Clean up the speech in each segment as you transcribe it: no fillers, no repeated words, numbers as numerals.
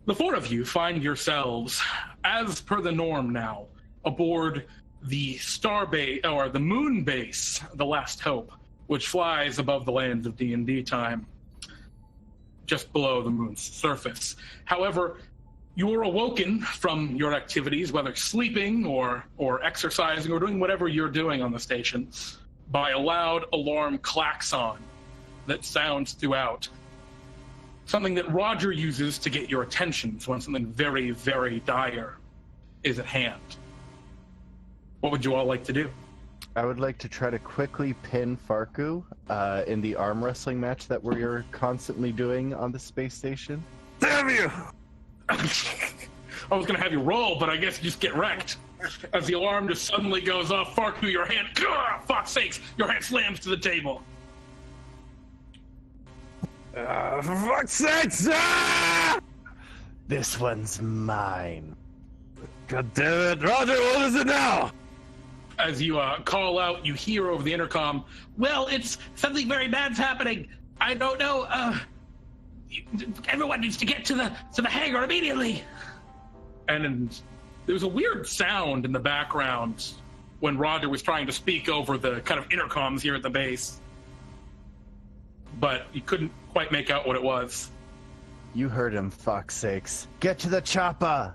The four of you find yourselves, as per the norm now, aboard the star base, or the moon base, the Last Hope, which flies above the lands of DnDTime, just below the moon's surface. However, you were awoken from your activities, whether sleeping or exercising or doing whatever you're doing on the station, by a loud alarm klaxon that sounds throughout. Something that Roger uses to get your attention when something very, very dire is at hand. What would you all like to do? I would like to try to quickly pin Farku in the arm wrestling match that we're constantly doing on the space station. Damn you! I was going to have you roll, but I guess you just get wrecked. As the alarm just suddenly goes off, Farku, your hand, Fawkes Sakes, your hand slams to the table. For fuck's sakes! Ah! This one's mine. God damn it. Roger, what is it now? As you call out, you hear over the intercom, well, it's something very bad's happening. I don't know. Everyone needs to get to the hangar immediately. And there was a weird sound in the background when Roger was trying to speak over the kind of intercoms here at the base. But you couldn't quite make out what it was. You heard him, Fawkes Sakes. Get to the chopper!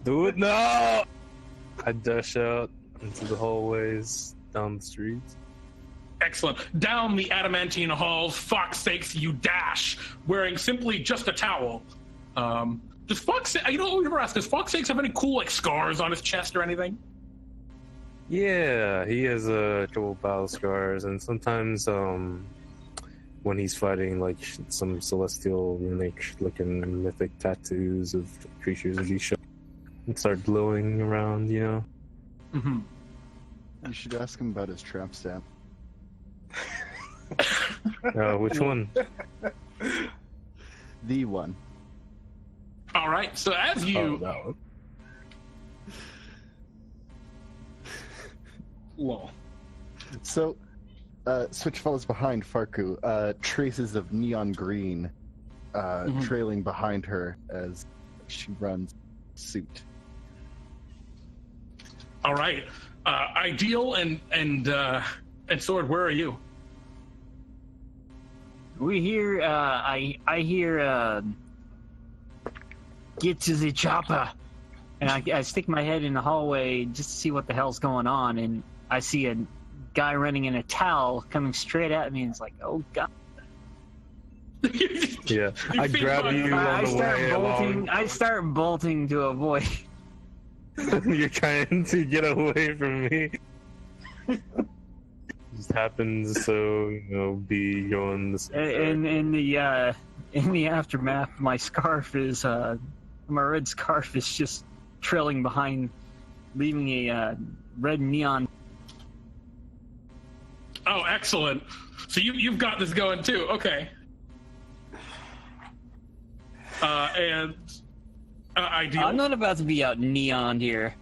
Do it now! I dash out into the hallways, down the streets. Excellent. Down the adamantine halls, Fawkes Sakes, you dash, wearing simply just a towel. Does Fawkes, you know, we never asked, does Fawkes Sakes have any cool, like, scars on his chest or anything? Yeah, he has a couple battle scars, and sometimes when he's fighting like some celestial looking mythic tattoos of creatures as he show and start glowing around, you know. Mm-hmm. You should ask him about his tramp stamp. Which one? The one. All right, so as you... that one. Lol. So, Switch follows behind Farku, traces of neon green trailing behind her as she runs suit. All right. Ideal and Sword, where are you? We hear, I hear, get to the chopper. And I stick my head in the hallway just to see what the hell's going on, and I see a guy running in a towel coming straight at me, and it's like, oh god. Yeah, I grab you on the way along. I start bolting to avoid. You're trying to get away from me. Just happens so, you know, be going the same in the aftermath, my scarf is my red scarf is just trailing behind, leaving a red neon. Oh, excellent. So you've got this going too. Okay. And ideal. I'm not about to be out neon here.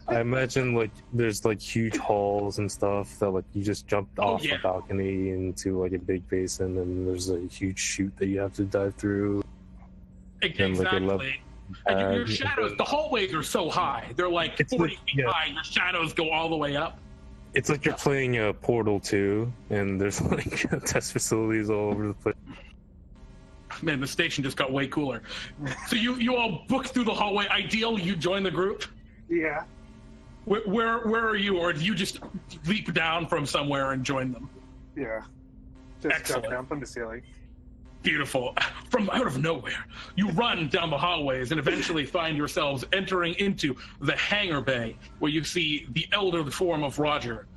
I imagine like there's like huge halls and stuff that like you just jumped off a balcony into like a big basin, and there's a huge chute that you have to dive through. Exactly. And your shadows, the hallways are so high. They're like 40 feet high. Your shadows go all the way up. It's like you're playing a Portal 2, and there's like test facilities all over the place. Man, the station just got way cooler. So you all book through the hallway. Ideal, you join the group? Yeah. Where are you, or do you just leap down from somewhere and join them? Yeah. Just Excellent. jump down from the ceiling. Beautiful. From out of nowhere, you run down the hallways and eventually find yourselves entering into the hangar bay, where you see the elder form of Roger.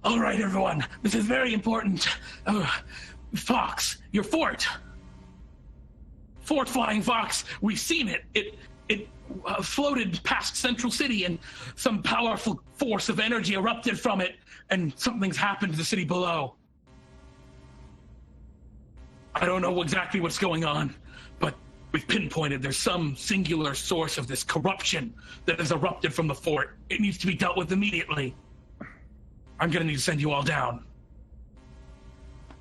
All right, everyone, this is very important. Fawkes, your fort. Fort Flying Fox, we've seen it. It floated past Central City, and some powerful force of energy erupted from it, and something's happened to the city below. I don't know exactly what's going on, but we've pinpointed there's some singular source of this corruption that has erupted from the fort. It needs to be dealt with immediately. I'm gonna need to send you all down.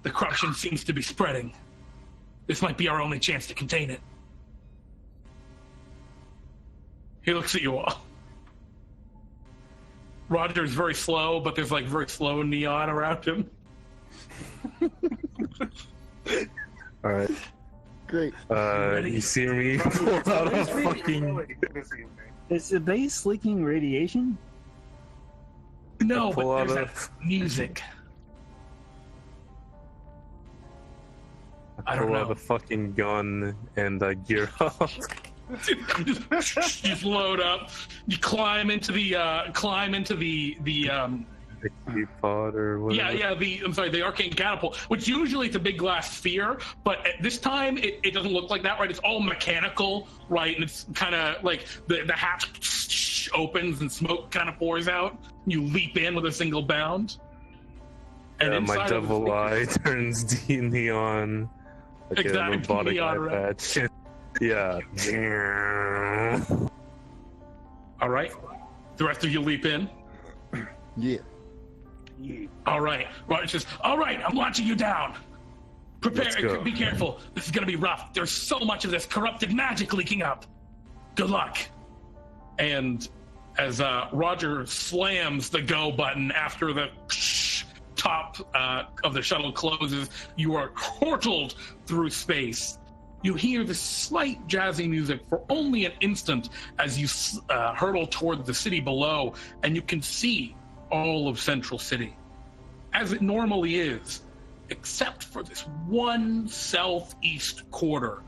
The corruption seems to be spreading. This might be our only chance to contain it. He looks at you all. Roger's very slow, but there's like very slow neon around him. All right. Great. You see me pull out a fucking... Is the base leaking radiation? No, pull but out there's that music. I don't pull out know. a fucking gun and gear up. You just load up. You climb into the The pod or whatever. the arcane catapult, which usually it's a big glass sphere, but at this time it doesn't look like that, right? It's all mechanical, right? And it's kind of like the hatch opens and smoke kind of pours out. You leap in with a single bound. And my inside of devil the- eye turns neon. Like Exactly, a robotic neon eye red. patch. Yeah. All right, the rest of you leap in. Yeah. All right, Roger says, all right, I'm launching you down. Let's Prepare, go. be careful. This is gonna be rough. There's so much of this corrupted magic leaking up. Good luck. And as Roger slams the go button after the top of the shuttle closes, you are hurtled through space. You hear the slight jazzy music for only an instant as you hurtle toward the city below, and you can see all of Central City, as it normally is, except for this one southeast quarter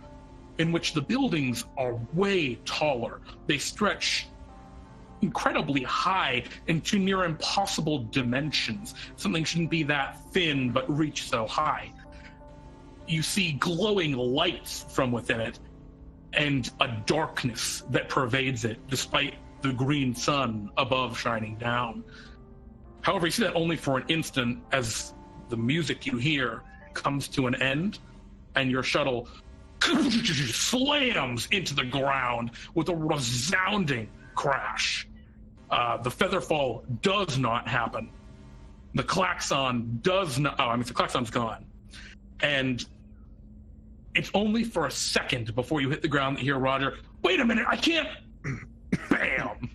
in which the buildings are way taller. They stretch incredibly high into near impossible dimensions. Something shouldn't be that thin but reach so high. You see glowing lights from within it and a darkness that pervades it despite the green sun above shining down. However, you see that only for an instant as the music you hear comes to an end and your shuttle slams into the ground with a resounding crash. The featherfall does not happen. The klaxon does not. The klaxon's gone. And it's only for a second before you hit the ground that you hear Roger, wait a minute, I can't. Bam.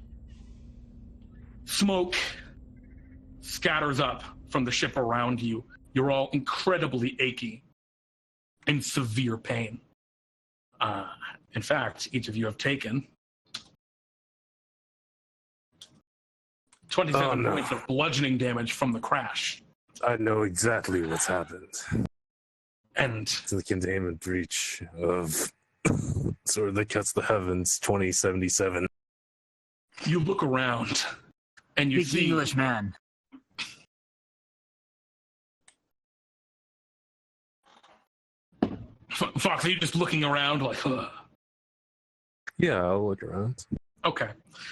Smoke scatters up from the ship around you. You're all incredibly achy, in severe pain. In fact, each of you have taken 27 points of bludgeoning damage from the crash. I know exactly what's happened. And It's the containment breach of Sword that Cuts the Heavens 2077. you look around and you Big see English man. Fox, are you just looking around like, ugh? Yeah, I'll look around. Okay.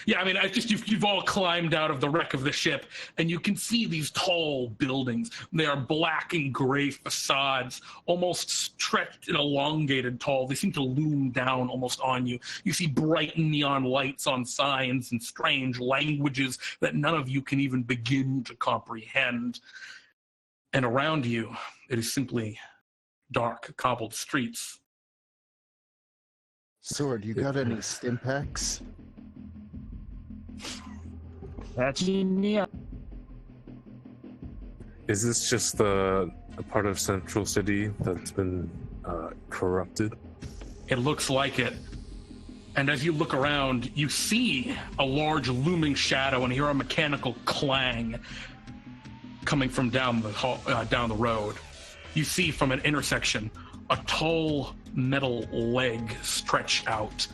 Yeah, I mean, I just you've all climbed out of the wreck of the ship, and you can see these tall buildings. They are black and gray facades, almost stretched and elongated tall. They seem to loom down almost on you. You see bright neon lights on signs and strange languages that none of you can even begin to comprehend. And around you, it is simply dark, cobbled streets. Sword, you got any stimpaks? That's yeah. Is this just a part of Central City that's been corrupted? It looks like it. And as you look around, you see a large looming shadow and hear a mechanical clang coming from down the road. You see from an intersection a tall metal leg stretch out.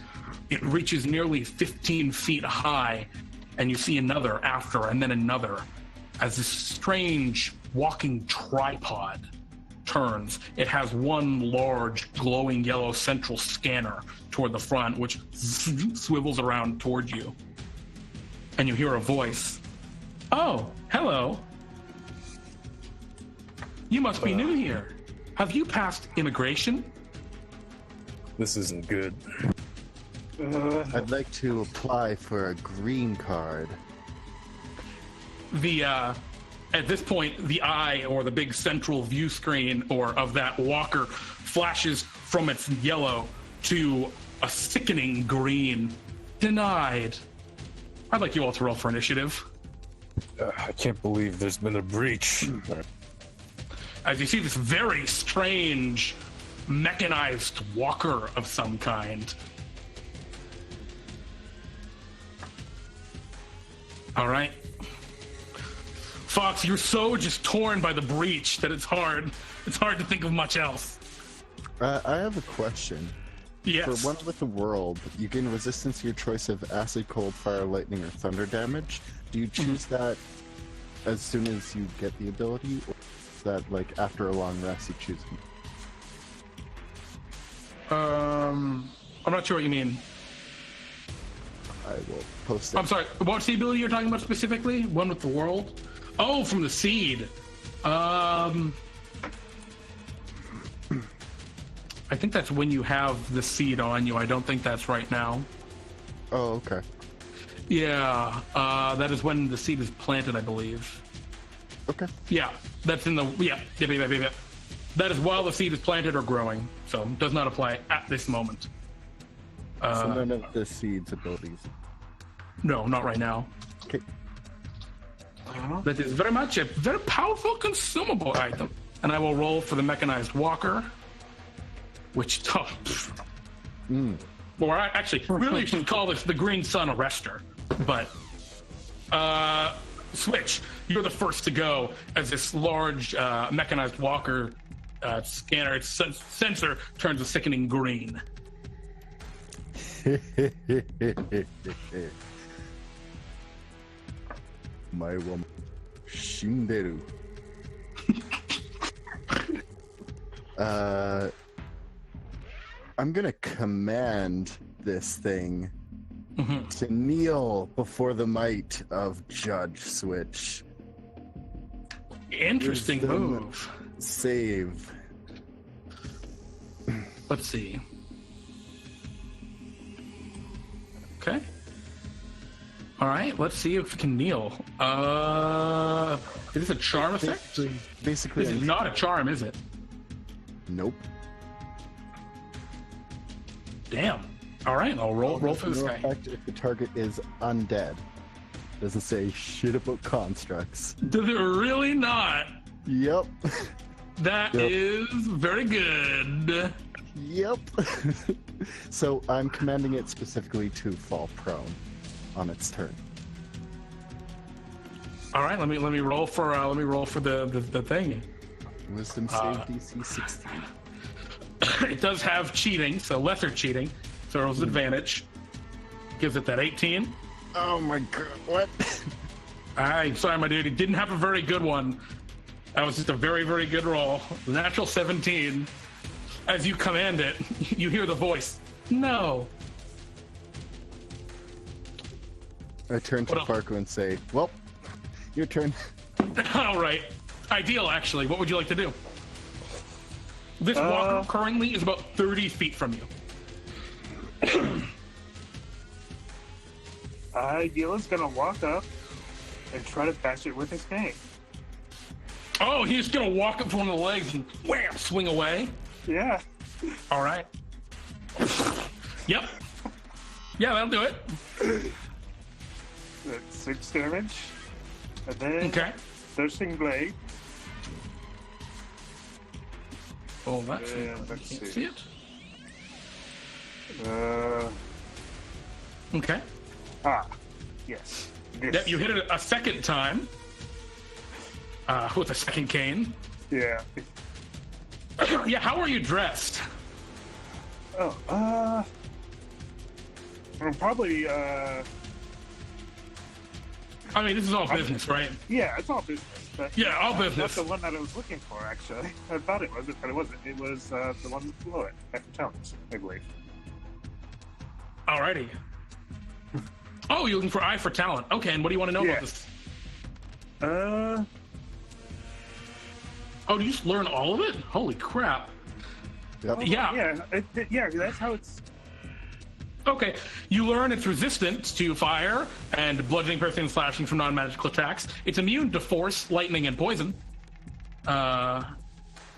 It reaches nearly 15 feet high, and you see another after, and then another, as this strange walking tripod turns. It has one large glowing yellow central scanner toward the front, which swivels around toward you. And you hear a voice. Oh, hello. You must be new here. Have you passed immigration? This isn't good. I'd like to apply for a green card. At this point, the eye or the big central view screen or of that walker flashes from its yellow to a sickening green. Denied. I'd like you all to roll for initiative. I can't believe there's been a breach. As you see this very strange mechanized walker of some kind. All right. Fawkes, you're so just torn by the breach that it's hard to think of much else. I have a question. Yes. For one with the world, you gain resistance to your choice of acid, cold, fire, lightning, or thunder damage. Do you choose that as soon as you get the ability, or is that like after a long rest you choose them? I'm not sure what you mean. I will post it. I'm sorry, what's the ability you're talking about specifically? One with the world? Oh, from the seed. I think that's when you have the seed on you. I don't think that's right now. Oh, okay. Yeah, that is when the seed is planted, I believe. Okay. Yeah, that's in the... Yeah. That is while the seed is planted or growing, so does not apply at this moment. So none of the seed's abilities. No, not right now. Okay. That is very much a very powerful consumable item. And I will roll for the mechanized walker, which... Well, I actually really should call this the Green Sun Arrestor, but... Switch, you're the first to go as this large mechanized walker scanner, its sensor turns a sickening green. My woman, Shinderu. I'm gonna command this thing to kneel before the might of Judge Switch. Interesting Wisdom move. Save. Let's see. Okay. All right, let's see if we can kneel. Is this a charm effect? Basically, This is not a charm, is it? Nope. Damn. All right, I'll roll for this No guy. effect if the target is undead. Doesn't say shit about constructs. Does it really not? Yep. That is very good. Yep. So I'm commanding it specifically to fall prone on its turn. All right, let me roll for the thing. Wisdom save DC 16. It does have cheating, so lesser cheating. Throws advantage. Gives it that 18. Oh my god, what? I'm sorry, my dude. He didn't have a very good one. That was just a very, very good roll. Natural 17. As you command it, you hear the voice. No. I turn to What else? Farco and say, well, your turn. All right. Ideal, actually. What would you like to do? This walker currently is about 30 feet from you. Gila's gonna walk up and try to bash it with his cane. Oh, he's going to walk up to one of the legs and wham, swing away. Yeah. All right. Yep. Yeah, that'll do it. That's 6 damage. And then Okay. Thirsting Blade. Oh, that's Yeah, I let's can't see. see it. Okay. Yes. Yep, you hit it a second time. With a second cane. Yeah. Yeah, how are you dressed? I'm probably, I mean, this is all business, right? yeah, it's all business. But Yeah, all That's business. the one that I was looking for, actually. I thought it was, but it wasn't. It was the one below it, at the talents, I believe. Alrighty. Oh, you're looking for eye for talent. Okay, and what do you want to know about Yeah. this? Uh, Oh, do you just learn all of it? Holy crap. Yep. Yeah. yeah, that's how it's. Okay, you learn it's resistant to fire and bludgeoning, piercing, and slashing from non-magical attacks. It's immune to force, lightning, and poison.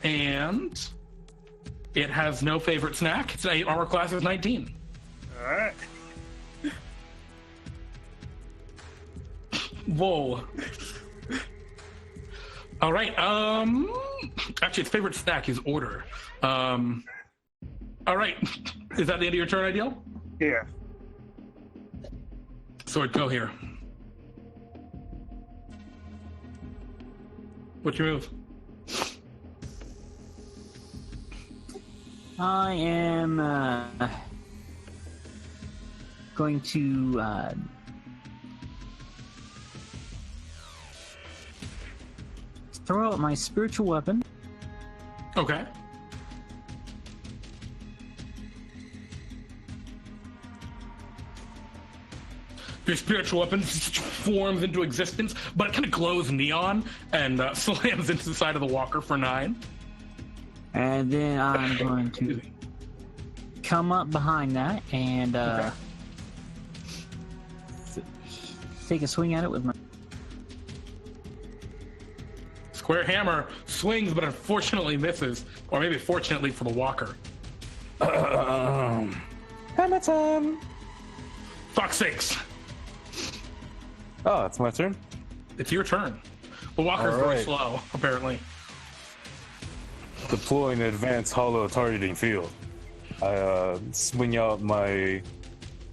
And It has no favorite snack. Its armor class is 19. All right. Whoa. All right. Actually, its favorite snack is order. All right. Is that the end of your turn, Ideal? Yeah. Sword Coheir. What's your move? I am going to throw out my spiritual weapon. Okay. Your spiritual weapon forms into existence, but it kind of glows neon and slams into the side of the walker for 9. And then I'm going to come up behind that and take a swing at it with my... Square hammer swings, but unfortunately misses. Or maybe fortunately for the walker. Hammer time! Fawkes Sakes. Oh, it's my turn? It's your turn. The walker's All very right. slow, apparently. Deploying advanced hollow targeting field. I swing out my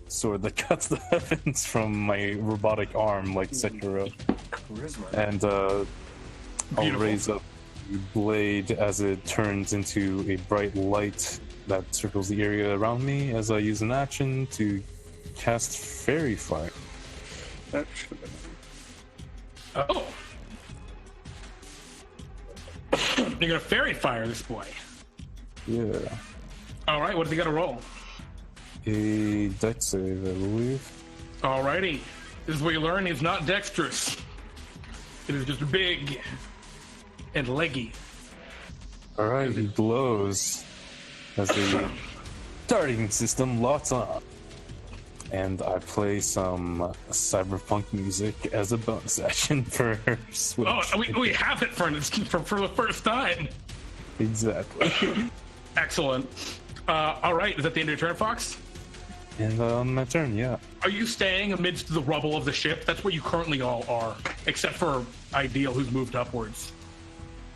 sword that cuts the heavens from my robotic arm like Sekiro. Charisma. And I'll Beautiful. raise up the blade as it turns into a bright light that circles the area around me as I use an action to cast Fairy Fire. That should have been. Oh. You're gonna fairy fire this boy. Yeah. All right, what does he got to roll? A dex save, I believe. Alrighty. This is where you learn he's not dexterous. It is just big and leggy. Alright, he glows as the darting system locks on. And I play some cyberpunk music as a bonus action for Switch. Oh, we have it for the first time. Exactly. Excellent. All right, is that the end of your turn, Fox? And on my turn, yeah. Are you staying amidst the rubble of the ship? That's where you currently all are, except for Ideal, who's moved upwards.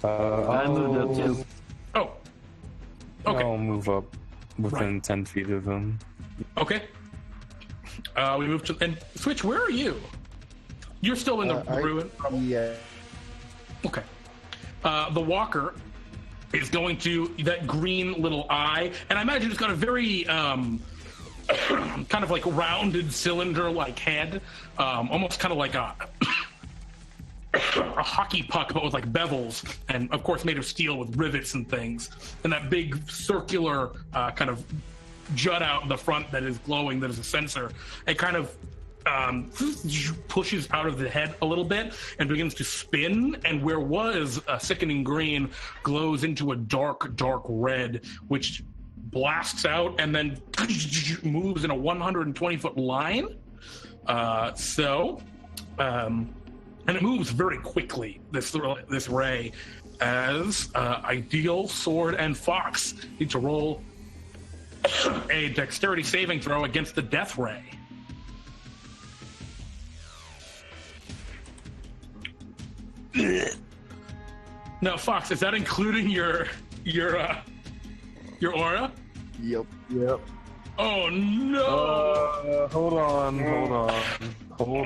I moved up too. Oh. Okay. I'll move up within 10 feet of him. Okay. We move to and Switch. Where are you? You're still in the ruin. Yeah. Okay. The walker is going to that green little eye, and I imagine it's got a very kind of like rounded cylinder-like head, almost kind of like a hockey puck, but with like bevels, and of course made of steel with rivets and things, and that big circular kind of jut out in the front that is glowing, that is a sensor. It kind of pushes out of the head a little bit and begins to spin, and where was a sickening green glows into a dark red, which blasts out and then moves in a 120-foot line. And it moves very quickly, this ray, as Ideal, Sword, and Fox need to roll a dexterity saving throw against the death ray. Now, Fox, is that including your aura? Yep. Oh no! Hold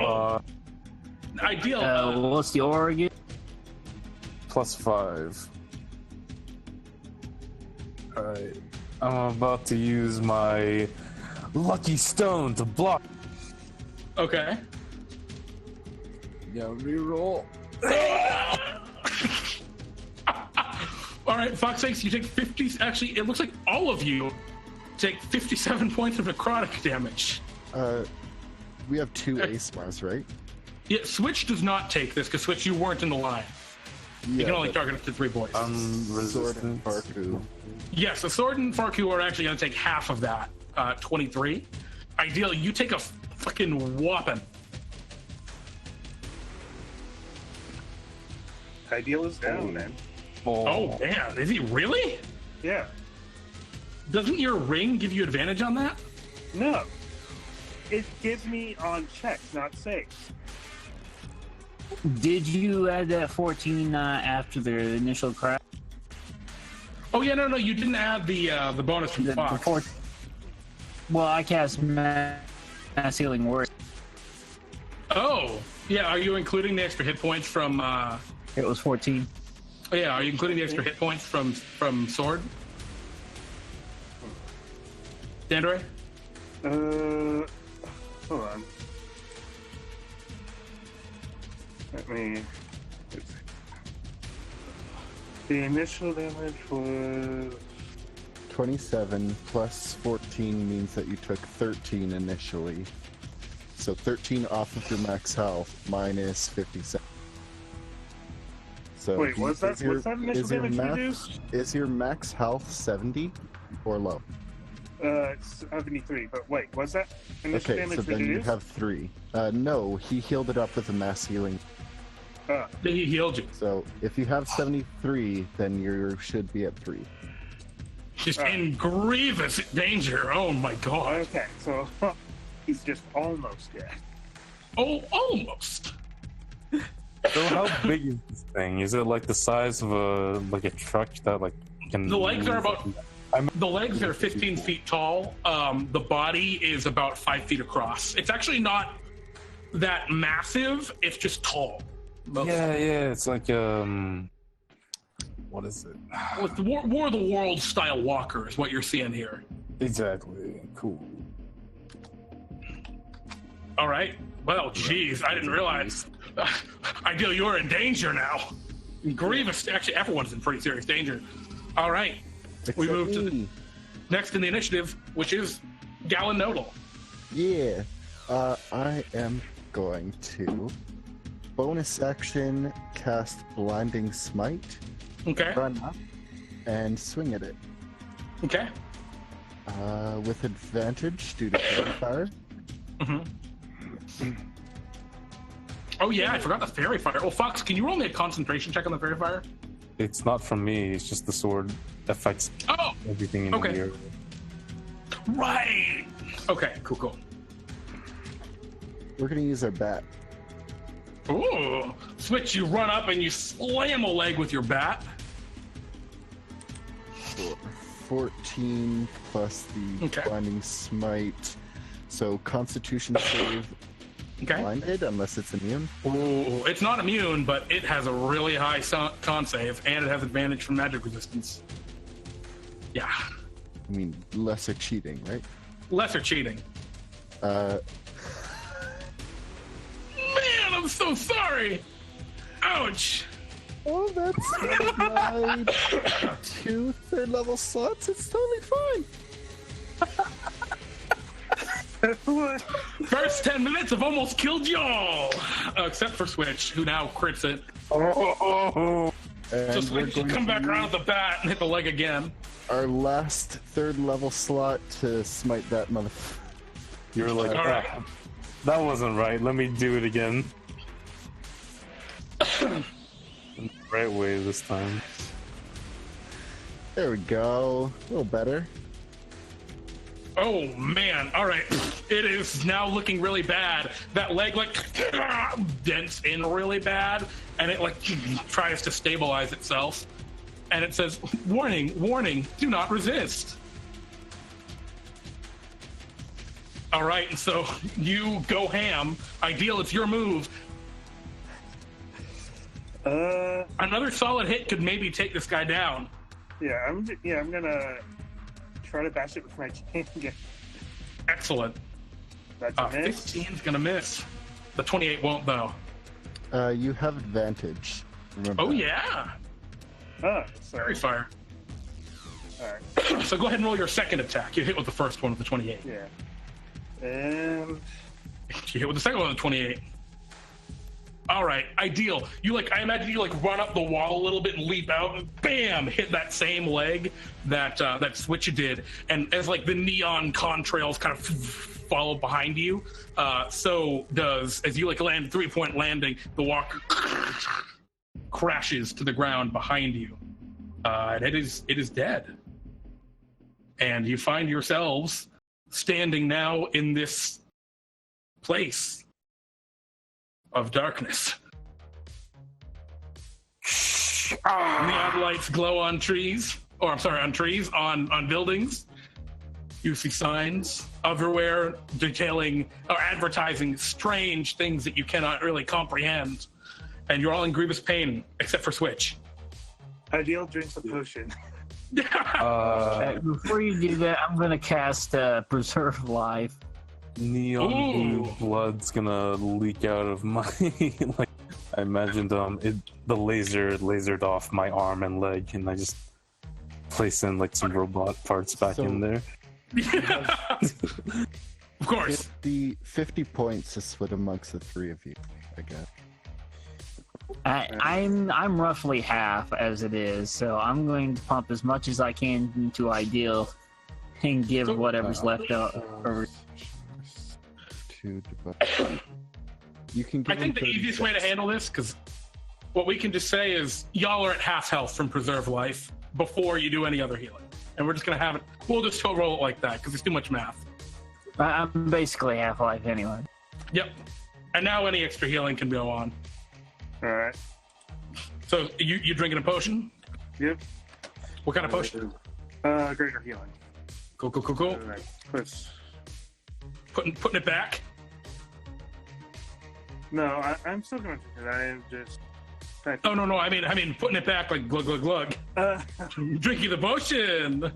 on. Ideal. What's the aura again? +5. Alright. I'm about to use my lucky stone to block. Okay. Yeah, reroll. All right, Fawkes Sakes, you take 50. Actually, it looks like all of you take 57 points of necrotic damage. We have 2 Aasimars, right? Yeah, Switch does not take this because Switch, you weren't in the line. You can only but target up to 3 boys. Sword and Farku. Yes, the Sword and Farku are actually going to take half of that, 23. Ideally, you take a fucking whopping. Ideal is down, man. Oh, man. Is he really? Yeah. Doesn't your ring give you advantage on that? No. It gives me on checks, not saves. Did you add that 14 after the initial crash? Oh yeah, no, you didn't add the bonus from Fawkes. Well, I cast mass healing word. Oh, yeah. Are you including the extra hit points from? It was 14. Oh, yeah. Are you including the extra hit points from sword? Dandre? Hold on. Let me. The initial damage was 27 plus 14 means that you took 13 initially. So 13 off of your max health minus 57. So wait. What's that initial damage reduced? Is your max health 70 or low? It's 73. But wait, was that initial damage so then reduced? you have 3. No, he healed it up with a mass healing. He healed you. So if you have 73, then you should be at 3. Just in grievous danger. Oh my god. Okay, so he's just almost dead. Oh, almost. So how big is this thing? Is it like the size of a truck that like can? The legs are about. The legs are 15 feet tall. The body is about 5 feet across. It's actually not that massive. It's just tall. Yeah. It's like what is it? With the War of the Worlds style walker is what you're seeing here. Exactly. Cool. All right. Well, geez, I didn't realize. Ideal, you're in danger now. Grievous. Actually, everyone's in pretty serious danger. All right. We move to the next in the initiative, which is Galanodel. Yeah. I am going to bonus action cast Blinding Smite. Okay. Run up and swing at it. Okay. With advantage due to fairy fire. Mm-hmm. Oh yeah, I forgot the fairy fire. Oh, Fawkes, can you roll me a concentration check on the fairy fire? It's not from me. It's just the sword affects everything in here. Right. Okay. Cool. We're gonna use our bat. Ooh. Switch. You run up and you slam a leg with your bat. 14 plus the Blinding Smite. So Constitution save. Blinded, unless it's immune. Ooh, it's not immune, but it has a really high con save, and it has advantage from magic resistance. Yeah. I mean, lesser cheating, right? Lesser cheating. Man, I'm so sorry. Ouch. Oh, that's my 2 third-level slots. It's totally fine. First 10 minutes have almost killed y'all, except for Switch, who now crits it. And so Switch can come back around with the bat and hit the leg again. Our last third-level slot to smite that motherfucker. You were like, right. That wasn't right. Let me do it again. In the right way this time. There we go. A little better. Oh man, all right. It is now looking really bad. That leg dents in really bad, and it tries to stabilize itself. And it says, warning, do not resist. All right, and so you go ham. Ideal, it's your move. Another solid hit could maybe take this guy down. Yeah, I'm gonna try to bash it with my chain again. Excellent. That's a miss. 15's gonna miss. The 28 won't though. You have advantage. Remember Oh that. yeah. Sorry. Fairy fire. Alright. So go ahead and roll your second attack. You hit with the first one with the 28. Yeah. And You hit with the second one with the 28. All right, ideal. I imagine you run up the wall a little bit and leap out and bam, hit that same leg that Switch did. And as the neon contrails kind of follow behind you, so does, as you land 3-point landing, the walker crashes to the ground behind you. And it is dead. and you find yourselves standing now in this place of darkness. Neon lights glow on trees, on buildings. You see signs everywhere detailing or advertising strange things that you cannot really comprehend. And you're all in grievous pain, except for Switch. Ideal drinks a potion. Before you do that, I'm going to cast Preserve Life. Neon blue blood's gonna leak out of my like. I imagined the laser lasered off my arm and leg, and I just place in like some robot parts back in there. Of course. The 50 points is split amongst the three of you, I guess. I'm roughly half as it is, so I'm going to pump as much as I can into Ideal and give whatever's left over. You can. I think the easiest way to handle this, because what we can just say is y'all are at half health from Preserve Life before you do any other healing, and we're just gonna have it. We'll just roll it like that because it's too much math. I'm basically half life anyway. Yep. And now any extra healing can go on. All right. So you drinking a potion? Yep. What kind of potion? Greater healing. Cool. All right. Putting it back. No, I'm still going to drink it. I am just. Oh no! I mean putting it back like glug glug glug. Drinking the potion.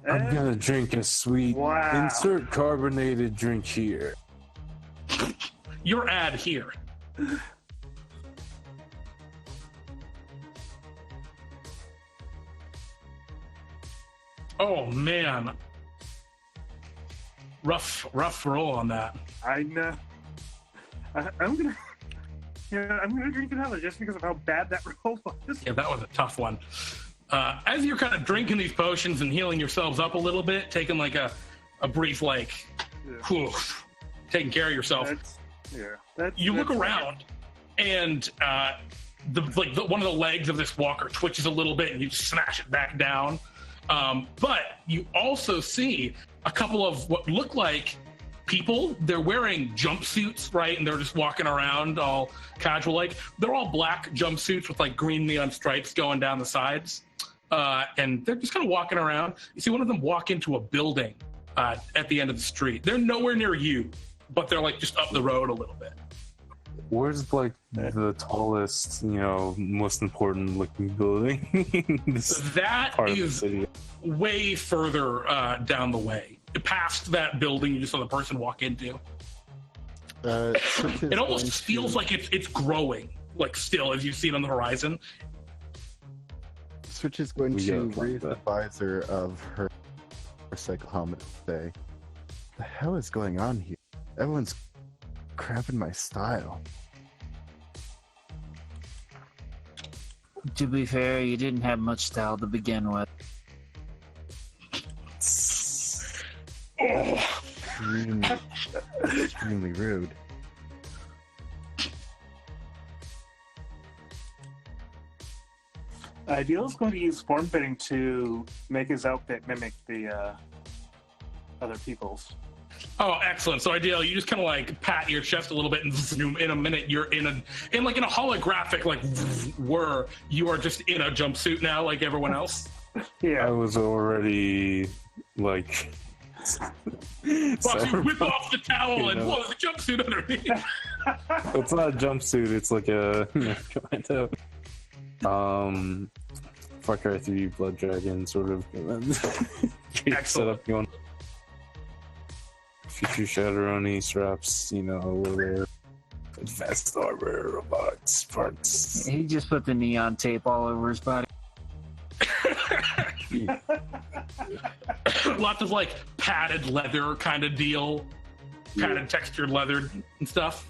I'm gonna drink a sweet. Wow. Insert carbonated drink here. Your ad here. Oh man. Rough roll on that. I know. I'm gonna drink another just because of how bad that roll was. Yeah, that was a tough one. As you're kind of drinking these potions and healing yourselves up a little bit, taking like a brief whew, taking care of yourself. You look around, and one of the legs of this walker twitches a little bit, and you smash it back down. But you also see a couple of what look like people. They're wearing jumpsuits, right? And they're just walking around all casual like. They're all black jumpsuits with like green neon stripes going down the sides. And they're just kind of walking around. You see one of them walk into a building at the end of the street. They're nowhere near you, but they're like just up the road a little bit. Where's like the tallest, most important looking building? That is way further down the way. Past that building you just saw the person walk into. It almost feels like it's growing, like still as you see it on the horizon. Switch is going to raise the visor of her motorcycle helmet and say, "The hell is going on here? Everyone's crapping my style." To be fair, you didn't have much style to begin with. Extremely rude. Ideal is going to use form fitting to make his outfit mimic the other people's. Oh, excellent. So Ideal, you just kind of like pat your chest a little bit and zoom in a minute. You're in a holographic whir. You are just in a jumpsuit now like everyone else. Yeah. I was already like Fox, you whip off the towel and whoa, there's a jumpsuit underneath. It's not a jumpsuit, it's like a kind of Far Cry 3 Blood Dragon sort of setup going. Future Shadowrunny straps, over advanced armor, robots, parts. He just put the neon tape all over his body. Lots of like padded leather kind of deal, padded textured leather and stuff.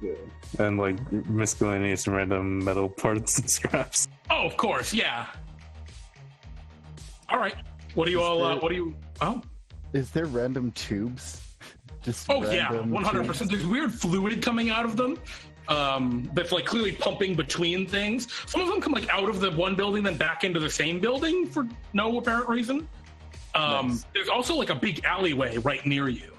Yeah. And like miscellaneous random metal parts and scraps. Oh, of course, yeah. All right. What do you Oh. Is there random tubes? Just yeah, 100%. There's weird fluid coming out of them. That's like clearly pumping between things. Some of them come like out of the one building, then back into the same building for no apparent reason. Nice. There's also like a big alleyway right near you.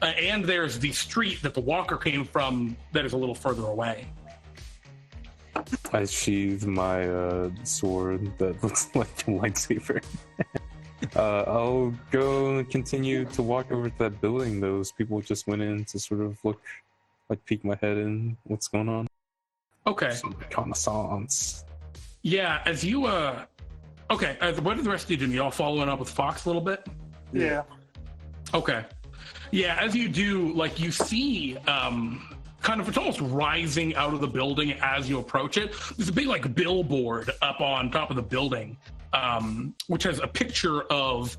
And there's the street that the walker came from that is a little further away. I sheathe my sword that looks like a lightsaber. I'll go and continue to walk over to that building those people just went in to sort of look, like peek my head in what's going on. Okay. Some reconnaissance. Yeah, as you, okay, what did the rest of you do? Y'all following up with Fawkes a little bit? Yeah. Okay. Yeah, as you do, like, you see, kind of, it's almost rising out of the building as you approach it. There's a big, like, billboard up on top of the building, which has a picture of,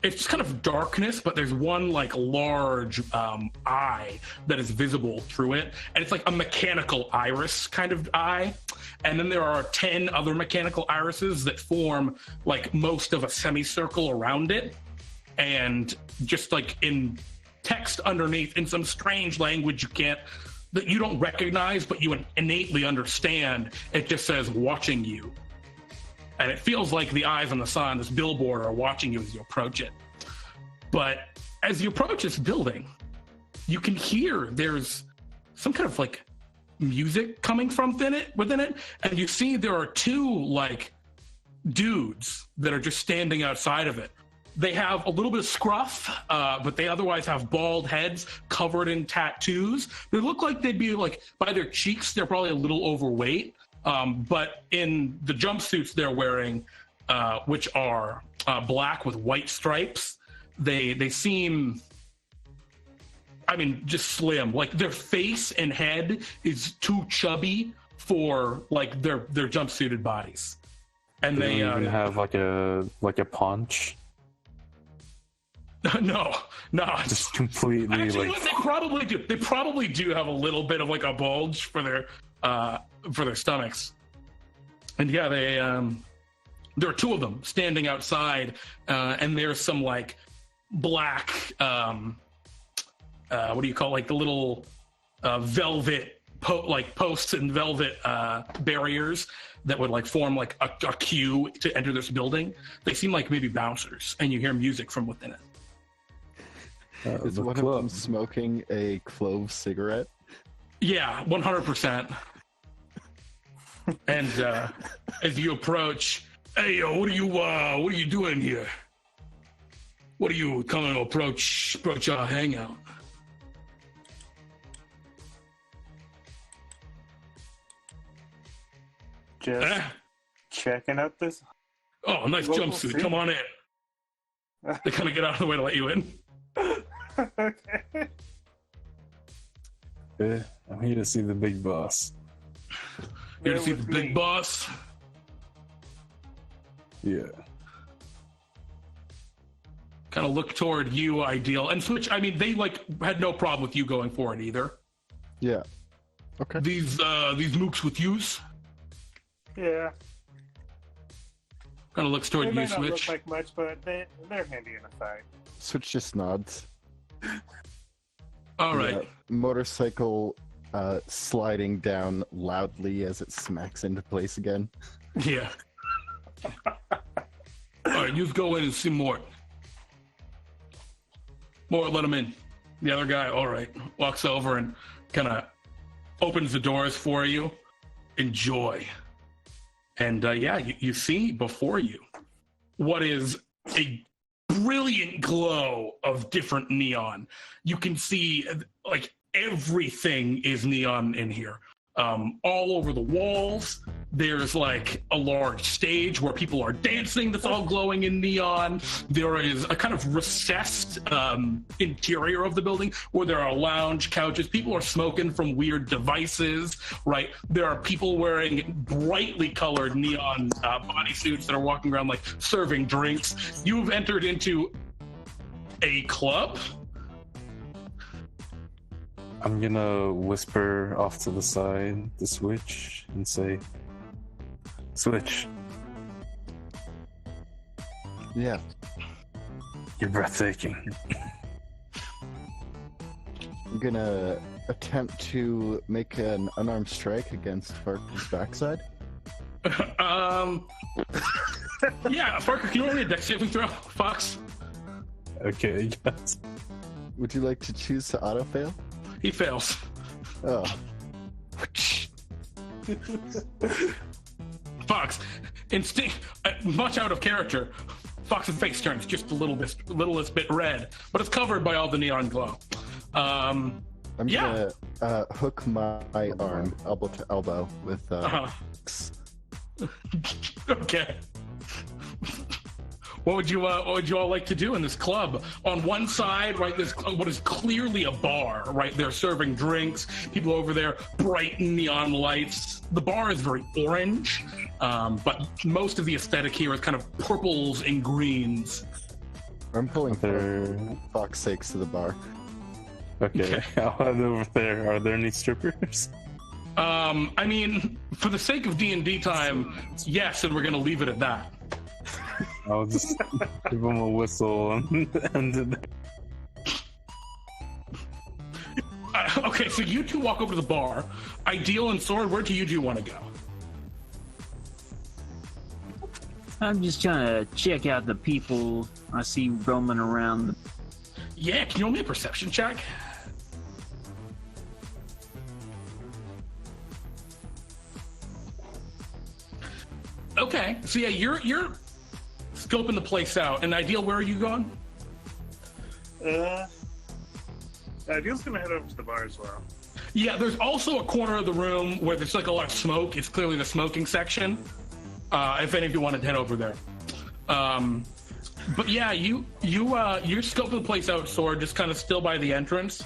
it's just kind of darkness, but there's one, like, large eye that is visible through it. And it's like a mechanical iris kind of eye. And then there are 10 other mechanical irises that form, like, most of a semicircle around it. And just, like, in text underneath, in some strange language that you don't recognize, but you innately understand, it just says, watching you. And it feels like the eyes on the sign on this billboard are watching you as you approach it. But as you approach this building, you can hear there's some kind of like music coming from within it. And you see there are two like dudes that are just standing outside of it. They have a little bit of scruff, but they otherwise have bald heads covered in tattoos. They look like they'd be like, by their cheeks, they're probably a little overweight. But in the jumpsuits they're wearing, which are black with white stripes, they seem, I mean, just slim. Like their face and head is too chubby for like their jumpsuited bodies. And they even have like a paunch. No. Just completely Actually, like. they probably do. They probably do have a little bit of like a bulge for their stomachs. And yeah, there are two of them standing outside, and there's some like black, what do you call like the little velvet posts and velvet barriers that would like form like a queue to enter this building. They seem like maybe bouncers, and you hear music from within it. Is one of them smoking a clove cigarette? Yeah, 100%. And as you approach, hey, what are you doing here? What are you coming to approach our hangout? Just checking out this. Oh, nice local jumpsuit. scene. Come on in. They kind of get out of the way to let you in. Okay. I'm here to see the big boss. Here to see the with big me. boss. Yeah. Kind of look toward you, Ideal. And Switch, I mean, they like had no problem with you going forward either. Yeah. Okay. These mooks with yous. Yeah. Kind of looks toward They you, may not Switch. look like much, but they're handy in a fight. Switch just nods. All right. Yeah, motorcycle sliding down loudly as it smacks into place again. Yeah. All right, you go in and see Mort. Mort, let him in. The other guy, all right, walks over and kind of opens the doors for you. Enjoy. And yeah, you see before you what is a brilliant glow of different neon. You can see like everything is neon in here. All over the walls, there's like a large stage where people are dancing that's all glowing in neon. There is a kind of recessed interior of the building where there are lounge couches. People are smoking from weird devices, right? There are people wearing brightly colored neon bodysuits that are walking around like serving drinks. You've entered into a club. I'm gonna whisper off to the side to Switch and say, Switch, Yeah. you're breathtaking. I'm gonna attempt to make an unarmed strike against Fawkes' backside. Yeah, Parker, can you roll me a dex saving throw, Fawkes? Okay, yes. Would you like to choose to auto fail? He fails. Oh. Fawkes, instinct, much out of character. Fox's face turns just littlest bit red, but it's covered by all the neon glow. I'm Yeah. gonna hook my arm elbow to elbow with Okay. What would you all like to do in this club? On one side, right, there's what is clearly a bar, right? They're serving drinks. People over there, bright neon lights. The bar is very orange, but most of the aesthetic here is kind of purples and greens. I'm pulling There. Fawkes Sakes to the bar. Okay, I'll head over there. Are there any strippers? I mean, for the sake of DnDTime, yes, and we're gonna leave it at that. I'll just give them a whistle and Okay, so you two walk over to the bar. Ideal and Sword, where do you two want to go? I'm just trying to check out the people I see roaming around. Yeah, can you roll me a perception check? Okay, so yeah, you're scoping the place out. And Ideal, where are you going? Ideal's gonna head over to the bar as well. Yeah, there's also a corner of the room where there's like a lot of smoke. It's clearly the smoking section. If any of you want to head over there. But yeah, you're scoping the place out, Sword, just kind of still by the entrance.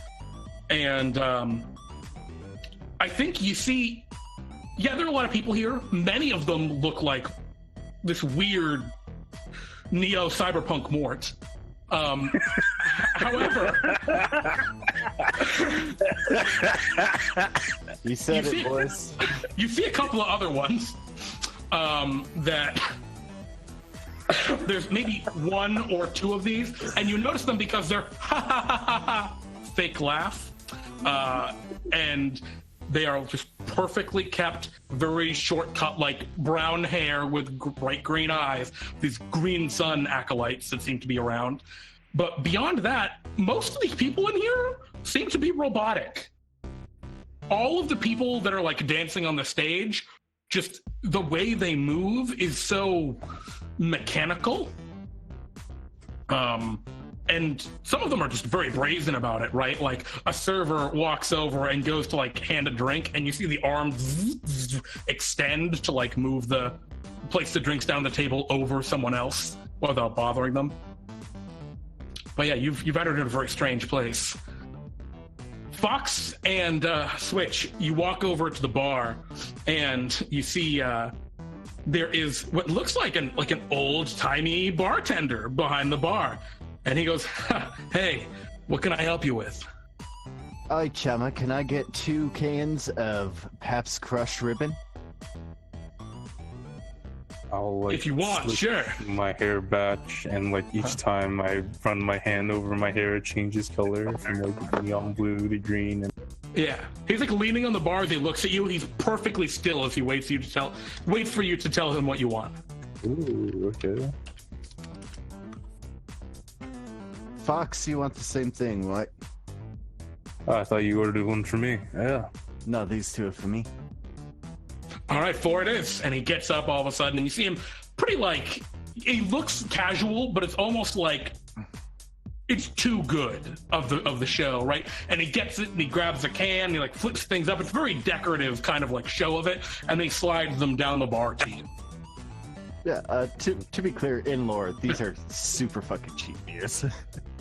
And I think you see, yeah, there are a lot of people here. Many of them look like this weird neo-cyberpunk Mort. However, You said You it, see- boys. you see a couple of other ones that there's maybe one or two of these, and you notice them because they're fake laugh, and they are just perfectly kept, very short cut, like brown hair with bright green eyes, these green sun acolytes that seem to be around. But beyond that, most of these people in here seem to be robotic. All of the people that are like dancing on the stage, just the way they move is so mechanical. And some of them are just very brazen about it, right? Like a server walks over and goes to like hand a drink, and you see the arm extend to like move place the drinks down the table over someone else without bothering them. But yeah, you've entered in a very strange place. Fawkes and Switch, you walk over to the bar, and you see there is what looks like an old-timey bartender behind the bar. And he goes, "Hey, what can I help you with?" Hi, Chama. Can I get 2 cans of Pabst Crush Ribbon? I'll like If you want, switch sure. my hair batch, and like each time I run my hand over my hair, it changes color from like neon blue to green. And Yeah, he's like leaning on the bar as he looks at you. He's perfectly still as he waits for you to tell him what you want. ooh, okay. Fawkes, you want the same thing, right? Oh, I thought you ordered one for me. Yeah. No, these 2 are for me. All right, 4 it is. And he gets up all of a sudden, and you see him pretty like, he looks casual, but it's almost like it's too good of the show, right? And he gets it, and he grabs a can, and he like flips things up. It's very decorative kind of like show of it, and then he slides them down the bar to you. Yeah, to be clear, in lore, these are super fucking cheap beers.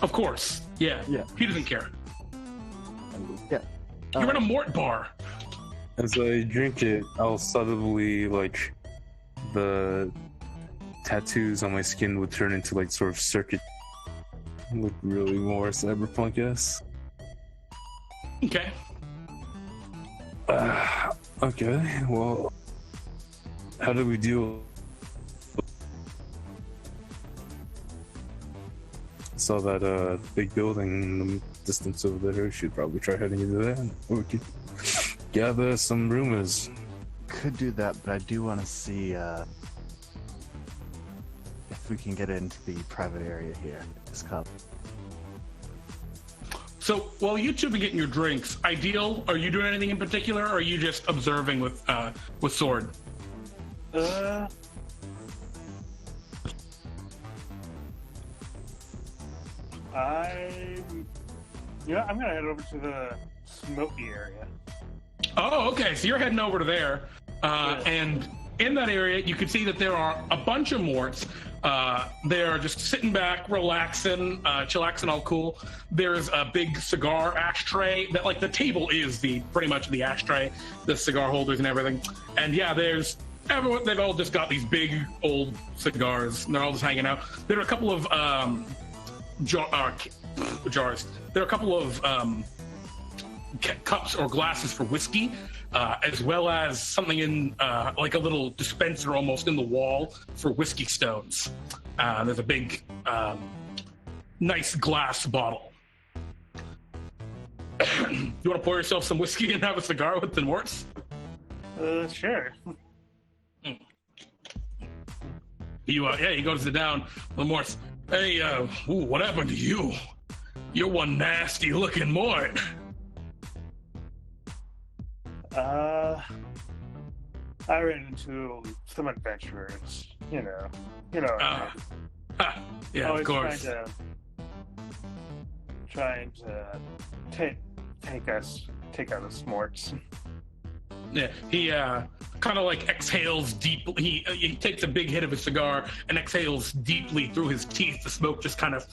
Of course, yeah. Yeah. He doesn't care. Yeah. You're in a Mort bar. As I drink it, I'll subtly like the tattoos on my skin would turn into like sort of circuit. Look really more cyberpunk-esque. Okay. Okay, well, how do we deal? Saw that big building in the distance over there. Should probably try heading into that. Or we could gather some rumors. Could do that, but I do want to see if we can get into the private area here. This cup. So while you two be getting your drinks, Ideal, are you doing anything in particular, or are you just observing with sword? I'm gonna head over to the smoky area. Oh, okay. So you're heading over to there, and in that area, you can see that there are a bunch of morts. They're just sitting back, relaxing, chillaxing, all cool. There's a big cigar ashtray that, like, the table is pretty much the ashtray, the cigar holders and everything. And yeah, there's everyone. They've all just got these big old cigars, and they're all just hanging out. There are a couple of jars. There are a couple of cups or glasses for whiskey, as well as something in like a little dispenser almost in the wall for whiskey stones. There's a big, nice glass bottle. You want to pour yourself some whiskey and have a cigar with the morts? Sure. He goes to down the morts. Hey, what happened to you? You're one nasty looking mort. I ran into some adventurers, you know. Yeah, of course. Trying to take out the smorts. Yeah, he kind of like exhales deeply. He takes a big hit of his cigar and exhales deeply through his teeth. The smoke just kind of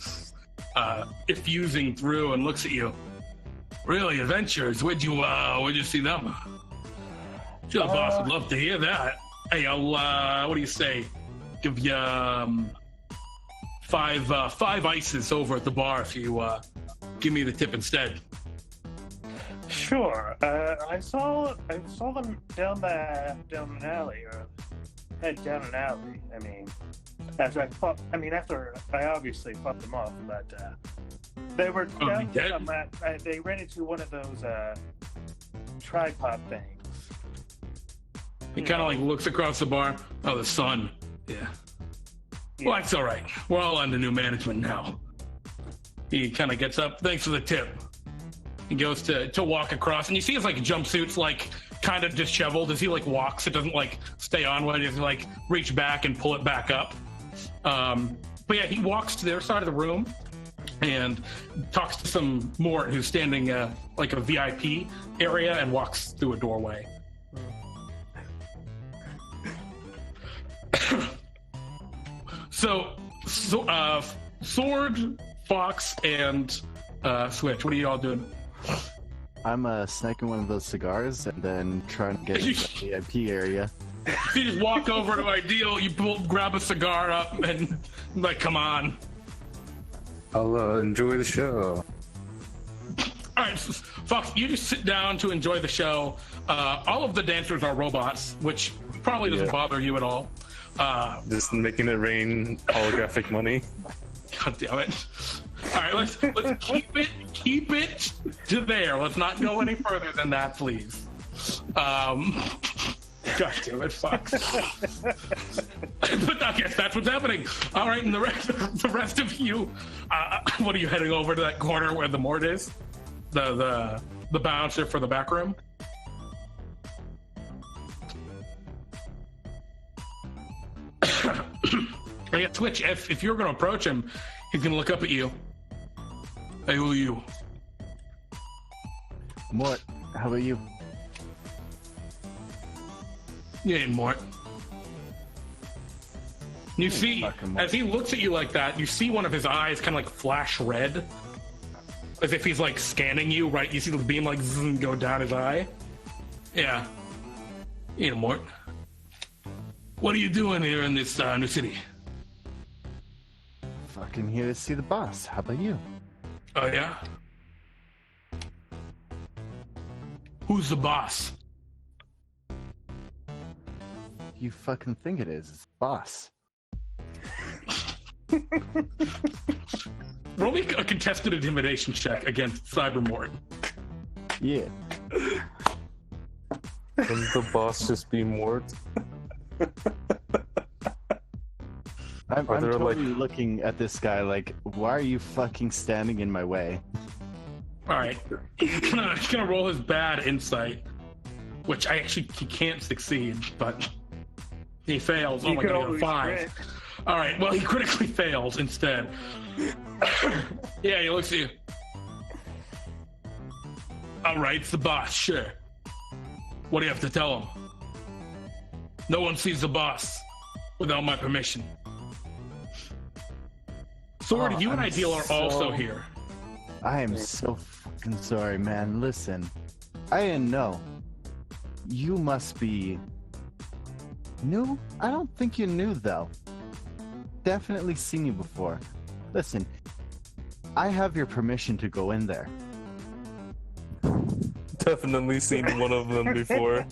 effusing through, and looks at you. Really, adventurers? Where'd you see them? Sure, the boss would love to hear that. Hey, I'll what do you say? Give you 5 ices over at the bar if you give me the tip instead. Sure. I saw them down an alley, or head down an alley. After I obviously fought them off, but they were down. They ran into one of those tripod things. He kind of like looks across the bar. Oh, the sun. Yeah. Well, that's all right. We're all under new management now. He kind of gets up. Thanks for the tip. He goes to walk across, and you see his like jumpsuit's like kind of disheveled as he like walks. It doesn't like stay on when he has to like reach back and pull it back up. But yeah, he walks to their side of the room and talks to some Mort who's standing like a VIP area and walks through a doorway. So, Sword, Fawkes, and Switch, what are you all doing? I'm snacking one of those cigars and then trying to get into the VIP area. You just walk over to Ideal, you grab a cigar up, and like, come on. I'll enjoy the show. All right, Fawkes, you just sit down to enjoy the show. All of the dancers are robots, which probably doesn't bother you at all. Just making it rain holographic money. God damn it. All right, let's keep it to there. Let's not go any further than that, please. God damn it, Fawkes. But I guess that's what's happening. All right, and the rest of you, what are you heading over to that corner where the Mort is? The bouncer for the back room? Yeah, Twitch, if you're going to approach him, he's going to look up at you. Hey, who are you? Mort, how about you? You ain't Mort. You see, as he looks at you like that, you see one of his eyes kind of like flash red. As if he's like scanning you, right? You see the beam like go down his eye. Yeah. You ain't Mort. What are you doing here in this new city? Fucking here to see the boss. How about you? Oh, yeah? Who's the boss? You fucking think it is. It's the boss. Roll me a contested intimidation check against Cybermort. Yeah. Wouldn't the boss just be Mort? I'm Are there, totally looking at this guy like, why are you fucking standing in my way? All right, he's gonna roll his bad insight, which he can't succeed, but he fails. Oh my god, he got a 5. Crit. All right, well he critically fails instead. Yeah, he looks at you. All right, it's the boss. Sure. What do you have to tell him? No one sees the boss without my permission. Sword, you and Ideal are also here. I am so fucking sorry, man. Listen, I didn't know. You must be new? I don't think you're new, though. Definitely seen you before. Listen, I have your permission to go in there. Definitely seen one of them before.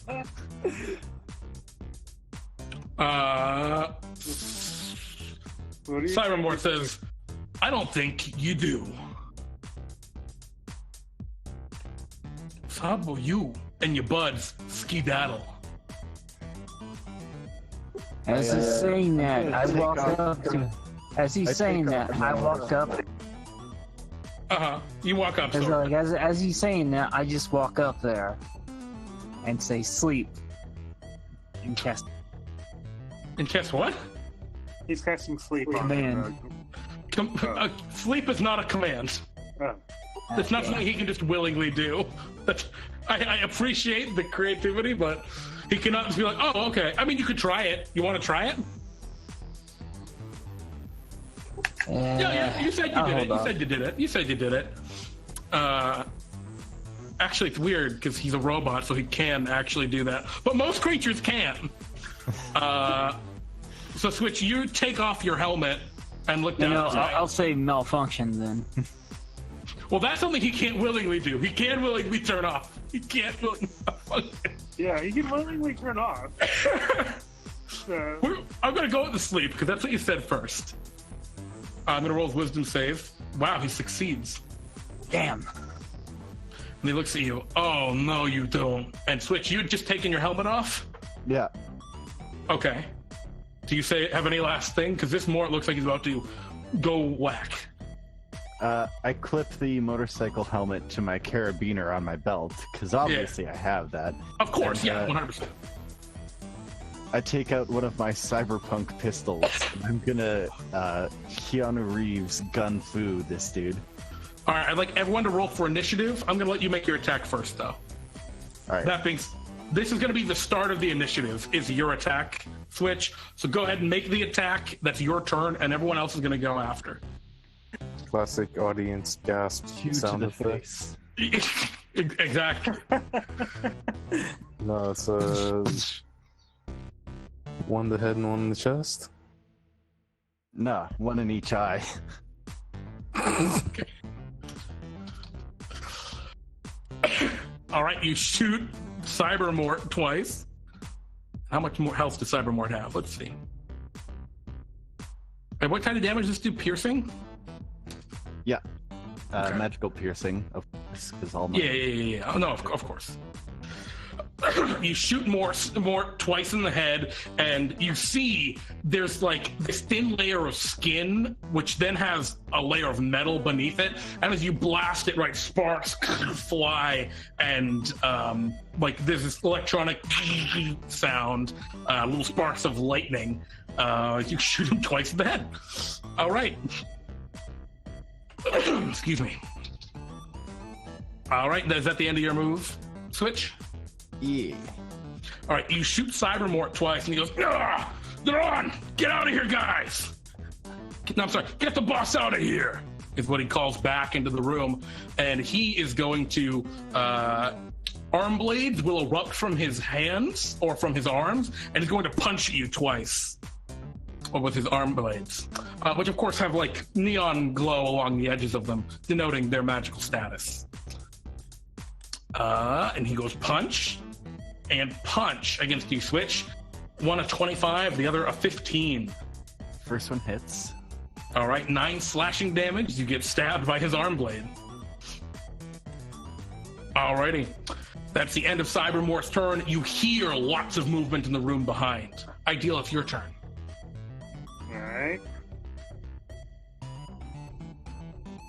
Cybermore says, I don't think you do. So how about you and your buds skedaddle? As he's saying that, I walk up to. As he's saying that, I walk up. You walk up. As, So. like, as he's saying that, I just walk up there and say sleep and cast And guess what? He's casting sleep on command. Sleep is not a command. Oh. It's not something he can just willingly do. I appreciate the creativity, but he cannot just be like, oh, okay. I mean, you could try it. You want to try it? Yeah, you said you did it. You said you did it. You said you did it. Actually, it's weird because he's a robot, so he can actually do that. But most creatures can. So, Switch, you take off your helmet and look down. I'll say malfunction then. Well, that's something he can't willingly do. He can willingly turn off. He can't willingly function. Yeah, he can willingly turn off. I'm going to go with the sleep because that's what you said first. I'm going to roll his wisdom save. Wow, he succeeds. Damn. And he looks at you. Oh, no, you don't. And Switch, you had just taken your helmet off? Yeah. Okay. Do you have any last thing? Because this Mort looks like he's about to go whack. I clip the motorcycle helmet to my carabiner on my belt, because obviously I have that. Of course, And, yeah, 100%. I take out one of my cyberpunk pistols. I'm gonna Keanu Reeves gun fu this dude. All right, I'd like everyone to roll for initiative. I'm going to let you make your attack first, though. All right. That being, this is going to be the start of the initiative, is your attack, Switch. So go ahead and make the attack. That's your turn, and everyone else is going to go after. Classic audience gasp Huge to sound the effect. face. Exactly. No, it's one in the head and one in the chest. Nah, one in each eye. Okay. All right, you shoot Cybermort twice. How much more health does Cybermort have? Let's see. And what kind of damage does this do? Piercing? Yeah. Okay. Magical piercing, of course, because all my... Yeah. Oh, no, of course. You shoot more twice in the head, and you see there's like this thin layer of skin, which then has a layer of metal beneath it. And as you blast it, right, sparks fly, and like there's this electronic sound, little sparks of lightning. You shoot him twice in the head. All right. Excuse me. All right, is that the end of your move, Switch? Yeah. All right, you shoot Cybermort twice, and he goes, "Ah, they're on! Get out of here, guys!" No, I'm sorry, get the boss out of here, is what he calls back into the room. And he is going to, arm blades will erupt from his hands, or from his arms, and he's going to punch you twice. Or with his arm blades, which of course have like neon glow along the edges of them, denoting their magical status. And he goes punch and punch against you, Switch. One a 25, the other a 15. First one hits. All right, 9 slashing damage. You get stabbed by his arm blade. Alrighty, that's the end of Cybermore's turn. You hear lots of movement in the room behind. Ideal, it's your turn. Alright.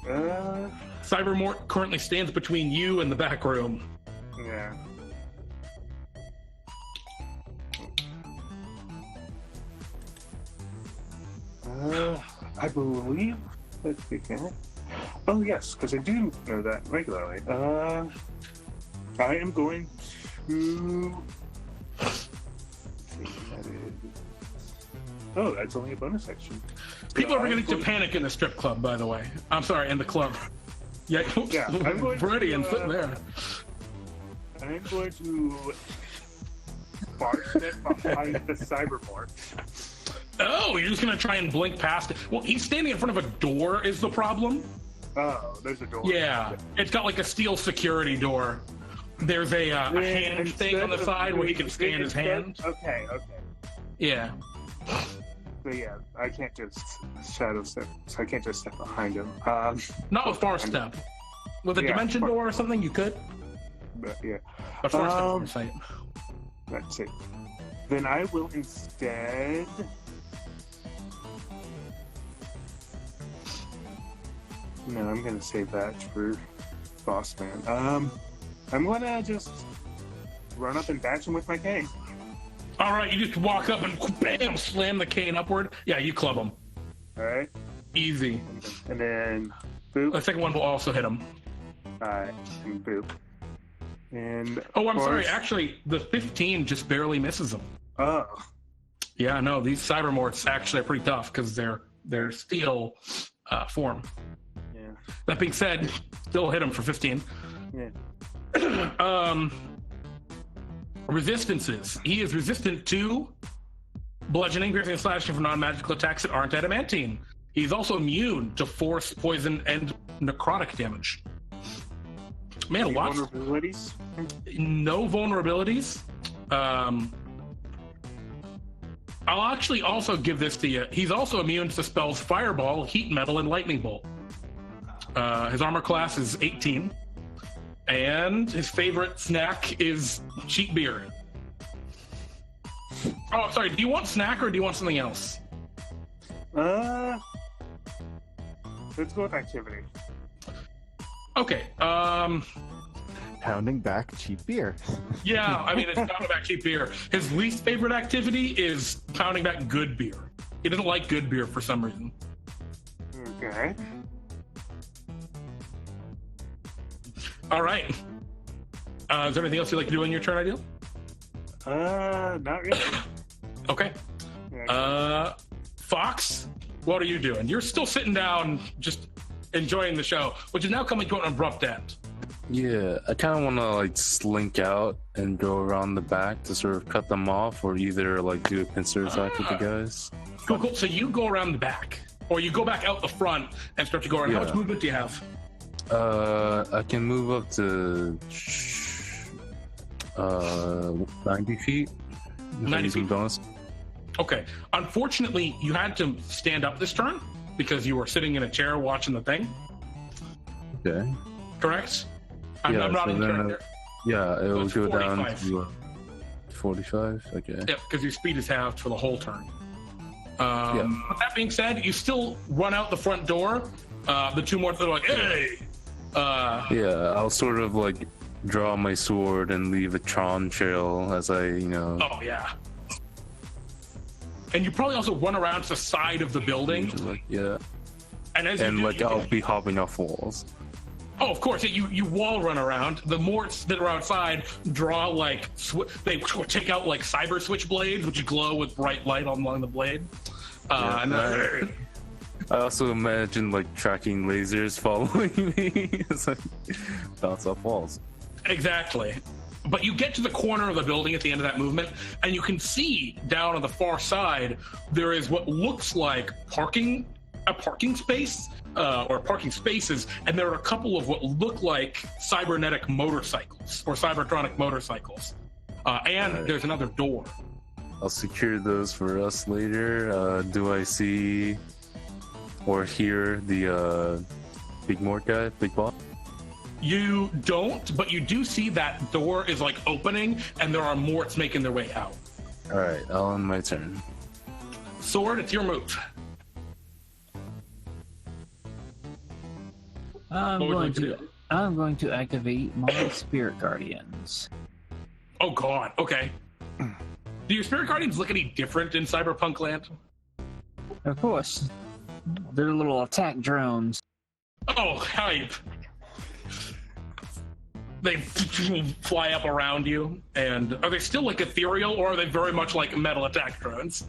Cybermort currently stands between you and the back room. Yeah. I believe. Let's see. Oh yes, because I do know that regularly. I am going to. Oh, that's only a bonus action. People are beginning to panic in the strip club, by the way. I'm sorry, in the club. Yeah, I'm going Freudian to, sitting there. I'm going to barge it behind the cybermort. Oh, you're just gonna try and blink past it. Well, he's standing in front of a door is the problem. Oh, there's a door. Yeah, it's got like a steel security door. There's a hand thing on the side where he can scan his hand. Okay. Yeah. But yeah, I can't just shadow step, so I can't just step behind him. Not with far step. With a dimension door or something, you could. But yeah. But far step sight. That's it. Then I will instead. No, I'm gonna save that for Boss Man. I'm gonna just run up and bash him with my cane. All right, you just walk up and bam, slam the cane upward. Yeah, you club him. All right. Easy. And then boop. The second one will also hit him. And boop. And oh, I'm sorry. Actually, the 15 just barely misses him. Oh. Yeah, no, these cybermorts actually are pretty tough because they're steel form. Yeah. That being said, still hit him for 15. Yeah. Resistances. He is resistant to bludgeoning, piercing, and slashing for non-magical attacks that aren't adamantine. He's also immune to force, poison, and necrotic damage. Man, Any lots. vulnerabilities? No vulnerabilities. I'll actually also give this to you. He's also immune to the spells Fireball, Heat Metal, and Lightning Bolt. His armor class is 18. And his favorite snack is cheap beer. Oh, sorry. Do you want snack or do you want something else? Let's go with activity. Okay. Pounding back cheap beer. Yeah, I mean, it's pounding back cheap beer. His least favorite activity is pounding back good beer. He doesn't like good beer for some reason. Okay. All right. Is there anything else you'd like to do on your turn, Ideal? Not really. Okay. Fawkes, what are you doing? You're still sitting down, just enjoying the show, which is now coming to an abrupt end. Yeah, I kind of want to like slink out and go around the back to sort of cut them off, or either like do a pincer attack with the guys. Cool. So you go around the back, or you go back out the front and start to go around. Yeah. How much movement do you have? I can move up to 90 feet. 90 feet. Bonus. Okay. Unfortunately, you had to stand up this turn because you were sitting in a chair watching the thing. Okay. Correct? I'm not in character. Yeah, it will go 45. down to 45. Okay. Yep, because your speed is halved for the whole turn. With that being said, you still run out the front door. The two more that are like, hey! Yeah, I'll sort of like draw my sword and leave a Tron trail as I, Oh, yeah. And you probably also run around to the side of the building. Yeah. And as you do, I'll be hopping off walls. Oh, of course. Yeah, you wall run around. The morts that are outside draw like they take out like cyber switchblades, which glow with bright light along the blade. I also imagine like tracking lasers following me as I bounce off walls. Exactly. But you get to the corner of the building at the end of that movement, and you can see down on the far side there is what looks like a parking space. Or parking spaces, and there are a couple of what look like cybernetic motorcycles or cybertronic motorcycles. And there's another door. I'll secure those for us later. Do I see or hear the big mort guy, big boss? You don't, but you do see that door is like opening, and there are morts making their way out. All right, I'll end my turn. Sword, it's your move. I'm What would you going like to to. do? I'm going to activate my spirit guardians. Oh God. Okay. Do your spirit guardians look any different in Cyberpunk Land? Of course, they're little attack drones. Oh, hype. They fly up around you, and are they still like ethereal, or are they very much like metal attack drones?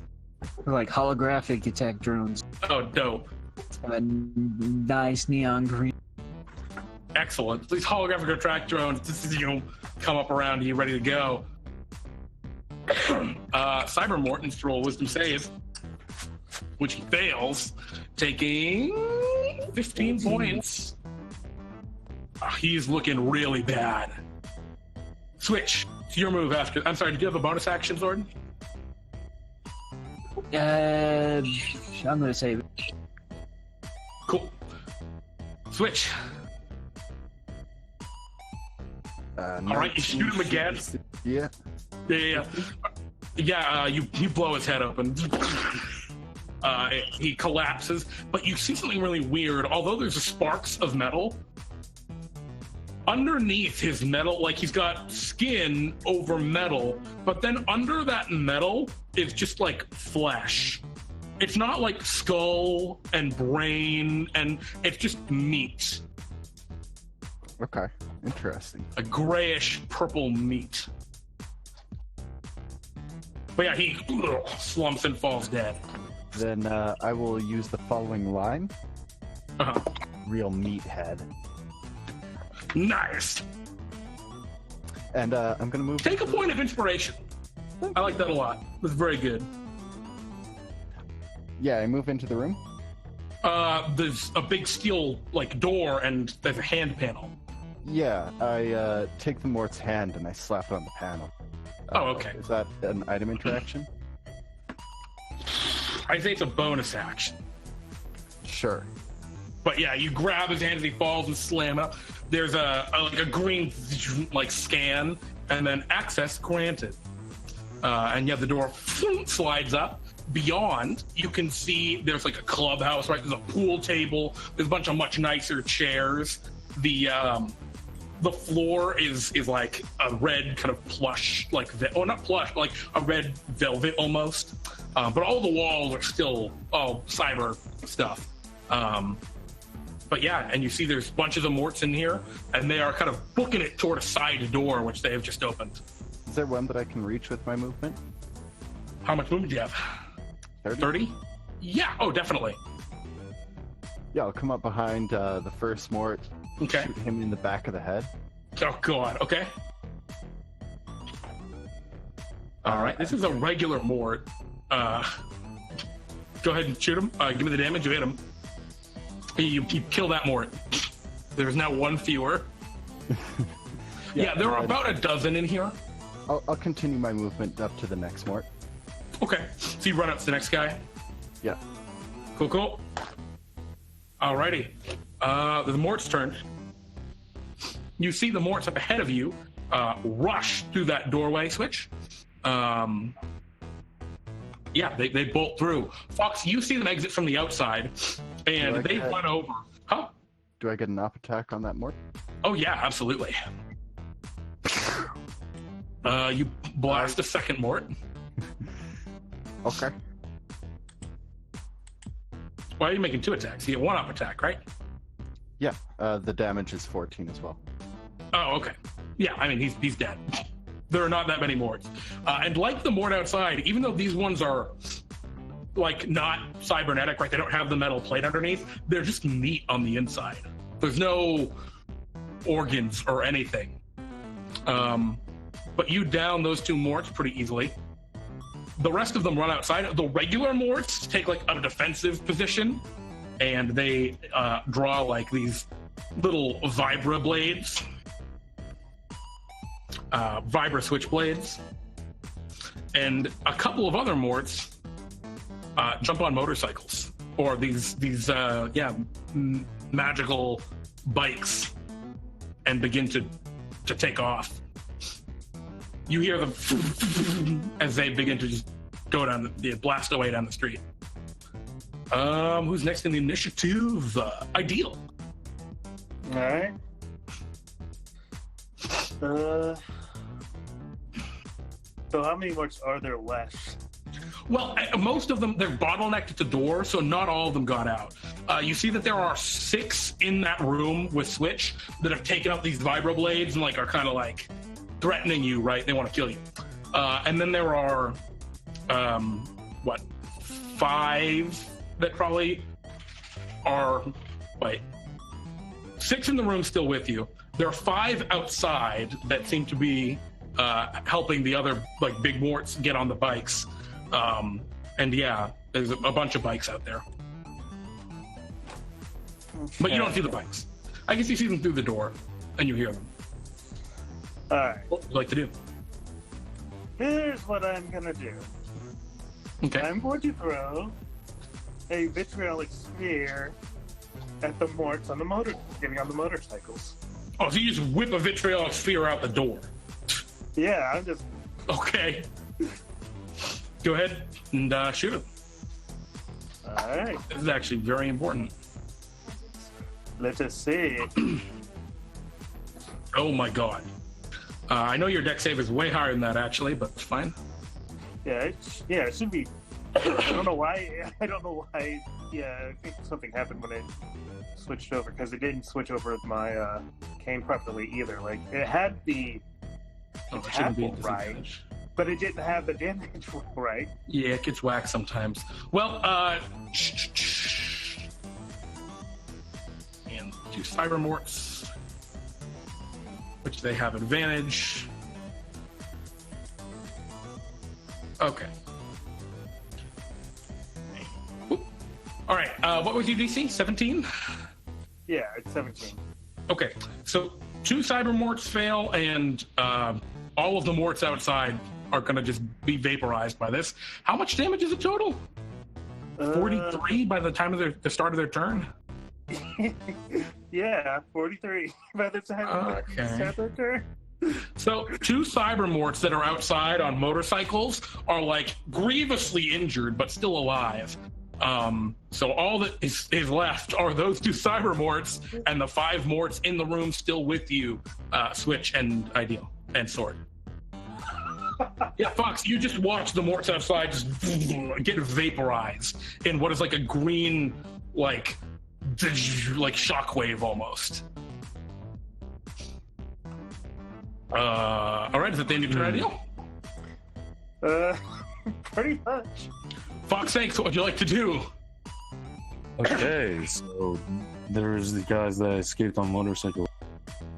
They're like holographic attack drones. Oh, dope. A nice neon green. Excellent. These holographic attack drones come up around you, ready to go. Cyber Morton's to roll wisdom save, which he fails, taking 15 points. He's looking really bad. Switch. It's your move after. I'm sorry, did you have a bonus action, Zord? I'm gonna save it. Cool. Switch. All right, you shoot him again. Yeah. Yeah, you blow his head open. He collapses, but you see something really weird. Although there's sparks of metal, underneath his metal, like he's got skin over metal, but then under that metal is just like flesh. It's not like skull and brain, and it's just meat. Okay. Interesting. A grayish purple meat. But yeah, he slumps and falls dead. Then I will use the following line. Uh-huh. Real meathead. Nice. And I'm gonna move. Take a point of inspiration. I like that a lot. That's very good. Yeah, I move into the room. There's a big steel like door, and there's a hand panel. Yeah, I take the Mort's hand and I slap it on the panel. Oh, okay. Is that an item interaction? I say it's a bonus action. Sure. But yeah, you grab his hand as he falls and slam it. There's a green like scan, and then access granted. And yeah, the door slides up. Beyond, you can see there's like a clubhouse, right? There's a pool table. There's a bunch of much nicer chairs. The floor is like a red kind of plush, like not plush, like a red velvet almost. But all the walls are still all cyber stuff. But yeah, and you see there's bunches of morts in here, and they are kind of booking it toward a side door, which they have just opened. Is there one that I can reach with my movement? How much movement do you have? 30? Yeah, oh, definitely. Yeah, I'll come up behind the first Mort, Okay. shoot him in the back of the head. Oh, God, okay. All right, this is a regular mort. Go ahead and shoot him. Give me the damage, you hit him. You kill that mort. There's now one fewer. Yeah, there are about a dozen in here. I'll continue my movement up to the next Mort. Okay, so you run up to the next guy. Yeah. Cool. Alrighty. The Mort's turn. You see the Morts up ahead of you rush through that doorway switch. Yeah, they bolt through. Fawkes, you see them exit from the outside, and they run over. Huh? Do I get an up attack on that Mort? Oh, yeah, absolutely. You blast a second Mort. Okay. Why are you making 2 attacks? You get 1 up attack, right? Yeah, the damage is 14 as well. Oh, okay. Yeah, I mean, he's dead. There are not that many Morts. And like the Mort outside, even though these ones are, like, not cybernetic, right? They don't have the metal plate underneath. They're just meat on the inside. There's no organs or anything. But you down those 2 Morts pretty easily. The rest of them run outside. The regular Morts take, like, a defensive position, and they draw, like, these little Vibra blades. Vibra switchblades. And a couple of other Morts jump on motorcycles. Or these magical bikes and begin to take off. You hear them as they begin to just go down, blast away down the street. Who's next in the initiative? Ideal. Alright. So how many morts are there left? Well, most of them, they're bottlenecked at the door, so not all of them got out. You see that there are 6 in that room with Switch that have taken up these vibroblades and like are kind of like threatening you, right? They want to kill you. And then there are, 5 that probably are, 6 in the room still with you. There are 5 outside that seem to be helping the other like big morts get on the bikes. And yeah, there's a bunch of bikes out there. But you don't see the bikes. I guess you see them through the door, and you hear them. Alright. What would you like to do? Here's what I'm gonna do. Okay. I'm going to throw a vitriolic sphere at the morts on the getting on the motorcycles. Oh, so you just whip a vitriolic sphere out the door. Yeah, I'm just... Okay. Go ahead and shoot him. Alright. This is actually very important. Let us see. Oh my god. I know your deck save is way higher than that, actually, but it's fine. Yeah, it should be... I don't know why. Yeah, I think something happened when it switched over, because it didn't switch over with my cane properly either. Like, it had the It shouldn't be a right, disadvantage. but it didn't have the damage right. Yeah, it gets whacked sometimes. Well, and 2 Cybermorts, which they have advantage. Okay. Oop. All right. What was your DC? 17? Yeah, it's 17. Okay. So 2 Cybermorts fail, and all of the morts outside are going to just be vaporized by this. How much damage is it total? 43 by the time of the start of their turn? Yeah, 43 by the time they start their turn. So 2 Cybermorts that are outside on motorcycles are like grievously injured but still alive. So all that is left are those 2 Cybermorts and the 5 morts in the room still with you, Switch and Ideal and Sword. Yeah, Fawkes, you just watch the morts outside just get vaporized in what is like a green, like shockwave almost. All right, is that the end of your turn, Ideal? Pretty much. Fawkes Sakes, what would you like to do? Okay, so there's the guys that escaped on motorcycle.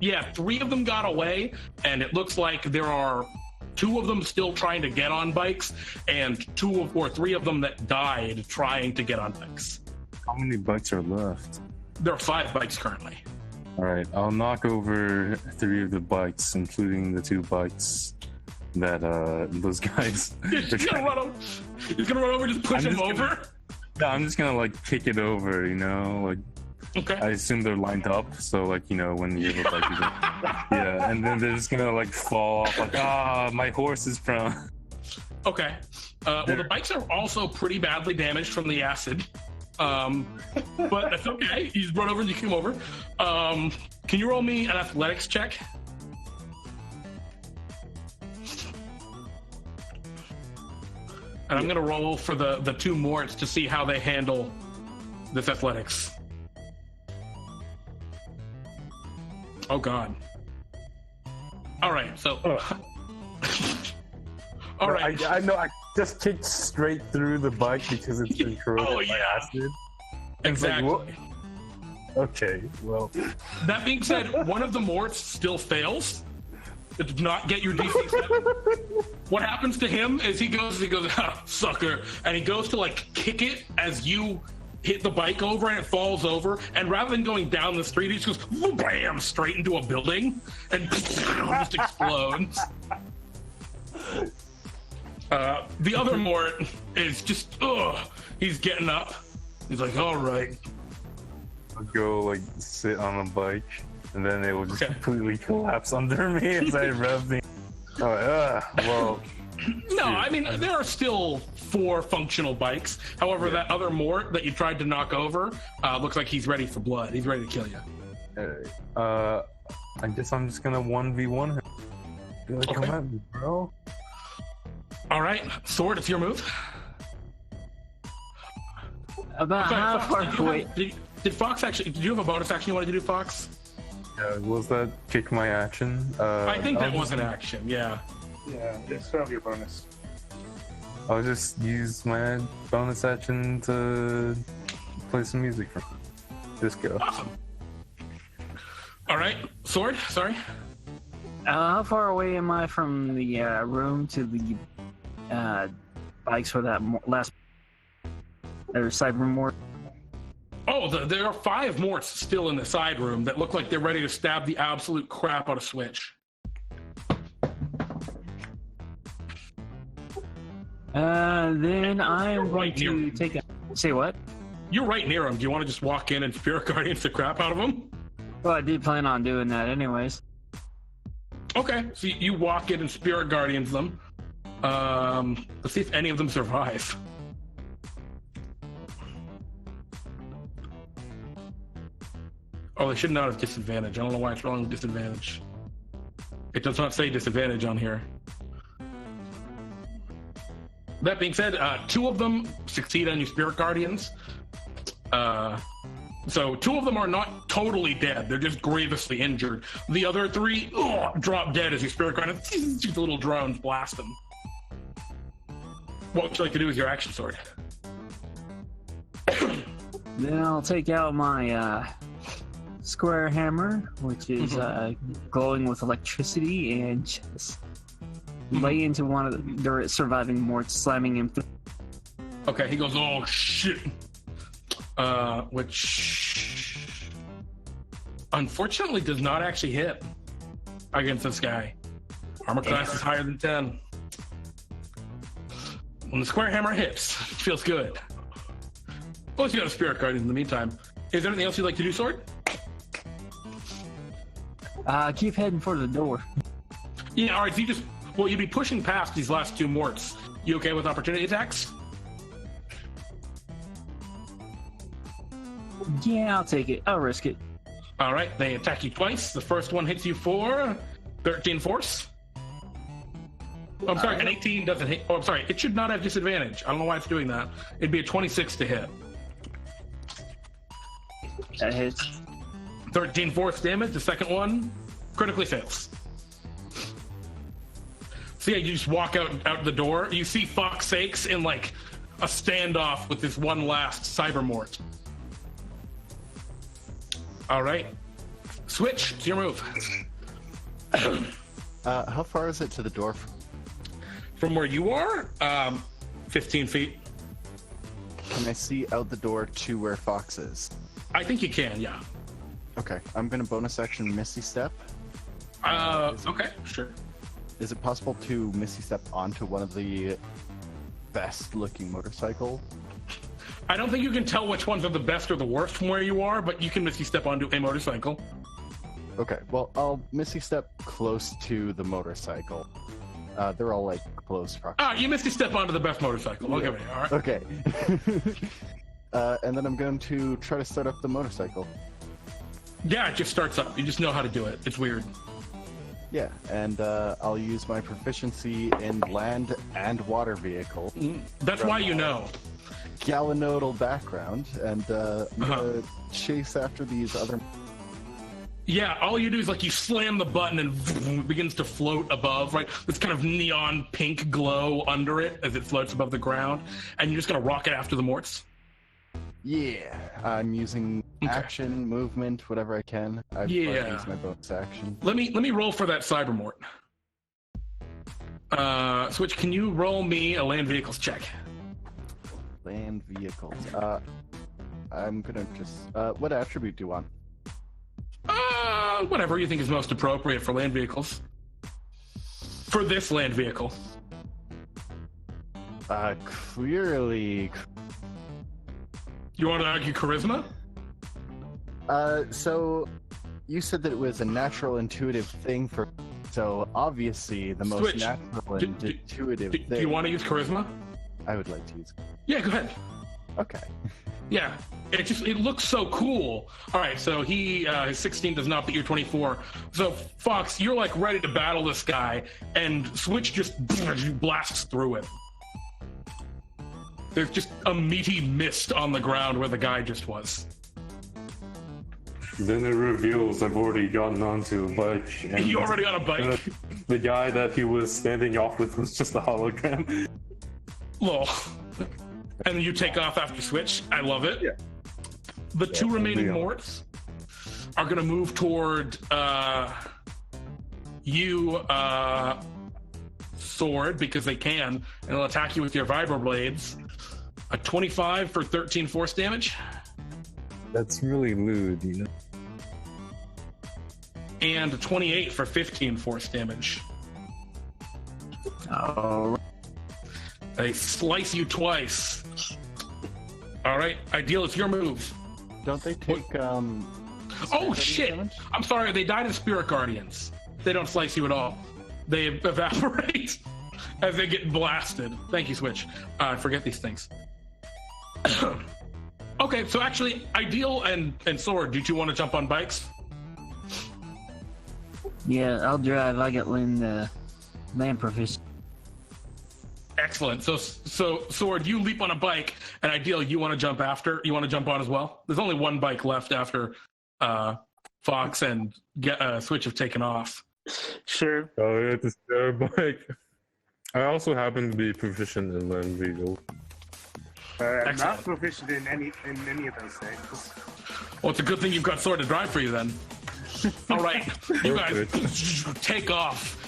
Yeah, 3 of them got away, and it looks like there are 2 of them still trying to get on bikes, and 2 or 3 of them that died trying to get on bikes. How many bikes are left? There are 5 bikes currently. All right, I'll knock over 3 of the bikes, including the 2 bikes that those guys. He's gonna run over. He's gonna run over, just push him over. No, I'm just gonna like kick it over, you know, like. Okay. I assume they're lined up, so like, you know, when you have a bike, you can, yeah, and then they're just gonna like fall off, like, my horse is prone. Okay. Well, the bikes are also pretty badly damaged from the acid. But that's okay. You just run over and you come over. Can you roll me an athletics check? And I'm gonna roll for the 2 morts to see how they handle this athletics. Oh god. All right, so. All right. I know. I just kicked straight through the bike because it's been corroded by acid. Exactly. Like, okay. Well. That being said, one of the morts still fails. It did not get your DC 7. What happens to him is he goes, ah, sucker, and he goes to like kick it as you hit the bike over and it falls over, and rather than going down the street, he just goes bam straight into a building and just explodes. The other mort is just he's getting up. He's like, all right. I'll go like sit on a bike, and then it will just completely collapse under me as I rev the. Well. No, I mean, there are still 4 functional bikes. However, that other mort that you tried to knock over looks like he's ready for blood. He's ready to kill you. I guess I'm just gonna 1v1 him. Like, come at me, bro. All right, sword. It's your move. About how far away? Did Fawkes actually? Did you have a bonus action you wanted to do, Fawkes? Was that kick my action? I think that was an action. Yeah. Yeah, it's still your bonus. I'll just use my bonus action to play some music for this go. Awesome. All right, sword. Sorry. How far away am I from the room to the bikes for that last or side room more? Oh, there are 5 morts still in the side room that look like they're ready to stab the absolute crap out of Switch. Then I am going to take a... Say what? You're right near him. Do you want to just walk in and Spirit Guardians the crap out of him? Well, I did plan on doing that anyways. Okay, so you walk in and Spirit Guardians them. Let's see if any of them survive. Oh, they should not have disadvantage. I don't know why it's wrong with disadvantage. It does not say disadvantage on here. That being said, 2 of them succeed on your Spirit Guardians. So 2 of them are not totally dead. They're just grievously injured. The other 3 drop dead as your Spirit Guardians, these little drones blast them. What would you like to do with your action sword? Then I'll take out my square hammer, which is glowing with electricity, and just lay into one of the surviving morts, slamming him through. Okay, he goes, oh shit. Which unfortunately does not actually hit against this guy. Armor class is higher than 10. When the square hammer hits, it feels good. Well, you got a Spirit Guardian in the meantime. Is there anything else you'd like to do, sword? Keep heading for the door. Yeah, all right. So you'd be pushing past these last 2 morts. You okay with opportunity attacks? Yeah, I'll take it. I'll risk it. All right. They attack you twice. The first one hits you for 13 force. Oh, I'm sorry, an 18 doesn't hit. Oh, I'm sorry. It should not have disadvantage. I don't know why it's doing that. It'd be a 26 to hit. That hits. 13 force damage. The second one critically fails. So yeah, you just walk out the door. You see Fawkes Sakes in like a standoff with this one last cybermort. All right, switch to your move. How far is it to the door? From where you are, 15 feet. Can I see out the door to where Fawkes is? I think you can, yeah. Okay, I'm gonna bonus action Misty Step. Okay, sure. Is it possible to Misty Step onto one of the best looking motorcycles? I don't think you can tell which ones are the best or the worst from where you are, but you can Misty Step onto a motorcycle. Okay, well, I'll Misty Step close to the motorcycle. They're all like close proximity. You Misty Step onto the best motorcycle. I'll give it. All right. Okay. And then I'm going to try to start up the motorcycle. Yeah, it just starts up. You just know how to do it. It's weird. Yeah, and I'll use my proficiency in land and water vehicle. That's why you know. Galanodel background, and I'm gonna chase after these other. Yeah, all you do is like you slam the button and it begins to float above, right? This kind of neon pink glow under it as it floats above the ground, and you're just gonna rocket after the morts. Yeah, I'm using action, movement, whatever I can. I've used my bonus action. Let me roll for that cybermort. Switch, can you roll me a land vehicles check? Land vehicles. I'm gonna just. What attribute do you want? Whatever you think is most appropriate for land vehicles. For this land vehicle. Clearly. You want to argue charisma? So you said that it was a natural intuitive thing for. So obviously the most Switch. natural and intuitive thing. Do you want to use charisma? I would like to use. Yeah, go ahead. Okay. Yeah, it looks so cool. All right, so his 16 does not beat your 24. So Fawkes, you're like ready to battle this guy, and Switch just blasts through it. There's just a meaty mist on the ground where the guy just was. Then it reveals I've already gotten onto a bike. And You already on a bike? The guy that he was standing off with was just a hologram. Lol. And then you take off after Switch. I love it. Yeah. The two remaining yeah. Morts are going to move toward you, Sword, because they can, and they'll attack you with your vibroblades. A 25 for 13 force damage. That's really lewd, you know? And a 28 for 15 force damage. Oh, They slice you twice. All right, Ideal, it's your move. Don't they take Oh shit! damage? I'm sorry, they died as Spirit Guardians. They don't slice you at all. They evaporate as they get blasted. Thank you, Switch. I forget these things. Okay, so actually, Ideal and Sword, do you two want to jump on bikes? yeah, I'll drive. I got land proficiency. Excellent. So Sword, you leap on a bike, and Ideal, you want to jump after? You want to jump on as well? There's only one bike left after Fawkes and Switch have taken off. Sure. Oh, yeah, it's their bike. I also happen to be proficient in land vehicle. I'm Excellent. not proficient in any of those things. Well, it's a good thing you've got Sword to drive for you then. All right, you guys take off,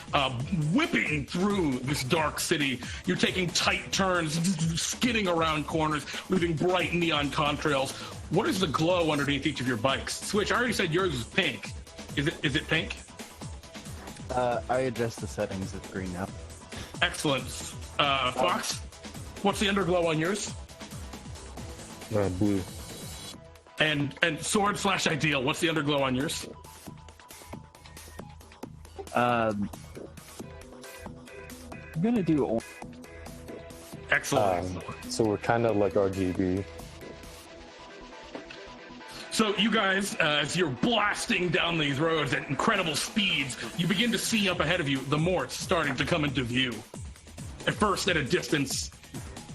whipping through this dark city. You're taking tight turns, skidding around corners, leaving bright neon contrails. What is the glow underneath each of your bikes? Switch, I already said yours is pink. Is it pink? I adjust the settings. It's green now. Excellent. Fawkes, what's the underglow on yours? Blue. And Sword / Ideal, what's the underglow on yours? I'm gonna do orange. Excellent. So we're kind of like RGB. So you guys, as you're blasting down these roads at incredible speeds, you begin to see up ahead of you the Morts starting to come into view. At first at a distance,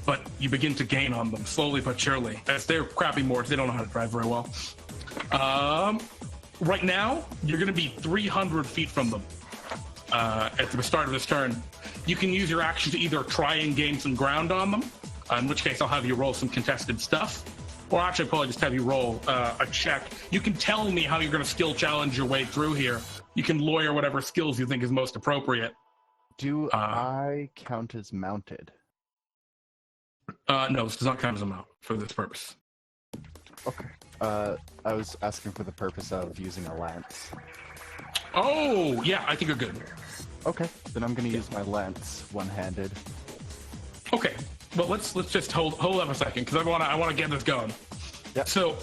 but you begin to gain on them slowly but surely. As they're crappy Morts, they don't know how to drive very well. Right now, you're going to be 300 feet from them at the start of this turn. You can use your action to either try and gain some ground on them, in which case I'll have you roll some contested stuff. Or actually, I'll probably just have you roll a check. You can tell me how you're going to skill challenge your way through here. You can lawyer whatever skills you think is most appropriate. Do I count as mounted? No, this does not count as a mount for this purpose. Okay. I was asking for the purpose of using a lance. Oh, yeah, I think you're good. Okay, then I'm gonna use my lance one-handed. Okay, well let's just hold up a second because I want to get this going. Yep. So,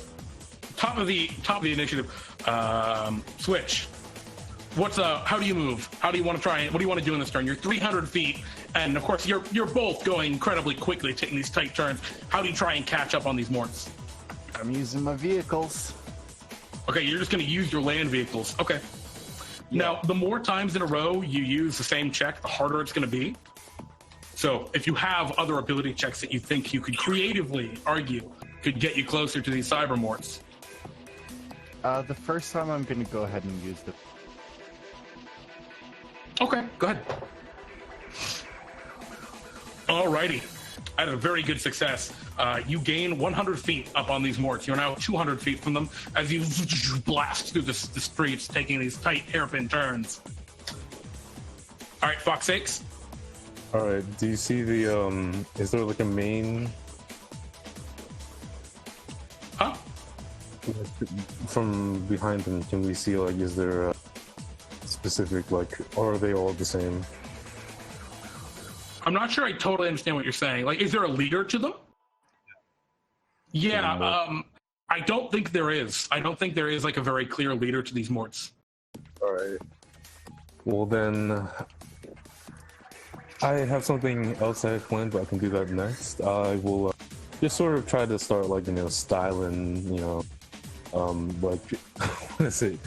top of the initiative, Switch. How do you move? How do you want to try? What do you want to do in this turn? You're 300 feet, and of course you're both going incredibly quickly, taking these tight turns. How do you try and catch up on these Morts? I'm using my vehicles. Okay, you're just going to use your land vehicles. Okay. Yeah. Now, the more times in a row you use the same check, the harder it's going to be. So, if you have other ability checks that you think you could creatively argue could get you closer to these cyber Morts. The first time I'm gonna go ahead and use the. Okay, go ahead. Alrighty. I had a very good success. You gain 100 feet up on these Morts. You're now 200 feet from them as you blast through the streets, taking these tight hairpin turns. All right, Fawkes Sakes. All right. Do you see the is there like a main? Huh? From behind them, can we see like is there a specific like, or are they all the same? I'm not sure I totally understand what you're saying. Like, is there a leader to them? Yeah, I don't think there is. I don't think there is like a very clear leader to these Morts. All right. Well then, I have something else I have planned, but I can do that next. I will just sort of try to start like styling, like what is it?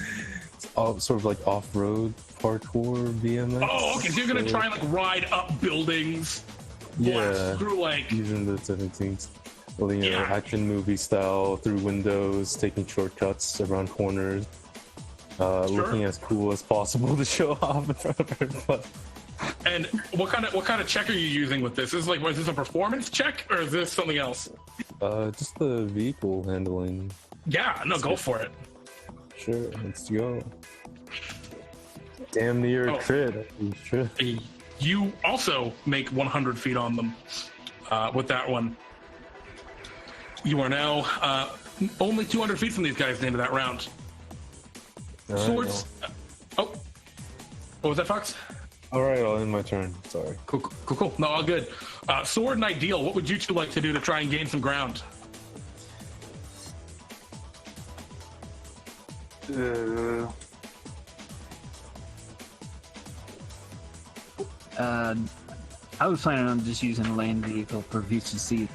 It's all sort of like off-road parkour BMX. Oh, okay. So you're gonna try and like ride up buildings. Yeah, through like using the 17th. Well, action movie style through windows, taking shortcuts around corners, looking as cool as possible to show off in front of everybody. And what kind of check are you using with this? Is this a performance check or is this something else? Just the vehicle handling. Yeah, no, go for it. Sure, let's go. Damn near crit. You also make 100 feet on them with that one. You are now only 200 feet from these guys at the end of that round. Swords. What was that, Fox? All right, I'll end my turn. Sorry. Cool. No, all good. Sword and Ideal, what would you two like to do to try and gain some ground? I was planning on just using a land vehicle for view to see.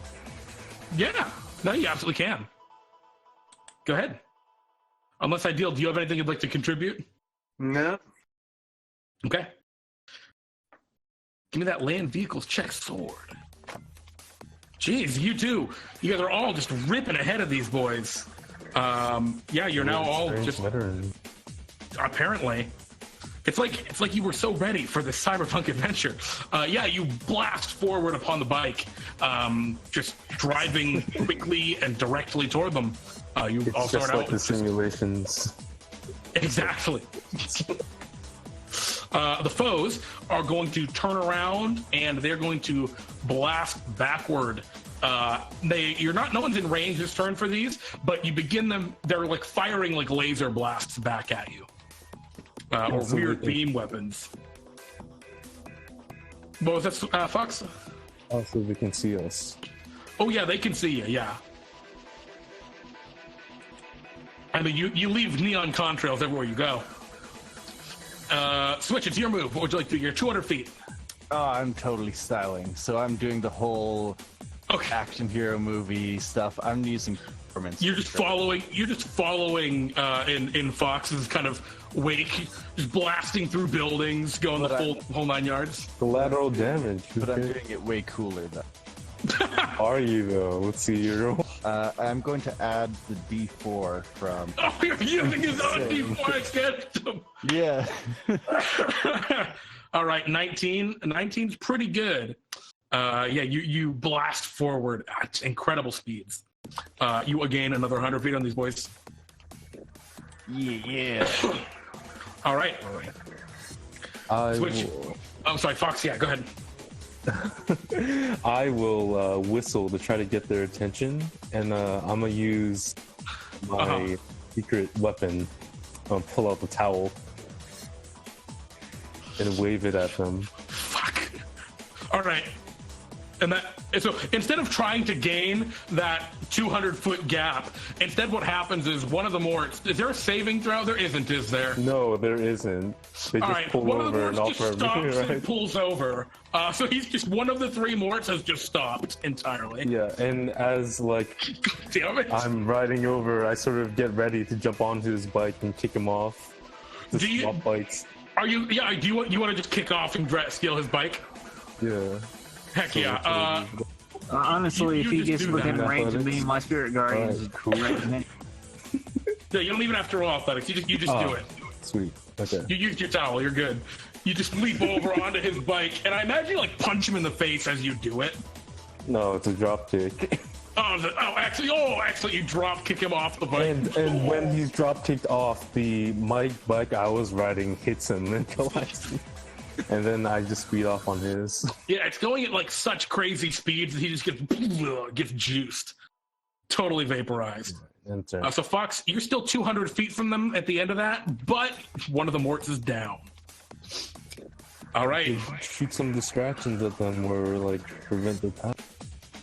Yeah. No, you absolutely can. Go ahead. Unless Ideal, do you have anything you'd like to contribute? No. Okay. Give me that land vehicles check sword. Jeez, you two. You guys are all just ripping ahead of these boys. You're now all just veteran. Apparently. It's like you were so ready for this cyberpunk adventure. You blast forward upon the bike, just driving quickly and directly toward them. It's all just start like out the simulations. Exactly. The foes are going to turn around and they're going to blast backward. No one's in range this turn for these, but you begin them. They're like firing like laser blasts back at you. Or weird beam weapons. What was that, Fox? Also, they can see us. Oh yeah, they can see you. Yeah. I mean, you leave neon contrails everywhere you go. Switch, it's your move. What would you like to do? You're 200 feet. Oh, I'm totally styling. So I'm doing the whole action hero movie stuff. I'm using performance. You're just following in Fox's kind of wake, just blasting through buildings, going the whole 9 yards. Collateral damage. But I'm doing it way cooler though. Are you though? Let's see your roll. I'm going to add the D4 from. Oh, you're using his own D4 against him. Yeah. All right, 19. 19's pretty good. You blast forward at incredible speeds. You gain another 100 feet on these boys. Yeah. All right. Switch. Oh, sorry, Fox. Yeah, go ahead. I will whistle to try to get their attention, and I'm gonna use my secret weapon. Pull out the towel and wave it at them. Fuck. All right. And so instead of trying to gain that 200-foot gap, instead what happens is one of the morts. Is there a saving throw? There isn't, is there? No, there isn't. They just pull one over of the morts just stops right? and pulls over. So he's just one of the three morts has just stopped entirely. Yeah, and as Damn it. I'm riding over, I sort of get ready to jump onto his bike and kick him off. Swap bikes. Are you? Yeah. Do you want to just kick off and steal his bike? Yeah. Heck yeah. Honestly, if he gets within range of me, my spirit guardian is cool. recommend. Yeah, you don't even have to roll athletics. You just do it. Sweet. Okay. You use your towel. You're good. You just leap over onto his bike, and I imagine you punch him in the face as you do it. No, it's a drop kick. Actually, you drop kick him off the bike. And when he's drop kicked off, my bike I was riding hits him and collides me. And then I just speed off on his. Yeah, it's going at such crazy speeds that he just gets juiced. Totally vaporized. So Fox, you're still 200 feet from them at the end of that, but one of the morts is down. All right. Shoot some distractions at them or prevent their path.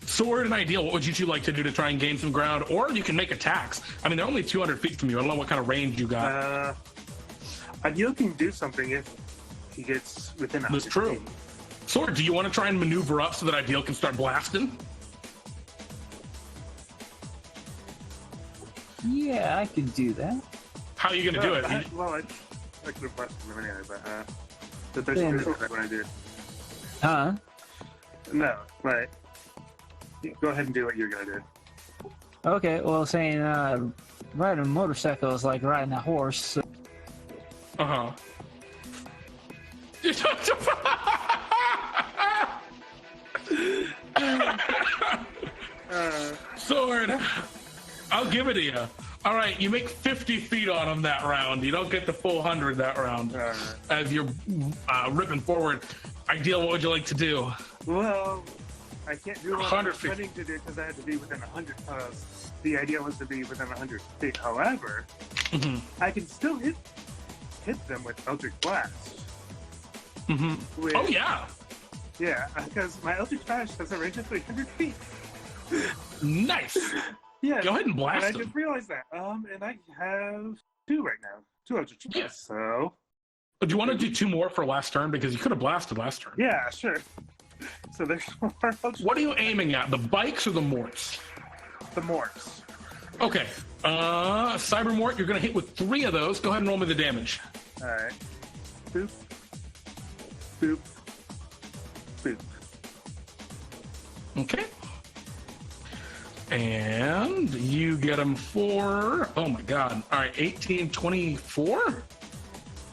Sword and Ideal, what would you two like to do to try and gain some ground? Or you can make attacks. I mean, they're only 200 feet from you. I don't know what kind of range you got. Ideal can do something if he gets within 100 That's true. feet. Sword, do you want to try and maneuver up so that Ideal can start blasting? Yeah, I can do that. How are you going to do it? I could have blessed him anyway, but there's what I did. Huh? No, like, go ahead and do what you're gonna do. Okay, well, saying riding a motorcycle is like riding a horse. So... Uh-huh. Sword, I'll give it to you. All right, you make 50 feet on him that round. You don't get the full 100 that round. As you're ripping forward. Ideal, what would you like to do? Well, I can't do what I 100 was feet. planning to do because I had to be within 100. The idea was to be within 100 feet. However, I can still hit them with Eldritch Blast. Oh, yeah. Yeah, because my Eldritch Blast has a range of 300 feet. Nice. Yeah. Go ahead and blast I him. just realized that. And I have 2 right now. 2 Eldritch Blasts, so... Do you want to do 2 more for last turn? Because you could have blasted last turn. Yeah, sure. So there's more Eldritch What are you aiming at? The bikes or the morts? The Morts. Okay. Cyber Mort, you're going to hit with 3 of those. Go ahead and roll me the damage. Alright. Boop. Boop. Boop. Okay. And you get him for, oh my god. All right, 18, 24?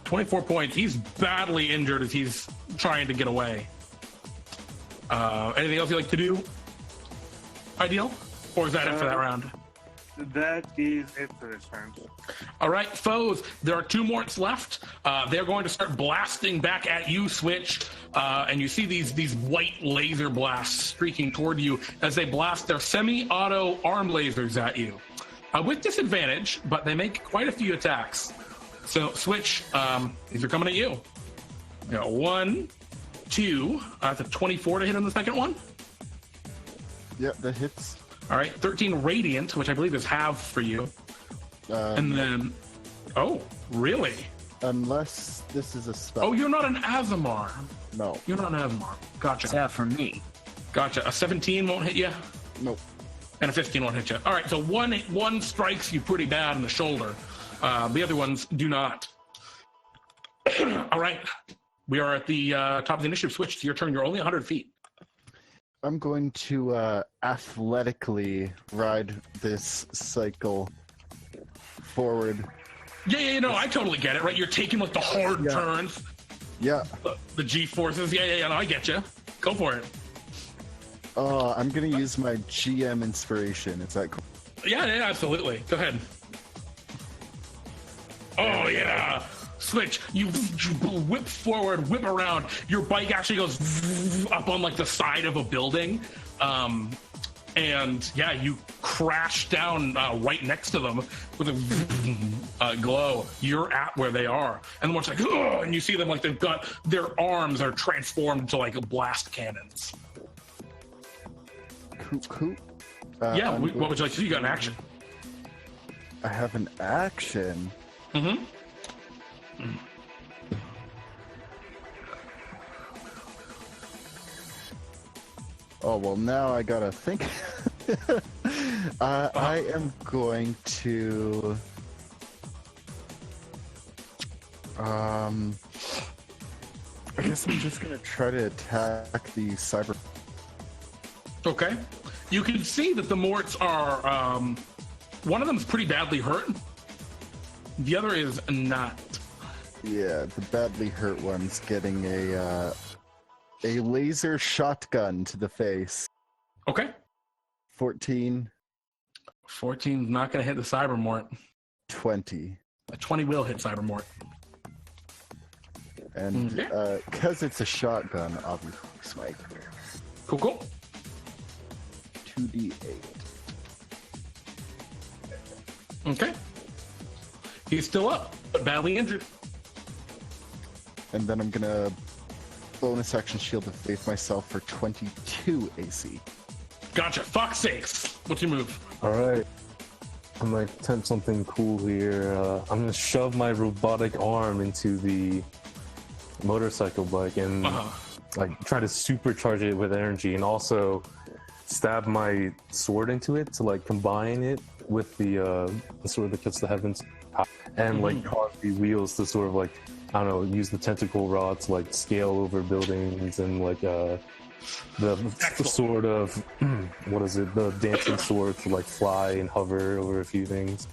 24 points. He's badly injured as he's trying to get away. Anything else you'd like to do? Ideal? Or is that it for that round? That is it for this round. All right, foes, there are 2 morts left. They're going to start blasting back at you, Switch. And you see these white laser blasts streaking toward you as they blast their semi-auto arm lasers at you. With disadvantage, but they make quite a few attacks. So, Switch, these are coming at you. You got 1, 2, that's a 24 to hit on the second one. Yep, that hits. All right, 13 radiant, which I believe is half for you. And then, oh, really? Unless this is a spell. Oh, you're not an Aasimar. No. You're not an Aasimar. Gotcha. It's out for me. Gotcha. A 17 won't hit you, Nope. and a 15 won't hit you. All right, so one strikes you pretty bad in the shoulder. The other ones do not. All right, we are at the top of the initiative. Switch to your turn. You're only 100 feet. I'm going to athletically ride this cycle forward. Yeah, no, I totally get it, right? You're taking like the hard turns, Yeah. the G-forces. Yeah, no, I get you. Go for it. I'm going to use my GM inspiration. Is that cool? Yeah, absolutely. Go ahead. Oh, yeah. Switch. You whip forward, whip around. Your bike actually goes up on like the side of a building. And yeah, you crash down right next to them with a glow. You're at where they are. And the one's like, ugh, and you see them like they've got their arms are transformed into like blast cannons. Cool. Yeah, what would you like to do? You got an action. I have an action. Mm-hmm. Oh, well, now I gotta think. I am going to... I guess I'm just gonna try to attack the cyber... Okay. You can see that the Morts are, one of them is pretty badly hurt. The other is not. Yeah, the badly hurt one's getting a laser shotgun to the face. Okay. 14. 14's not going to hit the Cybermort. 20. A 20 will hit Cybermort. And because it's a shotgun, obviously, smite. Cool. 2d8. Okay. He's still up, but badly injured. And then I'm gonna bonus action shield of faith myself for 22 AC. Gotcha. Fawkes Sakes. What's your move? All right. I'm gonna attempt something cool here. I'm gonna shove my robotic arm into the motorcycle bike and like try to supercharge it with energy, and also stab my sword into it to like combine it with the sword that cuts the heavens, and like cause the wheels to sort of like, I don't know, use the tentacle rod to like scale over buildings, and like the sort of what is it, the dancing sword to like fly and hover over a few things.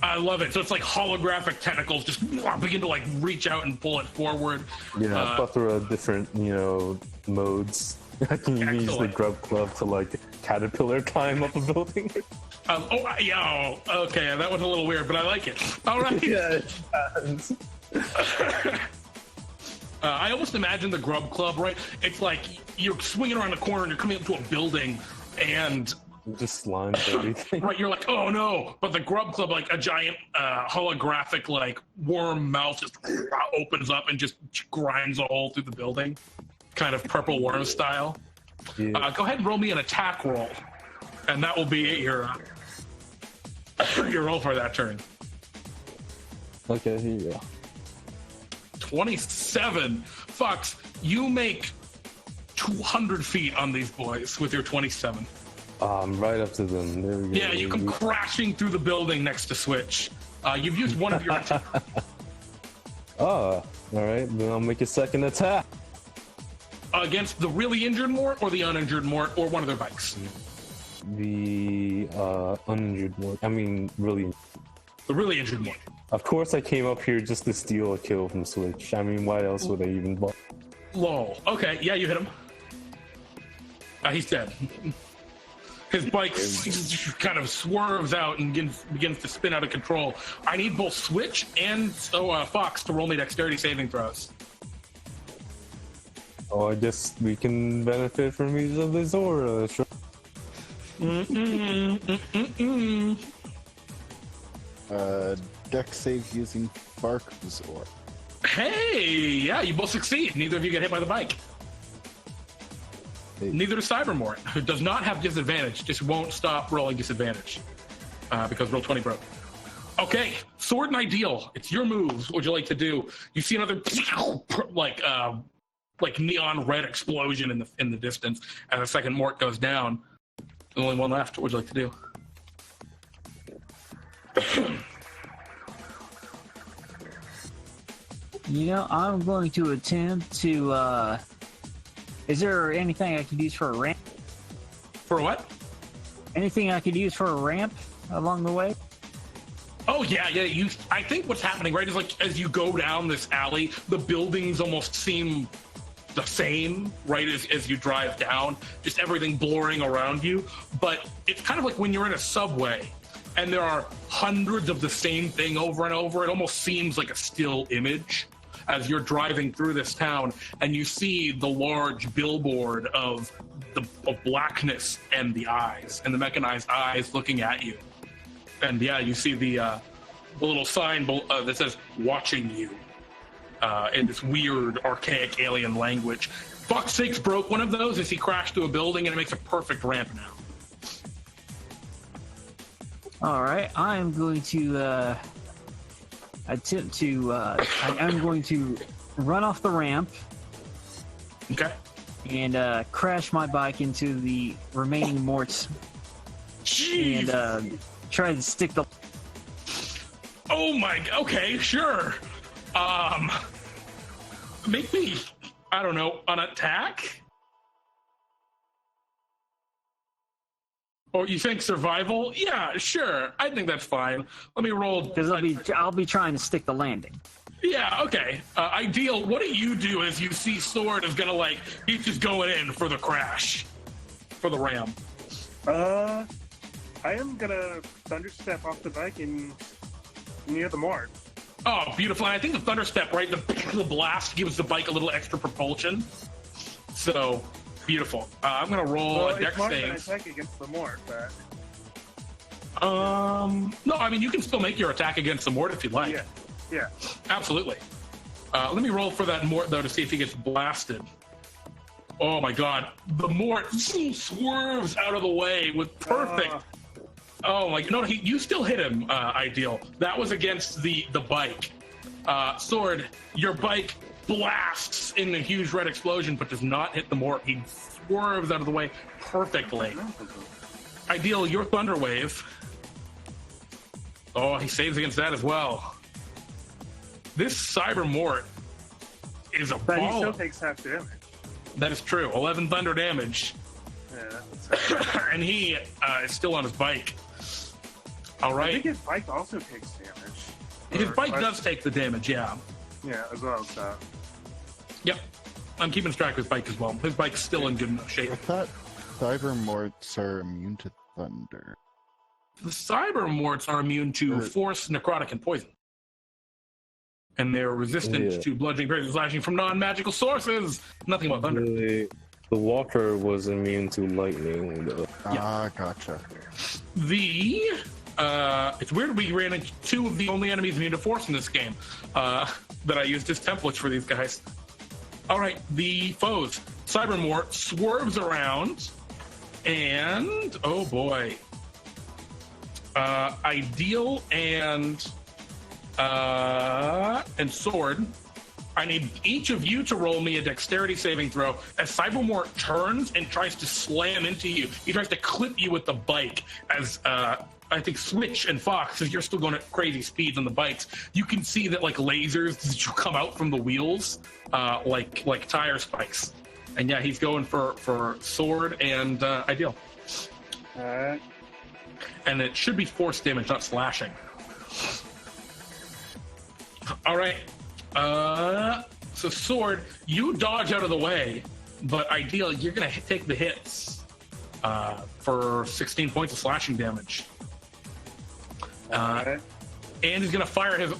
I love it. So it's like holographic tentacles just begin to like reach out and pull it forward. Yeah, plethora of different, modes. I can use the grub club to like caterpillar climb up a building. Okay, that was a little weird, but I like it. All right. Yeah. I almost imagine the grub club, right? It's like you're swinging around the corner and you're coming up to a building and just slimes everything. Right, you're like, oh no! But the grub club, like a giant holographic, like worm mouth, just opens up and just grinds a hole through the building, kind of purple worm style. Yeah. Go ahead and roll me an attack roll, and that will be your roll for that turn. Okay, here you go. 27. Fawkes, you make 200 feet on these boys with your 27. Right up to them. There we go. Yeah, you come crashing through the building next to Switch. You've used one of your... All right. Then I'll make a second attack. Against the really injured Mort or the uninjured Mort or one of their bikes? The uninjured Mort. I mean, really... The really injured Mort. Of course I came up here just to steal a kill from Switch. I mean, why else would I even bother? Lol. Okay, yeah, you hit him. He's dead. His bike kind of swerves out and begins to spin out of control. I need both Switch and Fawkes to roll me dexterity saving throws. Oh, I guess we can benefit from each other's aura. Sure. Dex save using Fawkes' aura. Hey, yeah, you both succeed. Neither of you get hit by the bike. Neither does Cybermort, who does not have disadvantage, just won't stop rolling disadvantage because roll 20 broke. Okay, Sword and Ideal, it's your moves. What would you like to do? You see another like neon red explosion in the distance, and the second Mort goes down. There's only one left. What would you like to do? I'm going to attempt to. Is there anything I could use for a ramp? For what? Anything I could use for a ramp along the way? Oh yeah. I think what's happening, right, is like as you go down this alley, the buildings almost seem the same, right, as you drive down, just everything blurring around you. But it's kind of like when you're in a subway and there are hundreds of the same thing over and over. It almost seems like a still image as you're driving through this town, and you see the large billboard of blackness and the eyes, and the mechanized eyes looking at you. And yeah, you see the little sign that says "Watching You" in this weird, archaic alien language. Fawkes Sakes broke one of those as he crashed through a building, and it makes a perfect ramp now. All right, I am going to attempt to. I'm going to run off the ramp. Okay. And crash my bike into the remaining Morts. Jeez. And try to stick the. Oh my. Okay, sure. Make me, I don't know, an attack? Or you think survival? Yeah, sure. I think that's fine. Let me roll. Because I'll be trying to stick the landing. Yeah, okay. Ideal, what do you do as you see Sword is gonna he's just going in for the crash. For the ram. I am gonna thunderstep off the bike and near the Mort. Oh, beautiful. And I think the thunderstep, right, the blast gives the bike a little extra propulsion. So, beautiful. I'm going to roll a dex save. It's attack against the Mort, but... No, I mean, you can still make your attack against the Mort if you'd like. Yeah. Absolutely. Let me roll for that Mort, though, to see if he gets blasted. Oh, my God. The Mort swerves out of the way with perfect... Oh my! No, you still hit him. Ideal. That was against the bike. Sword, your bike blasts in a huge red explosion, but does not hit the Mort. He swerves out of the way perfectly. Ideal, your thunder wave. Oh, he saves against that as well. This Cyber Mort is a But he still baller. takes half damage. That is true. 11 thunder damage. Yeah. And he is still on his bike. All I right. think his bike also takes damage. His Or- bike does take the damage, yeah. Yeah, as well. So Yep. I'm keeping track of his bike as well. His bike's still in good enough shape. I thought cyber morts are immune to thunder. The Cyber Morts are immune to force, necrotic, and poison. And they're resistant to bludgeoning, piercing, slashing from non-magical sources. Nothing about thunder. The Walker was immune to lightning, though. Ah, gotcha. It's weird we ran into two of the only enemies immune to force in this game that I used as templates for these guys. All right, the foes. Cybermort swerves around, and oh boy, Ideal and Sword. I need each of you to roll me a dexterity saving throw as Cybermort turns and tries to slam into you. He tries to clip you with the bike as I think Switch and Fawkes, because you're still going at crazy speeds on the bikes. You can see that like lasers come out from the wheels, like tire spikes. And yeah, he's going for Sword and Ideal. alright. And it should be force damage, not slashing. All right. So Sword, you dodge out of the way, but Ideal, you're gonna take the hits for 16 points of slashing damage. Alright. And he's gonna fire his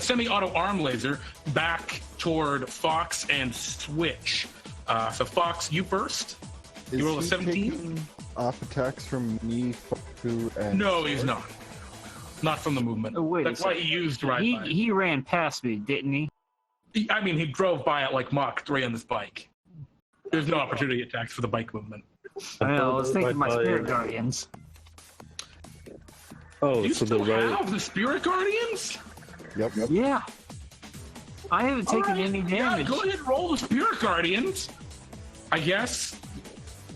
semi-auto arm laser back toward Fawkes and Switch. So Fawkes, you first. Is You roll a he 17? taking off attacks from me, Faku, and No, he's not. Not from the movement. Oh, wait a That's why second. he used ride by. He ran past me, didn't he? I mean, he drove by at like Mach 3 on this bike. There's no opportunity attacks for the bike movement. I was thinking my spirit guardian. guardians. Oh, You so the still right. have the Spirit Guardians? Yep. Yeah. I haven't taken All right, any yeah, damage. go ahead and roll the Spirit Guardians. I guess.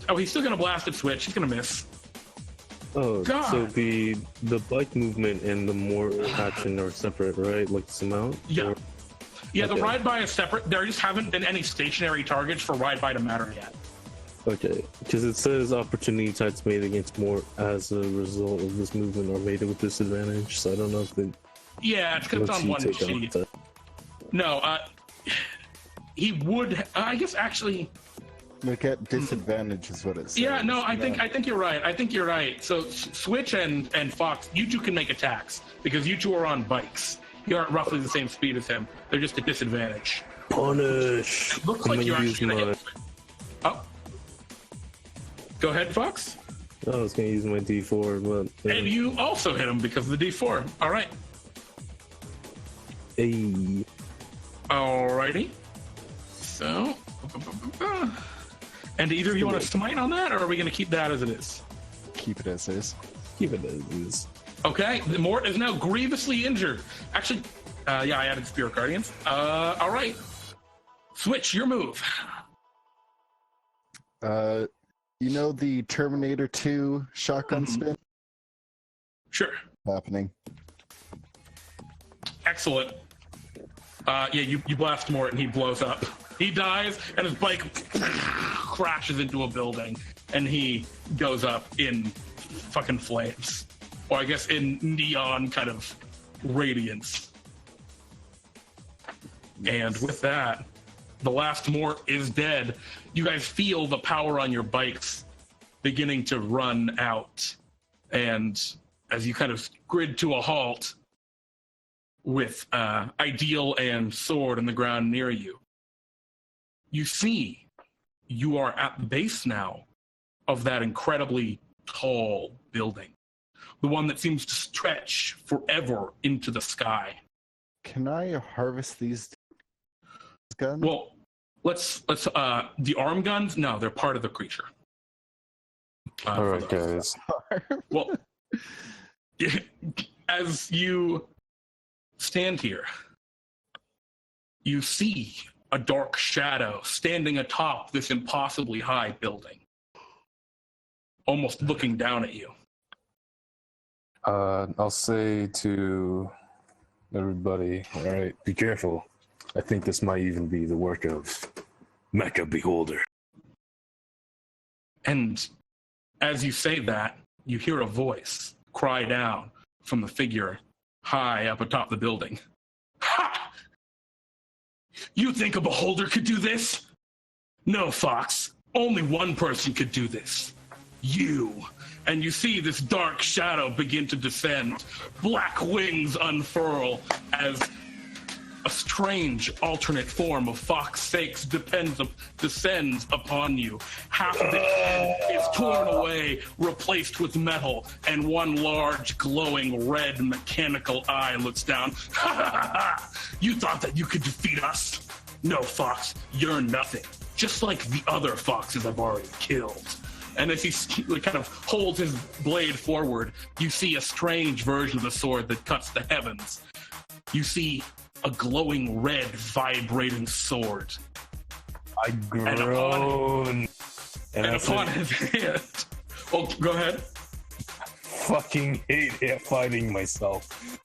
Oh, he's still gonna blast at Switch. He's gonna miss. Oh, God. so the bike movement and the more action are separate, right? Like this amount? Yeah. Or- Yeah, the Okay. ride by is separate. There just haven't been any stationary targets for ride by to matter yet. Okay, because it says opportunity types made against more as a result of this movement are made with disadvantage. So I don't know if it Yeah, it's because it's lets on you one take on sheet. that. No, he would. I guess actually. Like at disadvantage is what it says. Yeah, no, I Yeah. think you're right. I think you're right. So Switch and Fawkes, you two can make attacks because you two are on bikes. You're at roughly the same speed as him. They're just at disadvantage. Punish! It looks I'm like gonna you're use actually gonna my. hit. Oh, go ahead, Fawkes. I was gonna use my D4, but yeah. And you also hit him because of the D4. All right. Hey. Alrighty. So, and either of you want to smite on that, or are we going to keep that as it is? Keep it as is. Keep it as is. Okay, the Mort is now grievously injured. Actually, yeah, I added Spirit Guardians. All right. Switch, your move. You know the Terminator 2 shotgun spin Sure. happening? Excellent. Yeah, you blast Mort and he blows up. He dies and his bike crashes into a building and he goes up in fucking flames. Or I guess in neon kind of radiance. And with that, the last Mort is dead. You guys feel the power on your bikes beginning to run out. And as you kind of grid to a halt with Ideal and Sword on the ground near you, you see you are at the base now of that incredibly tall building. The one that seems to stretch forever into the sky. Can I harvest these guns? Well, let's the arm guns, no, they're part of the creature. All right, guys. Well, as you stand here, you see a dark shadow standing atop this impossibly high building, almost looking down at you. I'll say to everybody, all right, be careful. I think this might even be the work of Mecha Beholder. And as you say that, you hear a voice cry down from the figure high up atop the building. Ha! You think a beholder could do this? No, Fawkes. Only one person could do this. You. And you see this dark shadow begin to descend. Black wings unfurl as a strange alternate form of Fawkes Sakes descends upon you. Half of its head is torn away, replaced with metal, and one large, glowing, red, mechanical eye looks down. Ha ha ha ha! You thought that you could defeat us? No, Fawkes, you're nothing. Just like the other foxes I've already killed. And as he kind of holds his blade forward, you see a strange version of the sword that cuts the heavens. You see a glowing red, vibrating sword. I groan. And upon his hand... Oh, go ahead. Fucking hate fighting myself.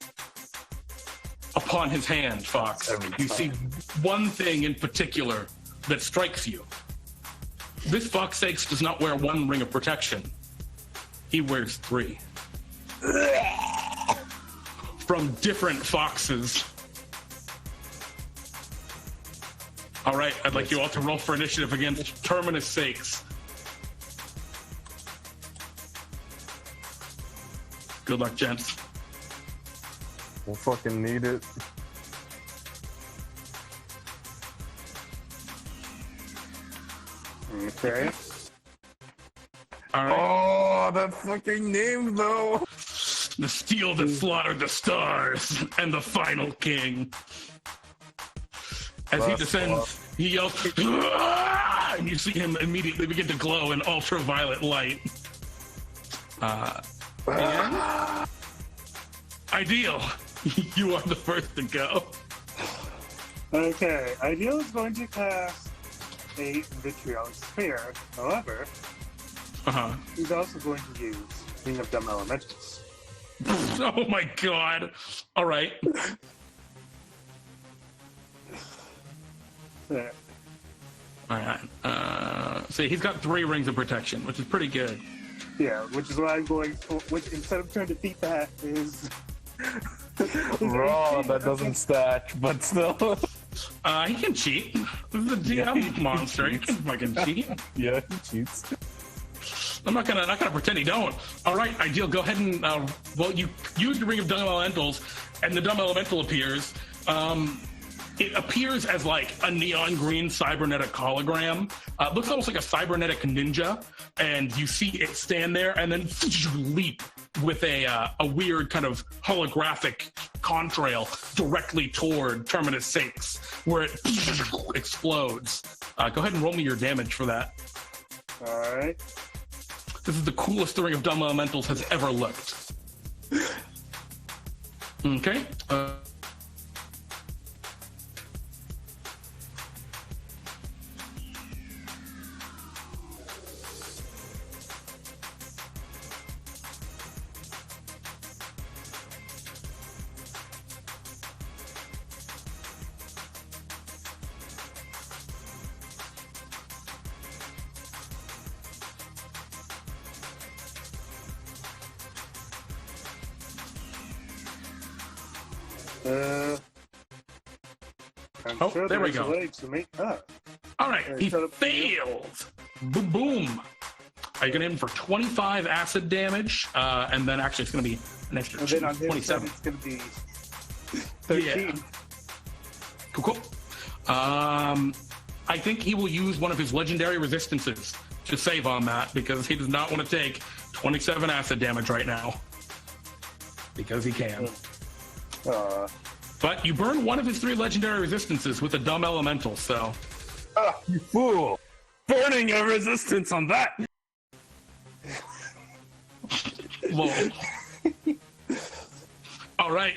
Upon his hand, Fawkes, you see one thing in particular that strikes you. This Fawkes Sakes does not wear one ring of protection. He wears 3. From different foxes. All right, I'd like you all to roll for initiative against Terminus Sakes. Good luck, gents. We'll fucking need it. Okay. All right. Oh, that fucking name, though. The steel that slaughtered the stars and the final king. As he descends, he yells, "Ah!" And you see him immediately begin to glow in ultraviolet light. And Ideal, you are the first to go. Okay, Ideal is going to cast a vitriolic sphere. However, he's also going to use Ring of Dumb Elementals. Oh my god. All right. There. All right. See, he's got 3 rings of protection, which is pretty good. Yeah, which is why I'm going for, which instead of trying to beat that is... Raw, that doesn't stack, but still. He can cheat. This is a GM monster. He can fucking cheat. Yeah, he cheats. I'm not gonna pretend he don't. All right, Ideal. Go ahead and well, you use the Ring of Dumb Elementals, and the Dumb Elemental appears. It appears as like a neon green cybernetic hologram. It looks almost like a cybernetic ninja, and you see it stand there and then leap with a weird kind of holographic contrail directly toward Terminus Sakes, where it explodes. Go ahead and roll me your damage for that. All right. This is the coolest Ring of Dumb Elementals has ever looked. Okay. I'm sure there we there's a go. way to make that. All right, he shut up. failed. Boom, boom. Are you going to hit him for 25 acid damage? And then actually it's going to be an extra And then on his 27. side, it's going to be 13. Yeah. Cool. I think he will use one of his legendary resistances to save on that because he does not want to take 27 acid damage right now. Because he can. But you burn one of his 3 legendary resistances with a dumb elemental, so... You fool! Burning a resistance on that! Lol. All right,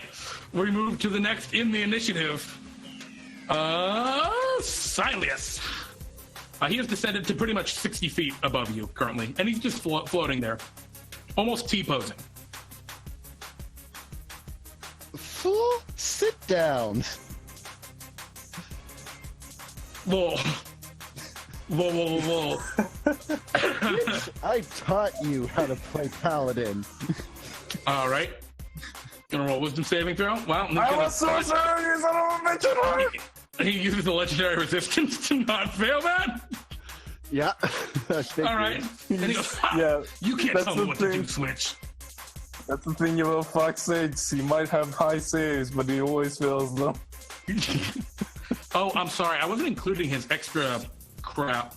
we move to the next in the initiative. Sylias. He has descended to pretty much 60 feet above you currently, and he's just floating there, almost T-posing. fool? Sit down. Whoa. Whoa. I taught you how to play Paladin. All right. Gonna roll wisdom saving throw. Wow. I was so sorry, you son of a bitch! He uses the legendary resistance to not fail that. Yeah. All right. And he goes, Yeah, you can't that's tell me the what to thing. do, Switch. That's the thing about Fawkes Sakes. He might have high saves, but he always fails them. Oh, I'm sorry. I wasn't including his extra crap.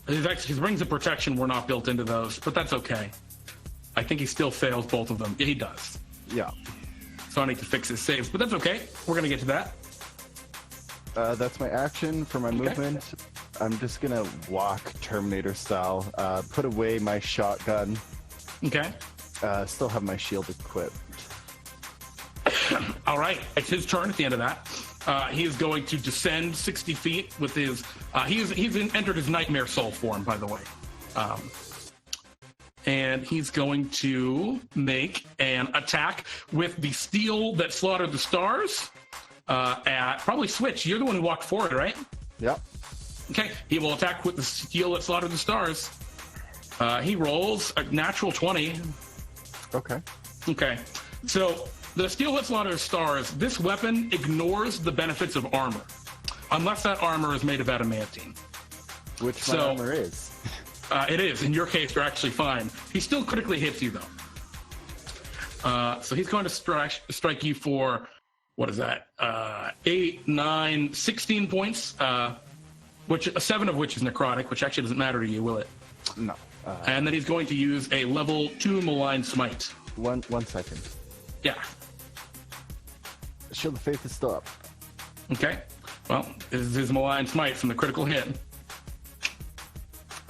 His rings of protection were not built into those, but that's okay. I think he still fails both of them. Yeah, he does. Yeah. So I need to fix his saves, but that's okay. We're going to get to that. That's my action for my movement. I'm just gonna walk Terminator style. Put away my shotgun. Okay. Still have my shield equipped. All right. It's his turn at the end of that. He is going to descend 60 feet with his... he's entered his Nightmare Soul form, by the way. And he's going to make an attack with the steel that slaughtered the stars at... Probably Switch. You're the one who walked forward, right? Yep. Okay. He will attack with the steel that slaughtered the stars. He rolls a natural 20. Okay. Okay. So... The steel that slaughters stars, this weapon ignores the benefits of armor, unless that armor is made of adamantine. Which my armor is. It is. In your case, you're actually fine. He still critically hits you, though. So he's going to strike you for, what is that? 8, 9, 16 points, which 7 of which is necrotic, which actually doesn't matter to you, will it? No. And then he's going to use a level 2 malign smite. One second. Yeah. Shield of Faith is still up. Okay. Well, this is his malign smite from the critical hit.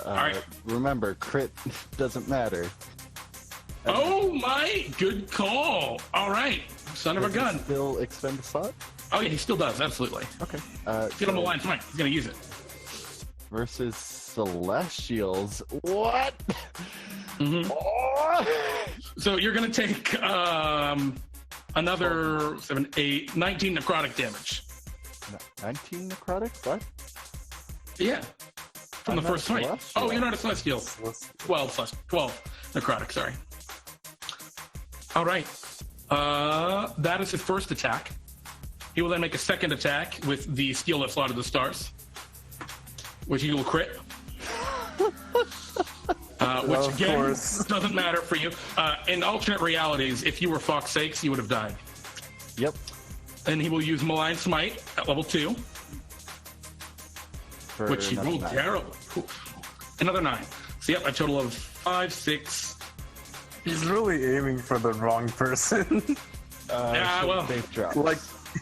All right. Remember, crit doesn't matter. Oh my, good call. All right, son of a gun. Still expend the slot? Oh yeah, he still does, absolutely. Okay. Get him a line smite. He's gonna use it. Versus Celestials. What? Mm-hmm. Oh! So you're gonna take another 7, 8, 19 necrotic damage. 19 necrotic? What? Yeah. From I'm the first not a smite. celestial. Oh, you're not a celestial. 12 necrotic, sorry. All right. That is his first attack. He will then make a second attack with the steel that slaughtered the stars, which he will crit. Which again doesn't matter for you. In alternate realities, if you were Fawkes Sakes, you would have died. Yep. And he will use Malign Smite at level 2, which he rolled terrible. Another 9. So yep, a total of 5, 6. He's really aiming for the wrong person. Yeah, well, like,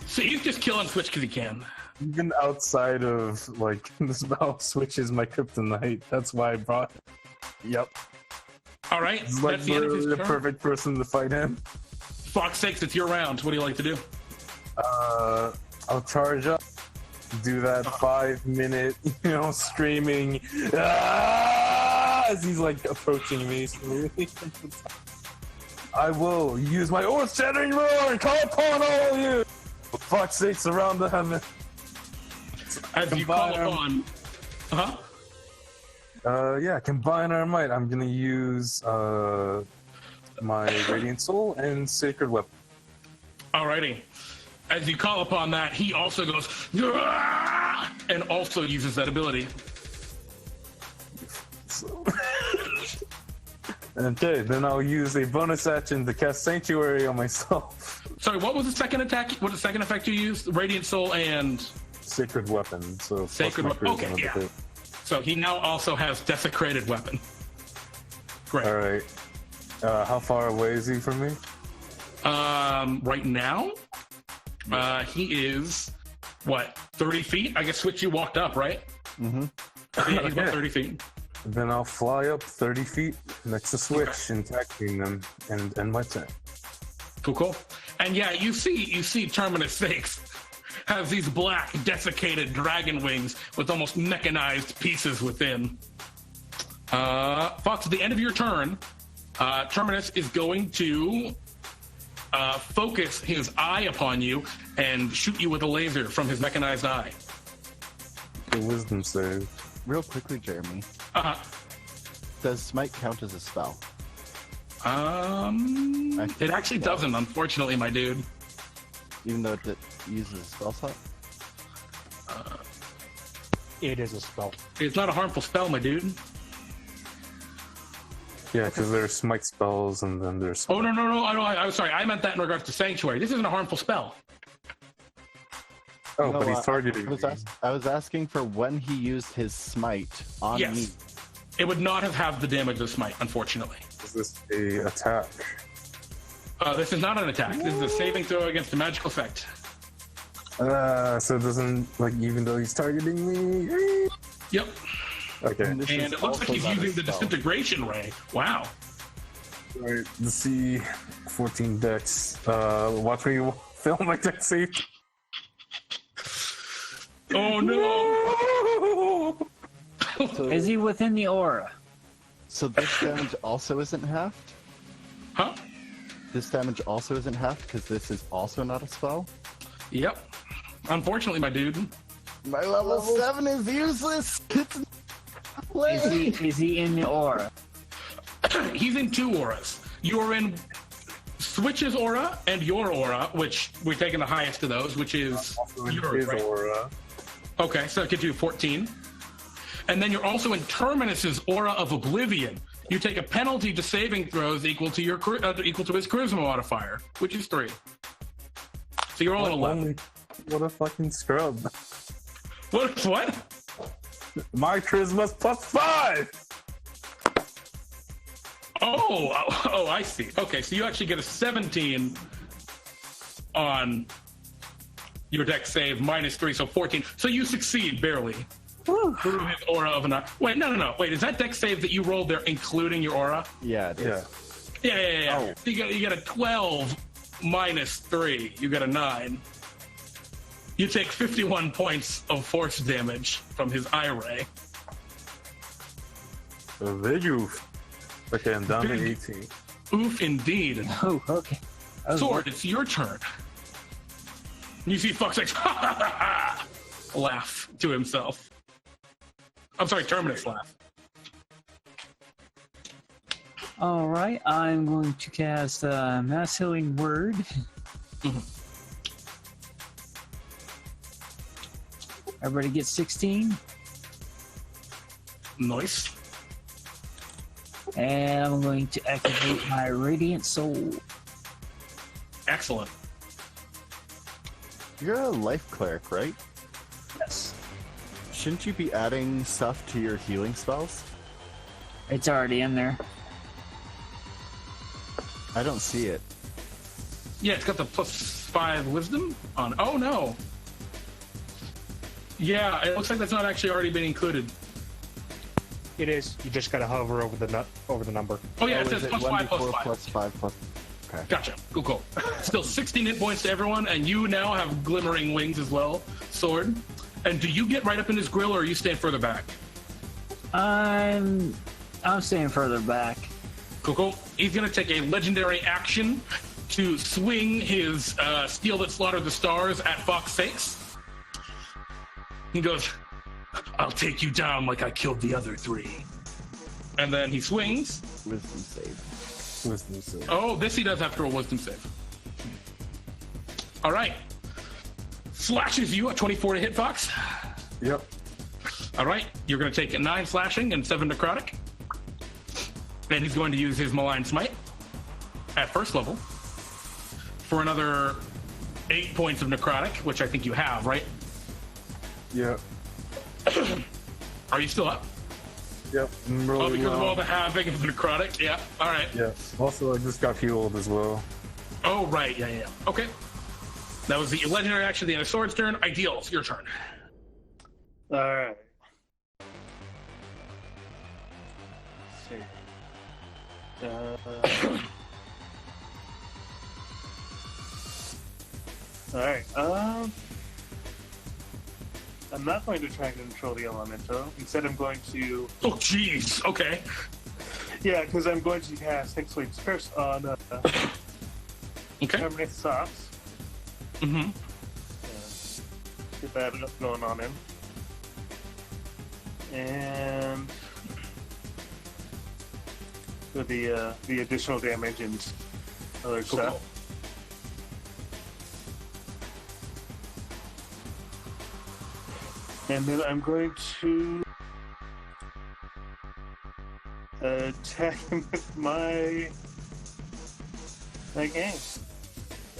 so he's just killing Switch because he can. even outside of like the spell Switch is my kryptonite. That's why I brought. Yep. All right, It's like that's the end of his the turn. perfect person to fight him. Fawkes Sakes, it's your round. What do you like to do? I'll charge up, do that 5-minute, screaming as he's like approaching me. I will use my earth-shattering roar and call upon all of you. Fawkes Sakes around the heaven. As you call upon, combine our might. I'm gonna use my Radiant Soul and Sacred Weapon. Alrighty. As you call upon that, he also goes "Ah!" and also uses that ability. Okay, then I'll use a bonus action to cast Sanctuary on myself. Sorry, what was the second attack? What was the second effect you used? Radiant Soul and Sacred Weapon. So Sacred Weapon. Okay, yeah. So he now also has Desecrated Weapon. Great. All right. How far away is he from me? Right now, he is, 30 feet? I guess Switch, you walked up, right? Mm-hmm. Yeah, he's about 30 feet. Then I'll fly up 30 feet next to Switch and attacking them and end my turn. Cool. And yeah, you see Terminus Sakes has these black, desiccated dragon wings with almost mechanized pieces within. Fox, at the end of your turn, Terminus is going to focus his eye upon you and shoot you with a laser from his mechanized eye. The wisdom save. Real quickly, Jeremy. Uh-huh. Does Smite count as a spell? It actually doesn't, unfortunately, my dude. Even though it uses a spell slot? It is a spell. It's not a harmful spell, my dude. Yeah, because there's smite spells and then there's... Oh, no. I'm sorry. I meant that in regards to Sanctuary. This isn't a harmful spell. Oh, No, but he's targeting me. I was asking for when he used his Smite on Yes. me. It would not have had the damage of Smite, unfortunately. Is this a attack? This is not an attack. This is a saving throw against a magical effect. So it doesn't, like, even though he's targeting me? Yep. Okay. And this is And it looks like also he's not a using the spell. disintegration ray. Wow. Alright, let's see. 14 dex. Watch me fail my dex save. Oh, no. Is he within the aura? So this damage also isn't halved? Huh? This damage also isn't halved because this is also not a spell? Yep. Unfortunately, my dude. My level 7 is useless! Is he in the aura? He's in two auras. You're in Switch's aura and your aura, which we're taking the highest of those, which is yours, His right? aura. Okay, so that gives you 14. And then you're also in Terminus's aura of oblivion. You take a penalty to saving throws equal to your equal to his charisma modifier, which is 3. So you're all at 11. What a fucking scrub. What? My charisma's +5! Oh, I see. Okay, so you actually get a 17 on your dex save, -3, so 14. So you succeed barely. Through his aura of an... Wait, no. Wait, is that dex save that you rolled there including your aura? Yeah, it is. Yeah. Yeah. Oh. So you get a 12 -3. You get a 9. You take 51 points of force damage from his eye ray. Big oof. Okay, I'm down to Big- 18. Oof, indeed. Oh, okay. Sword, it's your turn. You see Fawkes Sakes laugh to himself. I'm sorry, Terminus laugh. All right, I'm going to cast Mass Healing Word. Everybody gets 16, Nice. and I'm going to activate my Radiant Soul. Excellent. You're a life cleric, right? Yes, Shouldn't you be adding stuff to your healing spells? it's already in there. I don't see it. Yeah, it's got the +5 wisdom on. Oh no. Yeah, it looks like that's not actually already been included. It is. You just gotta hover over the number. Oh yeah, Oh, it says is it +5 1d4 +5. +5 plus... Okay. Gotcha. Cool. Still 16 hit points to everyone, and you now have glimmering wings as well, sword. And do you get right up in his grill, or are you staying further back? I'm staying further back. Cool. He's gonna take a legendary action to swing his steel that slaughtered the stars at Fawkes Sakes. He goes, "I'll take you down like I killed the other 3." And then he swings. Wisdom save. Wisdom save. Oh, this he does have to roll wisdom save. All right. Slashes you at 24 to hit, Fox. Yep. All right. You're going to take 9 slashing and 7 necrotic. And he's going to use his Malign Smite at first level for another 8 points of necrotic, which I think you have, right? Yep. Are you still up? Yep. I'm Oh, rolling because of well. all the halving of the necrotic? Yeah. All right. Yeah. Also, I just got healed as well. Oh, right. Yeah. Okay. That was the legendary action, the end of Sword's turn. Ideal. It's your turn. Alright. Alright, I'm not going to try and control the elemental. Instead, I'm going to... Oh, jeez. Okay. Yeah, because I'm going to cast Hexblade's Curse on Okay. Terminate socks. Mm-hmm. Get that going on him. And with the additional damage and other stuff. And then I'm going to attack him with my game.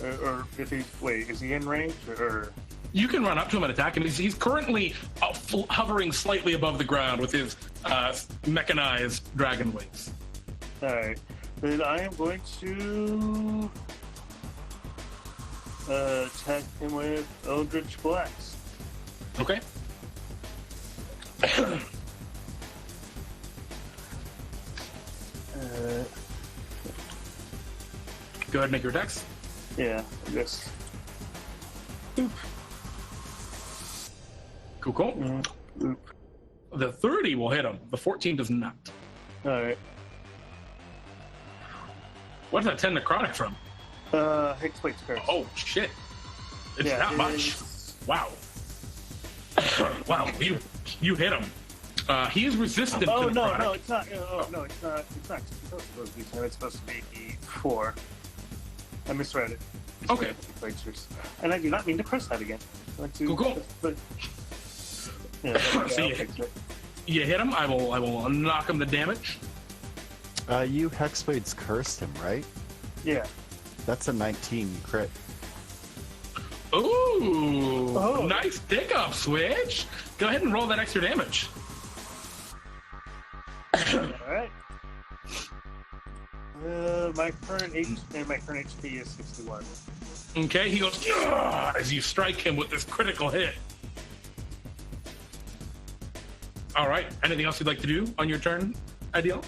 Or if he is he in range or? You can run up to him and attack him. He's currently hovering slightly above the ground with his mechanized dragon wings. All right, then I am going to attack him with Eldritch Blast. Okay. Go ahead and make your attacks. Yeah, I guess. Cool. The 30 will hit him. The 14 does not. All right. What's that 10 necrotic from? Hexblade's Curse. Oh, shit. It's that much. Wow. Wow, you hit him. He is resistant to necrotic. No, it's not. No, it's not. It's not supposed to be 10. It's supposed to be 4. I misread it. Okay. And I do not mean to press that again. Cool. Yeah, so you hit him. I will knock him the damage. You Hexblades cursed him, right? Yeah. That's a 19 crit. Ooh, nice pickup, Switch. Go ahead and roll that extra damage. All right. My current HP is 61. Okay, he goes as you strike him with this critical hit. All right. Anything else you'd like to do on your turn, Ideal?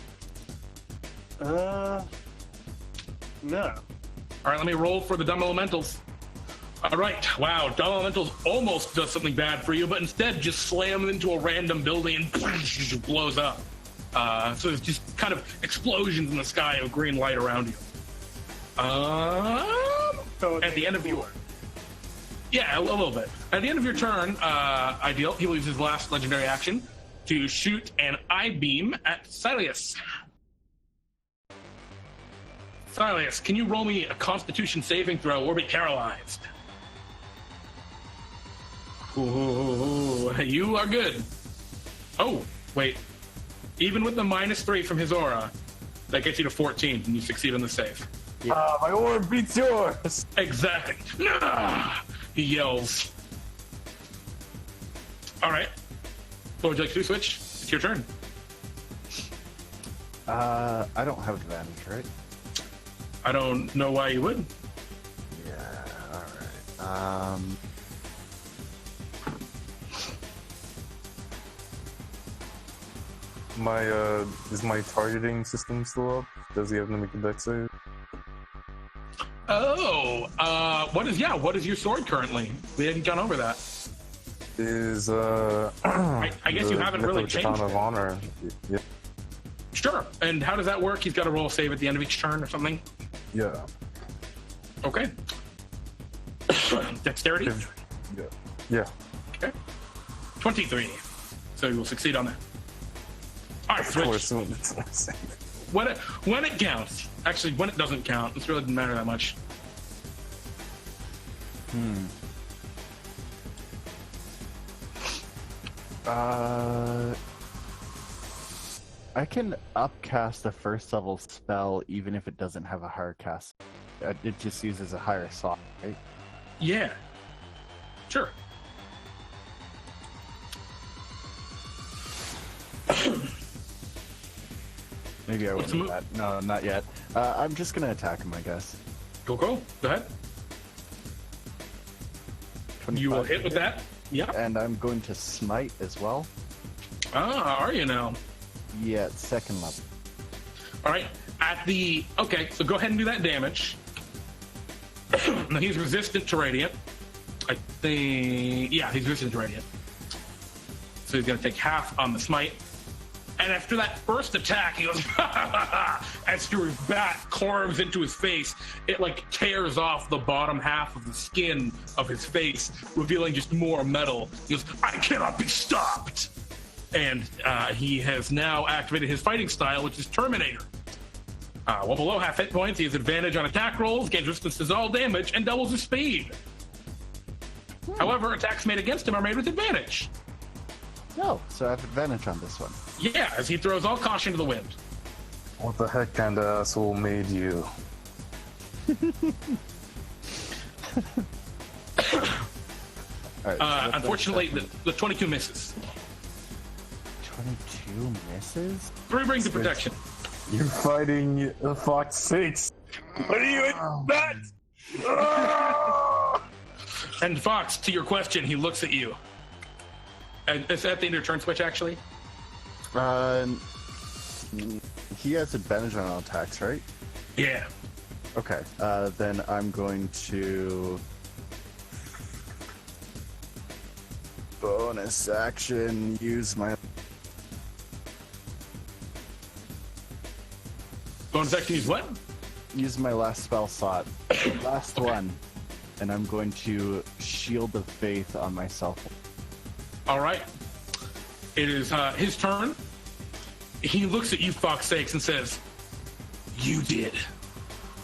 No. All right, let me roll for the dumb elementals. All right, wow, dumb elementals almost does something bad for you, but instead just slams into a random building and blows up. So there's just kind of explosions in the sky of green light around you. At the end of your... Yeah, a little bit. At the end of your turn, Ideal, he will use his last legendary action to shoot an eye beam at Sylias. Sylias, can you roll me a Constitution saving throw or be paralyzed? Ooh, you are good. Oh, wait. Even with the -3 from his aura, that gets you to 14, and you succeed on the save. Yeah. My orb beats yours! Exactly. Nah! He yells. All right. What would you like to do, Switch? It's your turn. I don't have advantage, right? I don't know why you would. Yeah, alright. Is my targeting system still up? Does he have to make a dex save? Oh, what is your sword currently? We hadn't gone over that. Is I guess you haven't really changed Katana it. of Honor. Yeah. Sure. And how does that work? He's got to roll a save at the end of each turn or something? Yeah. Okay. Dexterity? Yeah. Okay. 23. So you will succeed on that. All right, Of Switch. course, it's my save. When it counts. Actually, when it doesn't count, it really doesn't matter that much. I can upcast a first level spell even if it doesn't have a higher cast. It just uses a higher slot, right? Yeah. Sure. Maybe I What's won't the do that. No, not yet. I'm just gonna attack him, I guess. Go. Go ahead. You will hit with that. Yeah. And I'm going to smite as well. Ah, are you now? Yeah, it's second level. All right. Okay, so go ahead and do that damage. Now he's resistant to radiant. I think. Yeah, he's resistant to radiant. So he's going to take half on the smite. And after that first attack, he goes, as your bat carves into his face, it like tears off the bottom half of the skin of his face, revealing just more metal. He goes, I cannot be stopped. And he has now activated his fighting style, which is Terminator. While below half hit points, he has advantage on attack rolls, gains resistance to all damage, and doubles his speed. However, attacks made against him are made with advantage. No, so I have advantage on this one. Yeah, as he throws all caution to the wind. What the heck kind of asshole made you? All right, so Unfortunately, the 22 misses. 22 misses? 3 brings the protection. You're fighting the Fawkes Sakes. What are you that? And Fawkes, to your question, he looks at you. And is that the end of your turn switch, actually? He has advantage on all attacks, right? Yeah. Okay, then I'm going to bonus action, use my Bonus action, use what? use my last spell slot, last one, and I'm going to Shield of Faith on myself. All right. It is his turn. He looks at you, Fawkes Sakes, and says, "You did."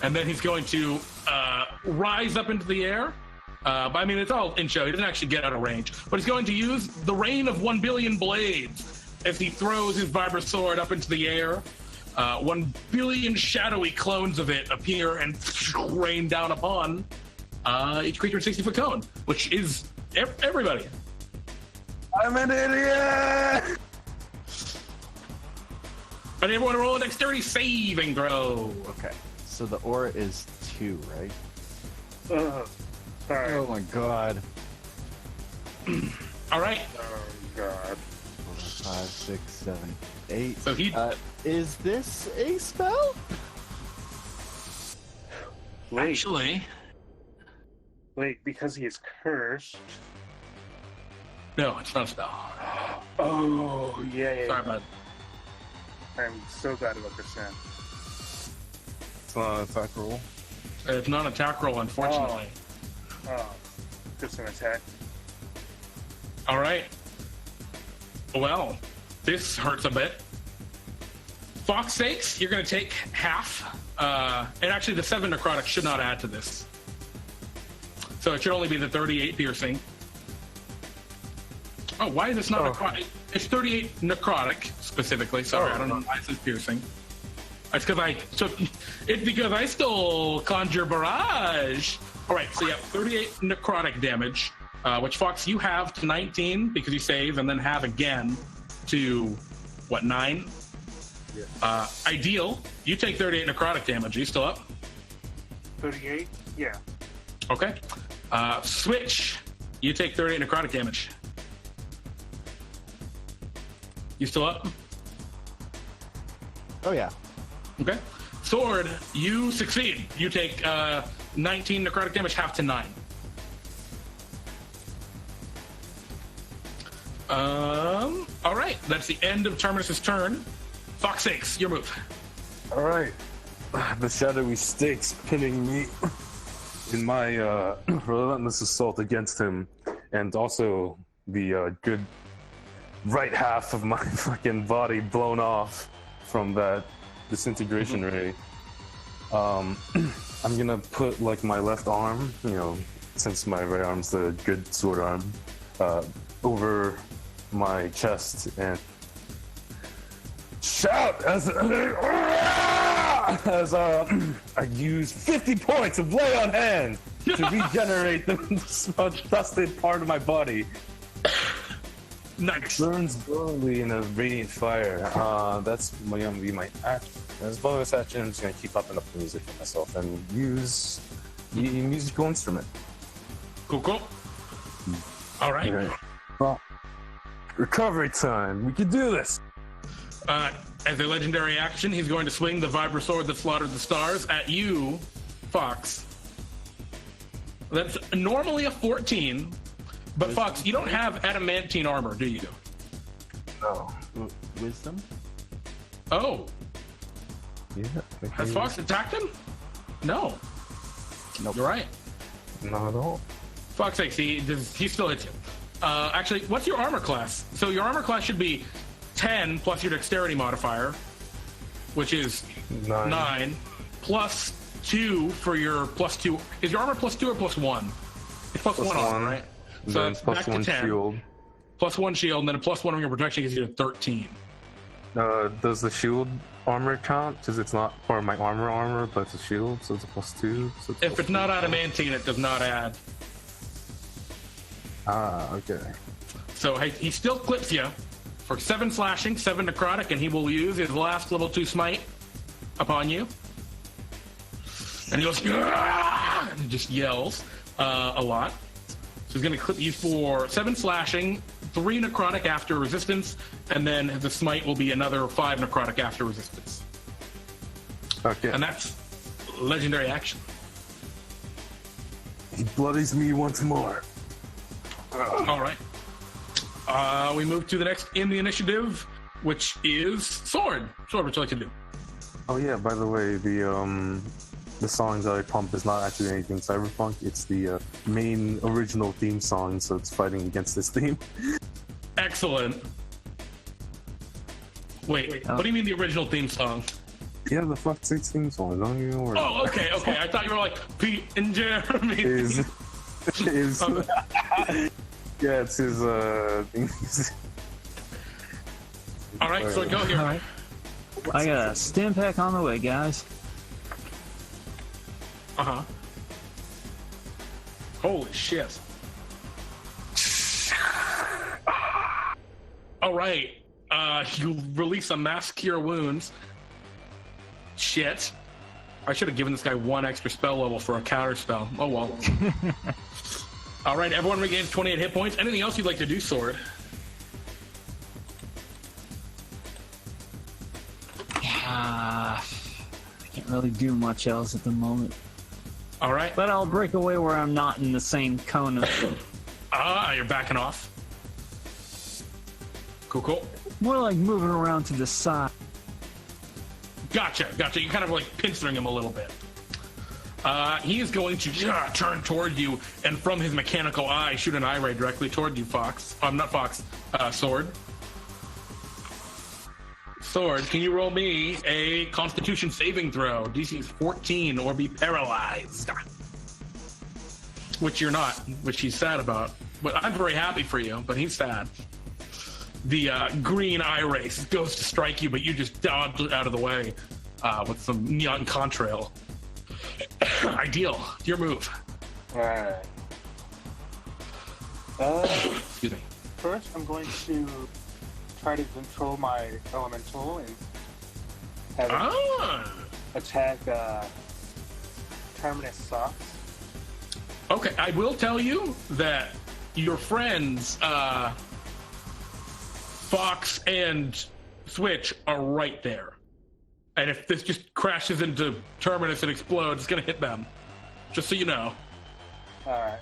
And then he's going to rise up into the air. But I mean, it's all in show. He doesn't actually get out of range. But he's going to use the Rain of 1 billion blades as he throws his Vibra sword up into the air. 1 billion shadowy clones of it appear and rain down upon each creature in 60-foot cone, which is everybody. I'm an idiot! And everyone roll a dexterity saving throw. Okay, so the aura is 2, right? Sorry. Oh my god. All right. Oh, God. 5, 6, 7, 8. So he... is this a spell? Actually... Wait, because he is cursed. No, it's not a spell. Oh, yeah. Sorry, bud. I'm so glad about this now. It's not an attack roll. It's not an attack roll, unfortunately. Oh, just an attack. All right. Well, this hurts a bit. Fawkes Sakes, you're going to take half. And actually, the 7 necrotic should not add to this. So it should only be the 38 piercing. Oh, why is this not necrotic? It's 38 necrotic, specifically. Sorry, I don't know why this is piercing. It's because I took... It's because I stole Conjure Barrage. All right, so yeah, 38 necrotic damage, which, Fawkes, you have to 19 because you save, and then have again to, what, 9? Yeah. Ideal, you take 38 necrotic damage. Are you still up? 38? Yeah. Okay. Switch, you take 38 necrotic damage. You still up? Oh yeah. Okay. Sword, you succeed. You take 19 necrotic damage, half to 9. All right. That's the end of Terminus's turn. Fawkes Sakes, your move. All right. The shadowy stakes pinning me in my relentless assault against him, and also the good right half of my fucking body blown off from that disintegration ray. I'm gonna put like my left arm, you know, since my right arm's the good sword arm, over my chest and shout as I use 50 points of lay on hand to regenerate the dusted part of my body. Nice. Burns brutally in a radiant fire. That's gonna be my action. As bonus action, I'm just gonna keep upping up the music for myself and use the musical instrument. Cool. All right. Okay. Well, recovery time. We can do this. As a legendary action, he's going to swing the Vibra Sword that slaughtered the stars at you, Fawkes. That's normally a 14, but Fawkes, you don't have adamantine armor, do you? No. Wisdom? Oh, Yeah. has Fawkes attacked him? No. Nope. You're right. Not at all. Fawkes Sakes, he still hits you. Actually, what's your armor class? So your armor class should be 10 plus your dexterity modifier, which is 9 plus 2 for your plus 2. Is your armor plus 2 or plus 1? It's plus 1 armor, right? So Then that's plus back to 1 10. shield. Plus 1 shield, and then a plus 1 on your protection gives you a 13. Does the shield armor count? Because it's not part of my armor, but it's a shield, so it's a plus 2. So If it's not adamantine, it does not add. Ah, okay. So he still clips you for 7 slashing, 7 necrotic, and he will use his last level 2 smite upon you. And he goes, "Argh!" and he just yells a lot. So he's going to clip you for 7 slashing, 3 necrotic after resistance, and then the smite will be another 5 necrotic after resistance. Okay. And that's legendary action. He bloodies me once more. All right. We move to the next in the initiative, which is Sword. Sword, what would you like to do? Oh yeah, by the way, the song that I pump is not actually anything cyberpunk. It's the main original theme song, so it's fighting against this theme. Excellent. Wait, what do you mean the original theme song? Yeah, the Fawkes Sakes theme song. Don't even worry. Oh, okay. I thought you were like Pete and Jeremy. Is Okay. yeah, it's his thing. All right, so go here. All right. I got a stim pack on the way, guys. Uh-huh. Holy shit. All right. You release a mass cure wounds. Shit. I should have given this guy 1 extra spell level for a counter spell. Oh well. All right, everyone regains 28 hit points. Anything else you'd like to do, Sword? I can't really do much else at the moment. All right. But I'll break away where I'm not in the same cone of... You're backing off. Cool. More like moving around to the side. Gotcha. You're kind of like pinching him a little bit. He is going to turn toward you, and from his mechanical eye, shoot an eye ray directly toward you, Fawkes. Not Fawkes. Sword. Sword, can you roll me a Constitution saving throw? DC is 14, or be paralyzed. Which you're not, which he's sad about. But I'm very happy for you, but he's sad. The green eye race goes to strike you, but you just dodge out of the way with some neon contrail. Ideal. Your move. Alright. Excuse me. First, I'm going to try to control my elemental and have it attack Terminus Socks. Okay, I will tell you that your friends, Fawkes and Switch, are right there. And if this just crashes into Terminus and explodes, it's going to hit them. Just so you know. Alright.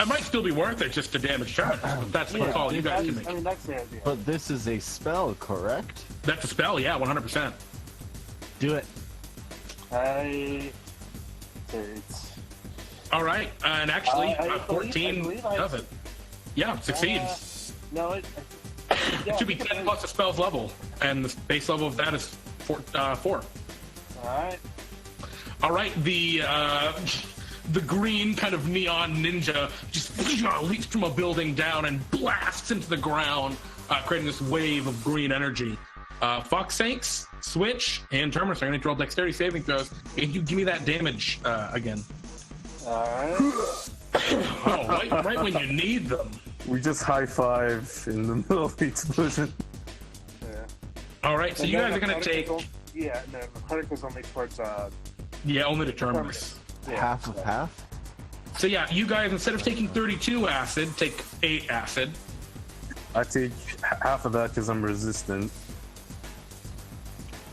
It might still be worth it just to damage Terminus, but that's the call you guys can make. I mean, that's the idea. But this is a spell, correct? That's a spell, yeah, 100%. Do it. It's All right, and actually, I 14 believe does it. Yeah, succeeds. No, It should be 10 plus the spell's level, and the base level of that is 4. Alright. All right, the green kind of neon ninja just leaps from a building down and blasts into the ground, creating this wave of green energy. Fawkes Sakes, Switch, and Terminus are going to roll dexterity saving throws. Can you give me that damage again? Alright. Right when you need them. We just high five in the middle of the explosion. Yeah. All right, so you guys are going to take... Yeah, no, the credit was only towards Yeah, only to Terminus. yeah, Half of half? So yeah, you guys, instead of taking 32 acid, take 8 acid. I take half of that because I'm resistant.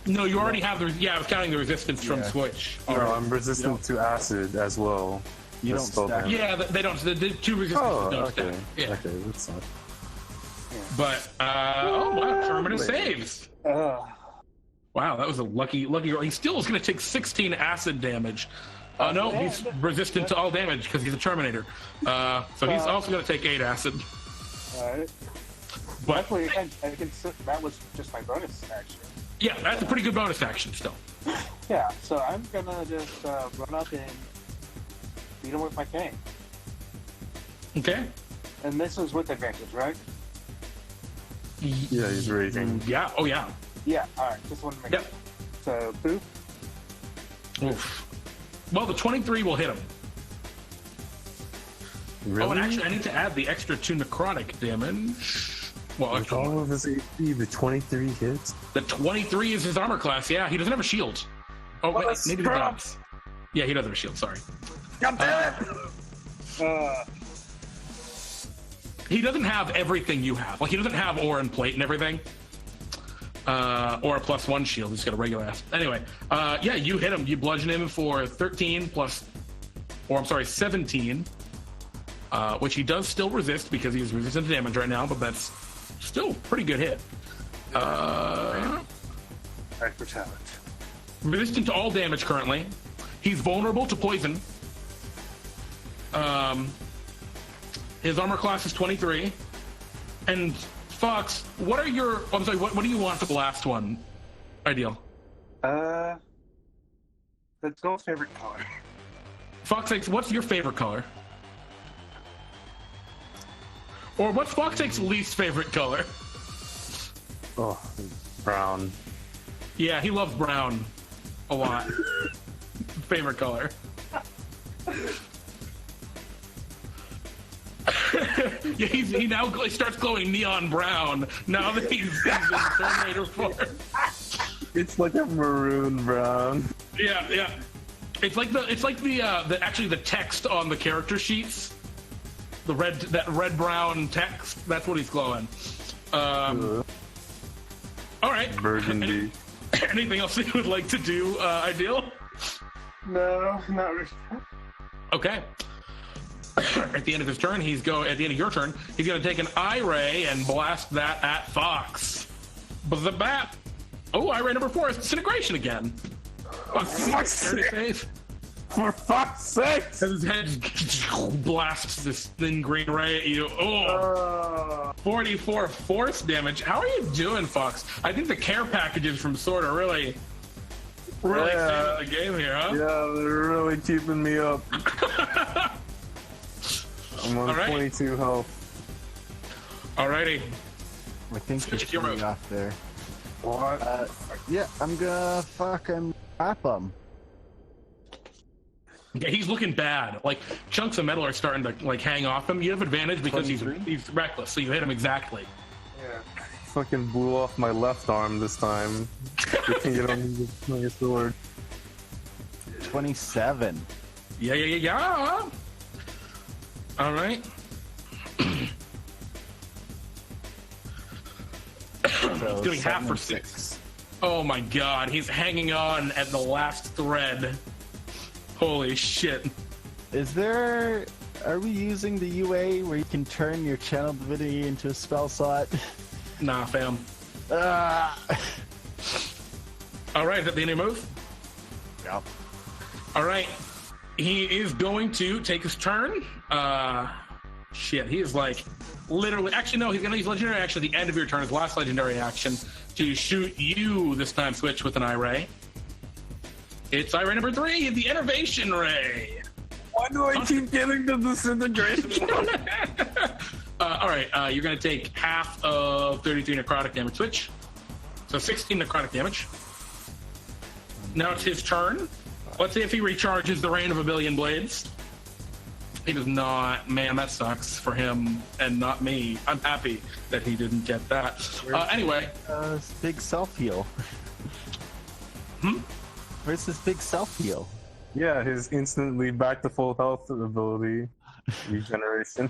No, you already have the... Yeah, I was counting the resistance from Switch. No, I'm resistant to acid as well. You That's don't spell stack. damage. Yeah, they don't. The 2 resistances Oh, don't okay. stack. Yeah. Okay, that's not. But oh wow, permanent saves. Wow, that was a lucky roll. He still is going to take 16 acid damage. No, he's resistant to all damage because he's a Terminator. So he's also going to take 8 acid. Alright. But Luckily, that was just my bonus action. yeah, that's a pretty good bonus action still. Yeah, so I'm gonna just run up and beat him with my cane. Okay. And this is with advantage, right? Yeah, he's raging. Yeah. Oh yeah. Yeah, alright, just want to make Yep. sure. So, boop. Oof. Well, the 23 will hit him. Really? Oh, and actually, I need to add the extra 2 necrotic damage. Well, With all of his HP, the 23 hits? the 23 is his armor class. Yeah, he doesn't have a shield. Oh, wait, maybe he does. Yeah, he does have a shield. Sorry. God damn it! He doesn't have everything you have. Like, he doesn't have ore and plate and everything. Or a +1 shield. He's got a regular ass. Anyway, yeah, you hit him. You bludgeon him for 13 plus, or I'm sorry, 17. Which he does still resist because he's resistant to damage right now, but that's still a pretty good hit. Alright, for talent. Resistant to all damage currently. He's vulnerable to poison. His armor class is 23. And Fawkes, what are your? I'm sorry. What do you want for the last one? Ideal. Let's go with favorite color. Fawkes Sakes, what's your favorite color? Or what's Fawkes Sakes' least favorite color? Oh, brown. Yeah, he loves brown a lot. Favorite color. Yeah, he now starts glowing neon brown now that he's in Terminator form. It's like a maroon brown. Yeah. It's like the actually the text on the character sheets. That red brown text. That's what he's glowing. All right. Burgundy. Anything else you would like to do, Ideal? No, not really. Okay. At the end of his turn, at the end of your turn, he's going to take an eye ray and blast that at Fawkes. Bzz-bat. Oh, eye ray number 4 is disintegration again. Fawkes, save. For fuck's sake! His head blasts this thin green ray at you. Oh, 44 force damage. How are you doing, Fawkes? I think the care packages from Sword are really saving the game here, huh? Yeah, they're really keeping me up. I'm on 22 health. Alrighty. I think Switch you're your move. off there. What? Yeah, I'm gonna fucking wrap him. Yeah, he's looking bad. Like, chunks of metal are starting to hang off him. You have advantage because he's reckless, so you hit him exactly. Yeah. Fucking blew off my left arm this time. You can get on my sword. 27. Yeah. All right. He's doing half for 6. Oh my god, he's hanging on at the last thread. Holy shit. Are we using the UA where you can turn your channel divinity into a spell slot? Nah, fam. Alright, is that the end of your move? Yep. Alright. He is going to take his turn. Shit, he is like literally. Actually, no, he's going to use legendary action at the end of your turn, his last legendary action, to shoot you this time, Switch, with an eye ray. It's eye ray number 3, the Innervation Ray. Why do I keep getting the disintegration? Alright, you're going to take half of 33 necrotic damage, Switch. So 16 necrotic damage. Now it's his turn. Let's see if he recharges the Rain of a Billion Blades. He does not. Man, that sucks for him and not me. I'm happy that he didn't get that. Anyway. Big self-heal. Where's this big self-heal? Yeah, his instantly back to full health ability. Regeneration.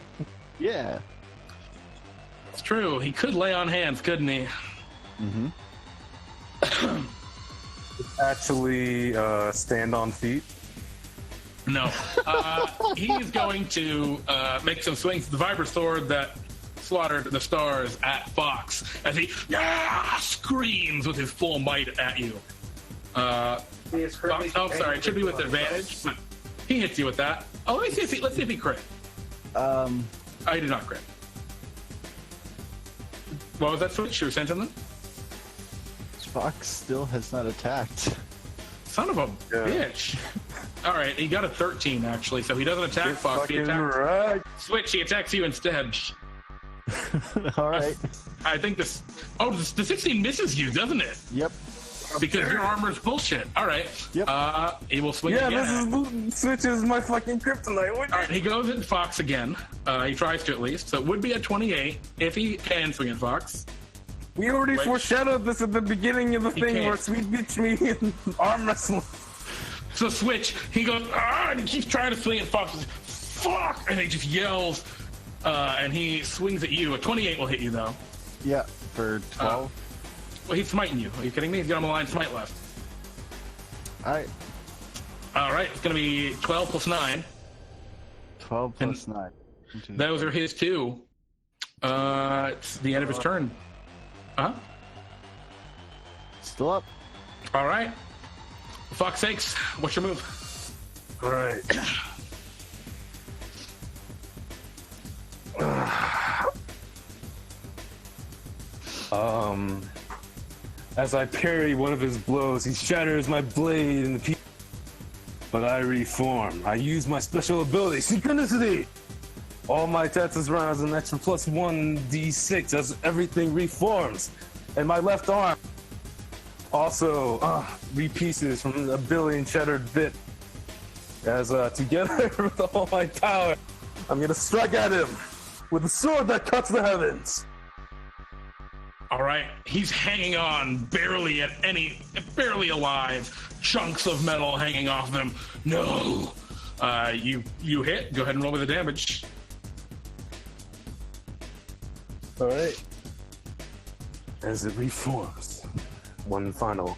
Yeah. It's true. He could lay on hands, couldn't he? Mm-hmm. Actually, stand on feet. No. He's going to make some swings with the Vibra Sword that slaughtered the stars at Fawkes as he screams with his full might at you. Fawkes, sorry, it should be with advantage, but he hits you with that. Oh, let's see if he crit. I did not crit. What was that switch? You were saying something? Fawkes still has not attacked. Son of a bitch. All right, he got a 13 actually, so he doesn't attack Fawkes. He attacks right. Switch. He attacks you instead. All right. I think this. Oh, the 16 misses you, doesn't it? Yep. Because your armor's bullshit. All right. Yep. He will swing again. This Switch is my fucking kryptonite. All right, he goes at Fawkes again. He tries to at least. So it would be a 28 if he can swing at Fawkes. We already foreshadowed this at the beginning of the thing where Sweet Bitch me and arm wrestling. So Switch, he goes, and he keeps trying to swing at Fawkes. Fuck! And he just yells, and he swings at you. A 28 will hit you, though. Yeah, for 12. Well, he's smiting you. Are you kidding me? He's got him a line smite left. Alright. Alright, it's going to be 12 plus 9. 12 plus 9. Those are his two. It's the end of his turn. Still up. Alright. Fawkes Sakes, what's your move? Alright. As I parry one of his blows, he shatters my blade in the pieces. But I reform. I use my special ability, Synchronicity! All my attacks rounds an extra plus 1d6 as everything reforms. And my left arm also repieces from a billion shattered bit. As together with all my power, I'm gonna strike at him with a sword that cuts the heavens. All right, he's hanging on, barely alive. Chunks of metal hanging off him. No, you hit. Go ahead and roll with the damage. All right. As it reforms, one final.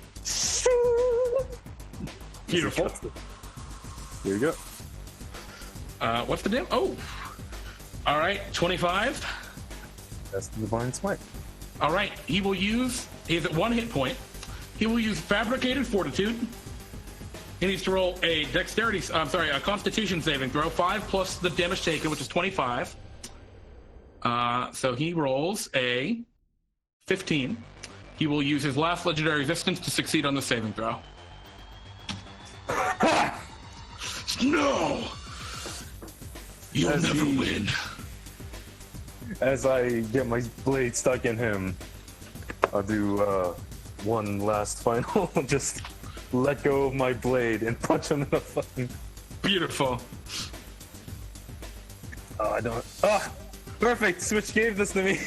Beautiful. Here you go. What's the damage? Oh, all right, 25. That's the divine smite. All right, he is at 1 hit point. He will use Fabricated Fortitude. He needs to roll a Constitution saving throw, 5 plus the damage taken, which is 25. So he rolls a 15. He will use his last legendary resistance to succeed on the saving throw. No! You'll never win. As I get my blade stuck in him, I'll do one last final, just let go of my blade and punch him in the fucking... Beautiful. Oh, I don't... Ah! Perfect! Switch gave this to me.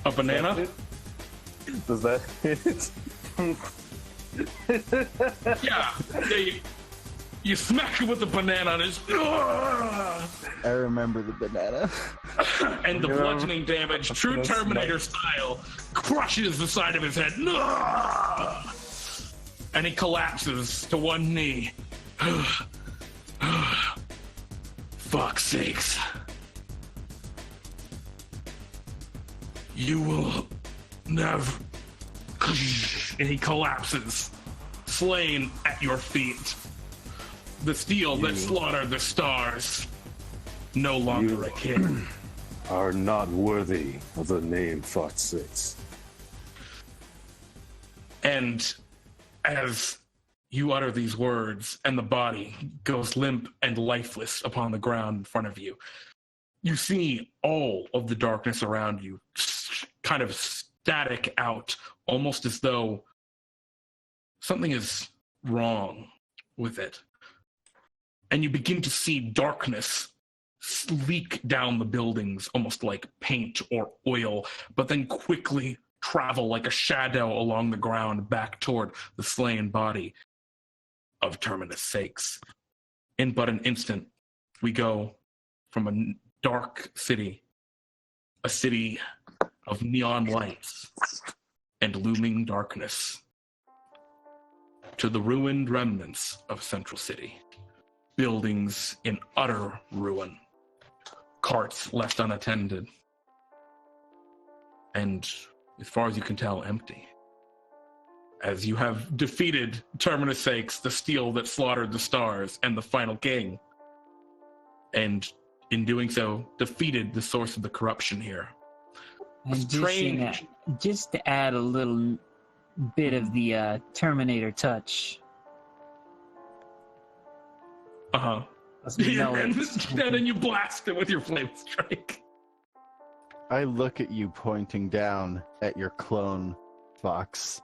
A banana? Does that hit? Yeah. You smack him with the banana and it's... I remember the banana. And the bludgeoning damage, true Terminator style, crushes the side of his head. And he collapses to one knee. Fawkes Sakes. You will never... And he collapses, slain at your feet. The steel that slaughtered the stars, no longer a king. Are not worthy of the name Fawkes Sakes. And as you utter these words and the body goes limp and lifeless upon the ground in front of you, you see all of the darkness around you kind of static out, almost as though something is wrong with it. And you begin to see darkness leak down the buildings, almost like paint or oil, but then quickly travel like a shadow along the ground back toward the slain body of Terminus Sakes. In but an instant, we go from a dark city, a city of neon lights and looming darkness, to the ruined remnants of Central City. buildings in utter ruin, carts left unattended, and as far as you can tell, empty. As you have defeated Terminus Sakes, the steel that slaughtered the stars, and the final king, and in doing so, defeated the source of the corruption here. And just to add a little bit of the Terminator touch. Uh-huh. And then you blast it with your flame strike. I look at you pointing down at your clone, Fawkes,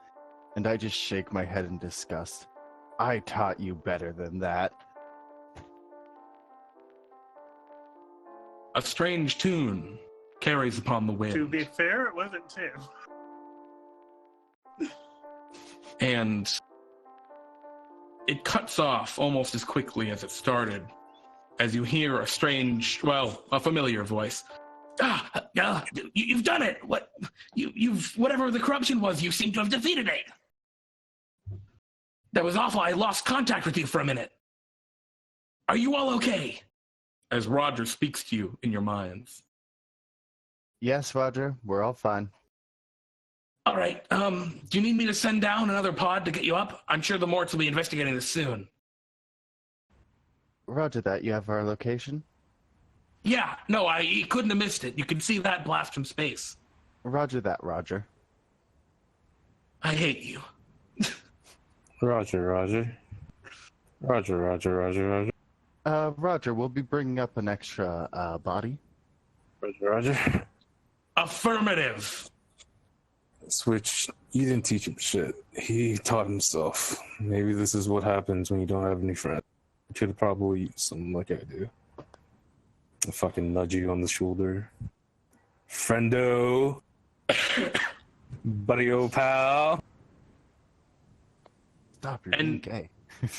and I just shake my head in disgust. I taught you better than that. A strange tune carries upon the wind. To be fair, it wasn't Tim. And it cuts off almost as quickly as it started, as you hear a strange, a familiar voice. You've done it. You've whatever the corruption was, you seem to have defeated it. That was awful. I lost contact with you for a minute. Are you all okay? As Roger speaks to you in your minds. Yes, Roger, we're all fine. All right. Do you need me to send down another pod to get you up? I'm sure the Morts will be investigating this soon. Roger that. You have our location? Yeah. No, I couldn't have missed it. You can see that blast from space. Roger that, Roger. I hate you. Roger. Roger, we'll be bringing up an extra body. Roger. Affirmative. Switch, you didn't teach him shit. He taught himself. Maybe this is what happens when you don't have any friends. You should probably use something like I do. I fucking nudge you on the shoulder. Friendo. Buddy-o pal. Stop, you're being gay.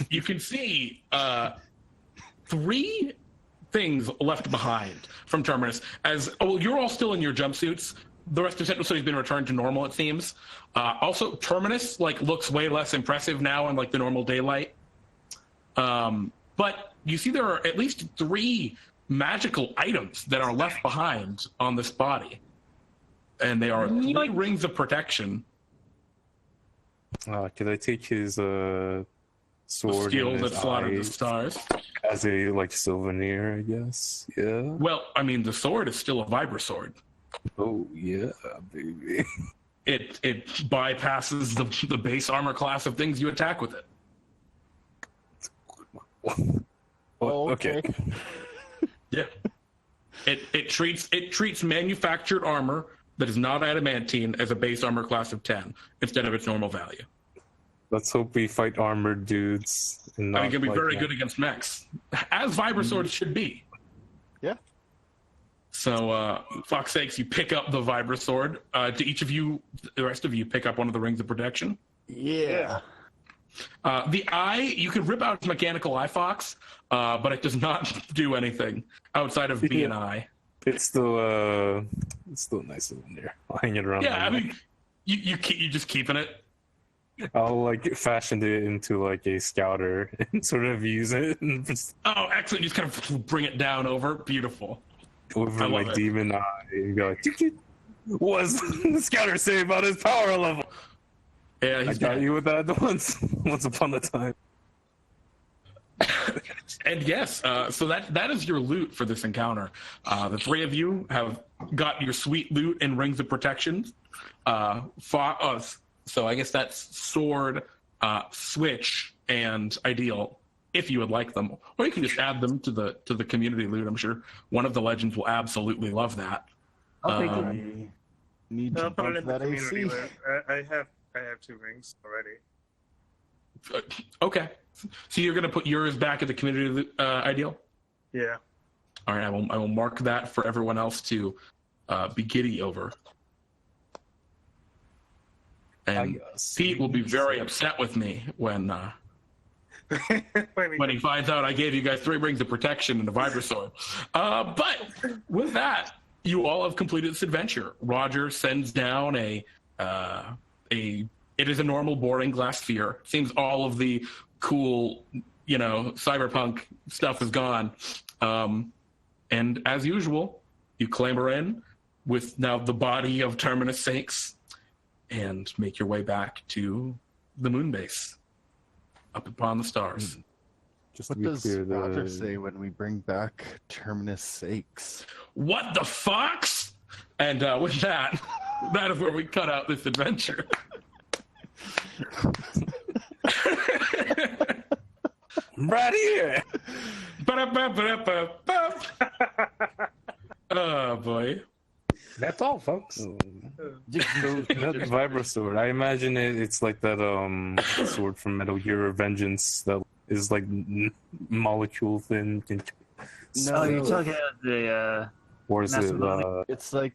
You can see 3 things left behind from Terminus. You're all still in your jumpsuits. The rest of Central City's been returned to normal, it seems. Also, Terminus looks way less impressive now in the normal daylight. But you see there are at least 3 magical items that are left behind on this body, and they are 3 rings of protection. Could I take his sword? The steel that slaughtered the stars. As a souvenir, I guess. Yeah. Well, I mean, the sword is still a Vibrasword. Oh yeah, baby. It bypasses the base armor class of things you attack with it. Okay. Yeah. It treats manufactured armor that is not adamantine as a base armor class of 10 instead of its normal value. Let's hope we fight armored dudes. And it can be very good against mechs, as Vibraswords should be. Yeah. So, Fawkes Sakes, you pick up the Vibrasword. Do each of you, the rest of you, pick up one of the rings of protection? Yeah. The eye, you could rip out its mechanical eye, Fawkes, but it does not do anything outside of being an eye. It's still nice in there. I'll hang it around. Yeah, I mean, you just keeping it. I'll fashion it into a scouter and sort of use it. And just... Oh, excellent! You just kind of bring it down over. Beautiful. Over my demon eye, and go was the scouter say about his power level? Yeah, I got you with that once upon a time. And yes, so that is your loot for this encounter. The 3 of you have got your sweet loot and rings of protection. So I guess that's sword, switch, and ideal, if you would like them, or you can just add them to the community loot. I'm sure one of the legends will absolutely love that. I need to put it in the that community AC. loot. I have 2 rings already. Okay, so you're gonna put yours back at the community loot, ideal. Yeah. All right, I will mark that for everyone else to be giddy over. And Pete will be very upset with me when he finds out I gave you guys 3 rings of protection and a Vibrasword. But with that, you all have completed this adventure. Roger sends down it is a normal boring glass sphere. Seems all of the cool cyberpunk stuff is gone. And as usual, you clamber in with now the body of Terminus Sakes and make your way back to the moon base up upon the stars. Just What to be does clear, Roger say when we bring back Terminus Sakes? What the Fawkes? And with that is where we cut out this adventure. right here. Oh boy. That's all, folks. That vibro sword. I imagine it's like that sword from Metal Gear Vengeance that is like molecule thin. No, you're talking about the Or is it? Massive It's like